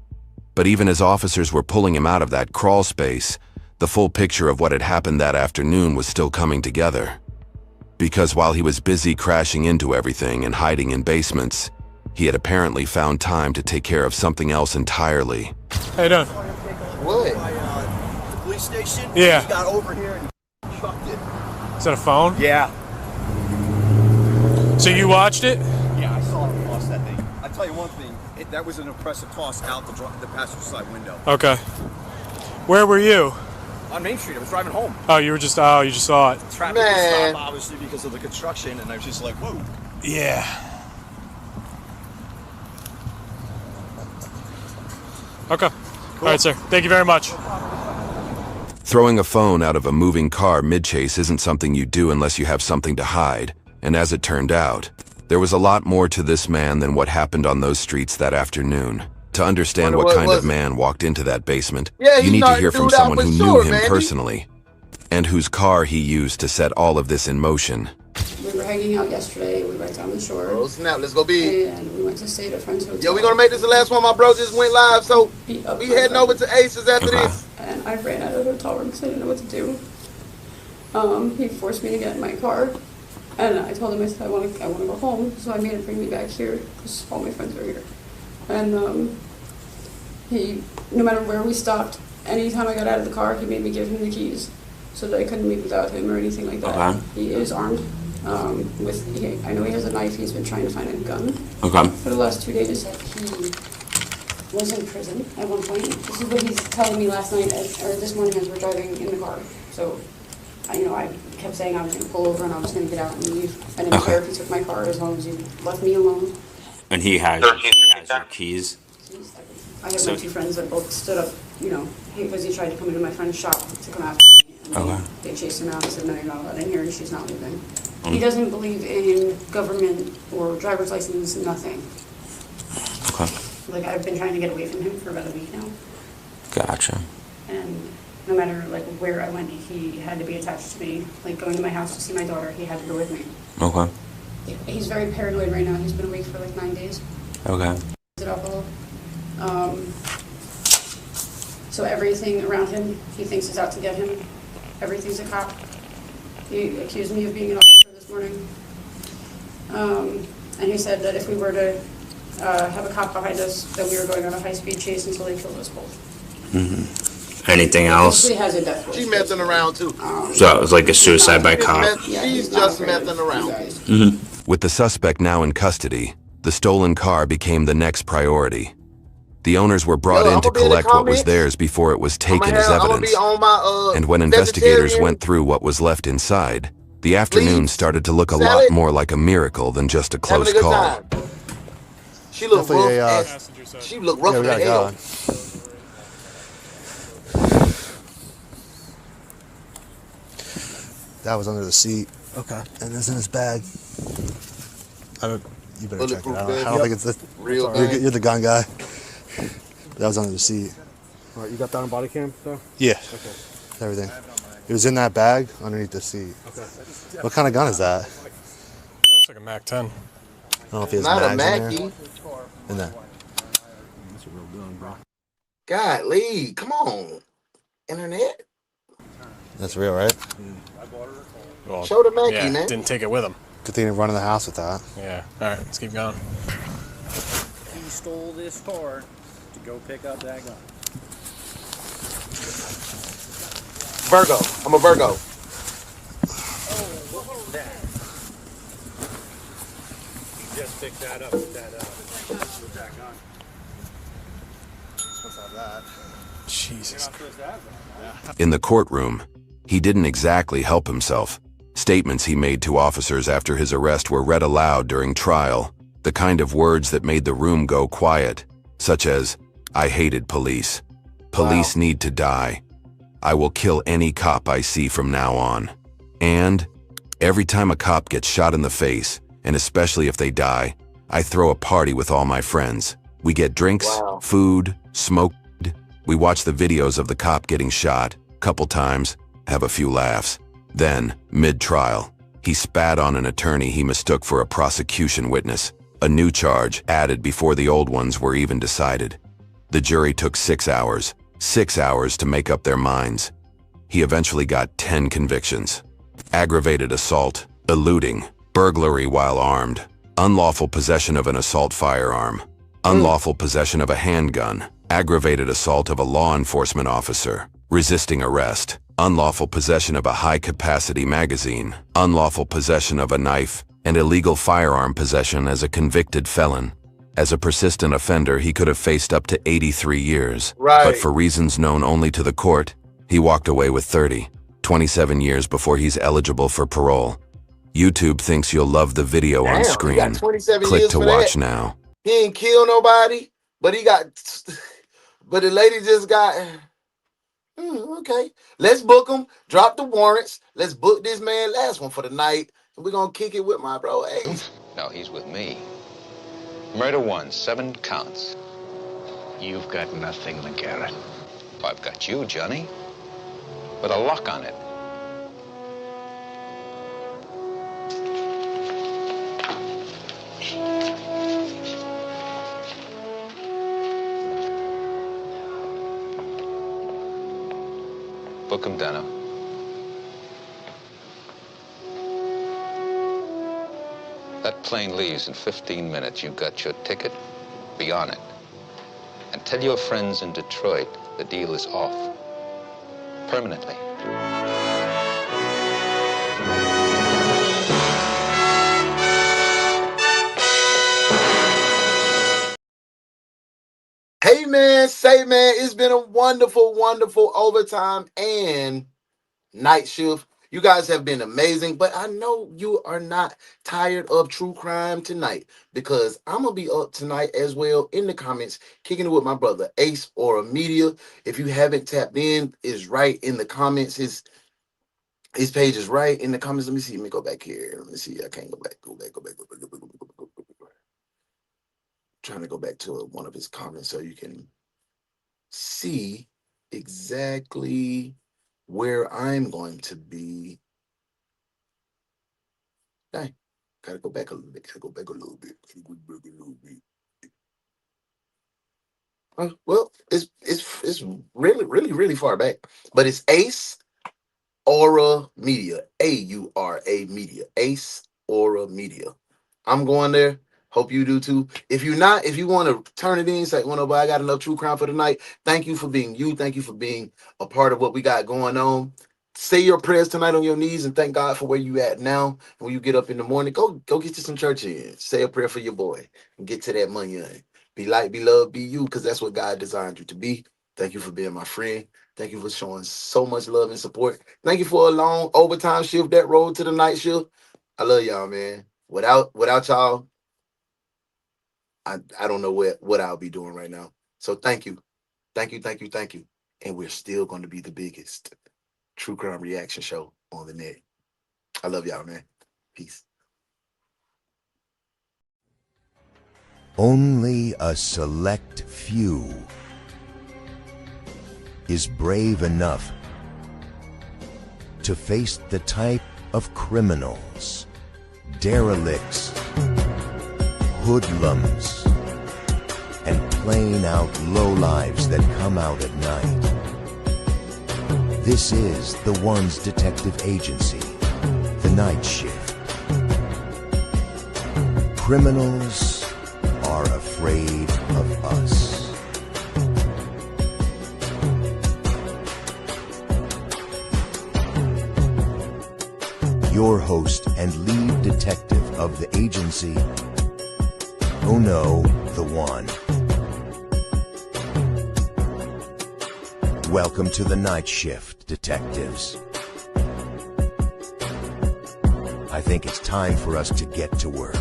But even as officers were pulling him out of that crawl space, the full picture of what had happened that afternoon was still coming together. Because while he was busy crashing into everything and hiding in basements, he had apparently found time to take care of something else entirely. How you doing? What? The police station? Yeah. He got over here and chucked it. Is that a phone? Yeah. So you watched it? Yeah, I saw him toss that thing. I'll tell you one thing. That was an impressive toss out the passenger side window. Okay. Where were you? On Main Street. I was driving home. Oh, you just saw it. Traffic was stopped, obviously, because of the construction, and I was just like, whoa. Yeah. Okay. All right, sir. Thank you very much. Throwing a phone out of a moving car mid-chase isn't something you do unless you have something to hide, and as it turned out, There was a lot more to this man than what happened on those streets that afternoon. To understand what kind of man walked into that basement, you need to hear from someone who knew him personally and whose car he used to set all of this in motion. We were hanging out yesterday. We went down the shore. Oh snap, let's go big. And we went to stay at a friend's hotel. Yo, we gonna make this the last one. My bro just went live, so we heading over to Aces after this. And I ran out of the hotel room because I didn't know what to do. He forced me to get in my car. And I told him, I said, I want to go home. So I made him bring me back here because all my friends are here. And he, no matter where we stopped, anytime I got out of the car, he made me give him the keys so that I couldn't leave without him or anything like that. Okay. He is armed. I know he has a knife. He's been trying to find a gun. Okay. For the last 2 days, he was in prison at one point. This is what he's telling me last night, or this morning as we're driving in the car. So, I kept saying I was going to pull over and I was going to get out and leave. I didn't care if he took my car as long as he left me alone. And he has your keys. I have my two friends that both stood up, because he tried to come into my friend's shop to come after me. And they chased him out and said, no, you're not allowed in here, and she's not leaving. He doesn't believe in government or driver's license, nothing. Okay. I've been trying to get away from him for about a week now. Gotcha. And no matter where I went, he had to be attached to me. Going to my house to see my daughter, he had to go with me. Okay. He's very paranoid right now. He's been awake for 9 days. Okay. So everything around him, he thinks is out to get him. Everything's a cop. He accused me of being an officer this morning. And he said that if we were to have a cop behind us, that we were going on a high-speed chase until they killed us both. Mm-hmm. Anything else? He has a death wish. She's messing around too. So it was like a suicide by cop. She's just messing around. Mm-hmm. With the suspect now in custody, the stolen car became the next priority. The owners were brought in to collect what was theirs before it was taken as evidence. And when investigators went through what was left inside, the afternoon started to look a lot more like a miracle than just a close call. She looked rough. She looked rough as hell. That was under the seat. Okay. And it's in his bag. You better check it out. Bag. I don't think it's the real. You're the gun guy. That was under the seat. All right, you got that on body cam though? Yeah. Okay. Everything. It was in that bag underneath the seat. Okay. What kind of gun is that? That looks like a Mac 10. I don't know if he has Not a mags in Mackie. there. In there. That's a real gun, bro. God, Lee, come on. Internet. That's real, right? Well, Show the Mackie, man. Didn't take it with him. Good thing to run in the house with that. Yeah. All right, let's keep going. He stole this car to go pick up that gun. Virgo. I'm a Virgo. He just picked that up with that gun. Supposed to have that. Jesus. In the courtroom, he didn't exactly help himself. Statements he made to officers after his arrest were read aloud during trial, the kind of words that made the room go quiet, such as, "I hated police. Police need to die. I will kill any cop I see from now on. And every time a cop gets shot in the face, and especially if they die, I throw a party with all my friends. We get drinks, food, smoke. We watch the videos of the cop getting shot, couple times, have a few laughs. Then, mid-trial, he spat on an attorney he mistook for a prosecution witness, a new charge added before the old ones were even decided. The jury took 6 hours to make up their minds. He eventually got 10 convictions. Aggravated assault, eluding, burglary while armed, unlawful possession of an assault firearm, unlawful possession of a handgun, aggravated assault of a law enforcement officer, resisting arrest, unlawful possession of a high-capacity magazine, unlawful possession of a knife, and illegal firearm possession as a convicted felon. As a persistent offender, he could have faced up to 83 years. But for reasons known only to the court, he walked away with 27 years before he's eligible for parole. YouTube thinks you'll love the video on screen. He got 27 Click years to for watch that. now. He ain't killed nobody, but but the lady just got, okay. Let's book him, drop the warrants. Let's book this man last one for the night. And we're going to kick it with my bro Ace. No, he's with me. Murder 1, 7 counts. You've got nothing, McGarrett. I've got you, Johnny. With a lock on it. Book him, Dano. That plane leaves in 15 minutes. You got your ticket. Be on it. And tell your friends in Detroit the deal is off. Permanently. Hey man, say man, it's been a wonderful, wonderful overtime and night shift. You guys have been amazing, but I know you are not tired of true crime tonight because I'm going to be up tonight as well in the comments, kicking it with my brother Ace Aura Media. If you haven't tapped in, it's right in the comments. His page is right in the comments. Let me see. Let me go back here. Let me see. I can't go back. Go back. Trying to go back to one of his comments so you can see exactly where I'm going to be. Dang, gotta go back a little bit. Well, it's really far back, but it's Ace Aura Media, AURA Media, Ace Aura Media. I'm going there. Hope you do too. If you want to turn it in, say, well, no, but I got enough true crime for tonight. Thank you for being you. Thank you for being a part of what we got going on. Say your prayers tonight on your knees and thank God for where you at now. When you get up in the morning, go get you some church in. Say a prayer for your boy and get to that money in. Be light, be loved, be you, because that's what God designed you to be. Thank you for being my friend. Thank you for showing so much love and support. Thank you for a long overtime shift, that road to the night shift. I love y'all, man. Without y'all, I don't know what I'll be doing right now. So thank you. Thank you. And we're still going to be the biggest true crime reaction show on the net. I love y'all, man. Peace. Only a select few is brave enough to face the type of criminals, derelicts, hoodlums, and plain-out lowlives that come out at night. This is the One's detective agency, the Night Shift. Criminals are afraid of us. Your host and lead detective of the agency, oh no, the One. Welcome to the Night Shift, detectives. I think it's time for us to get to work.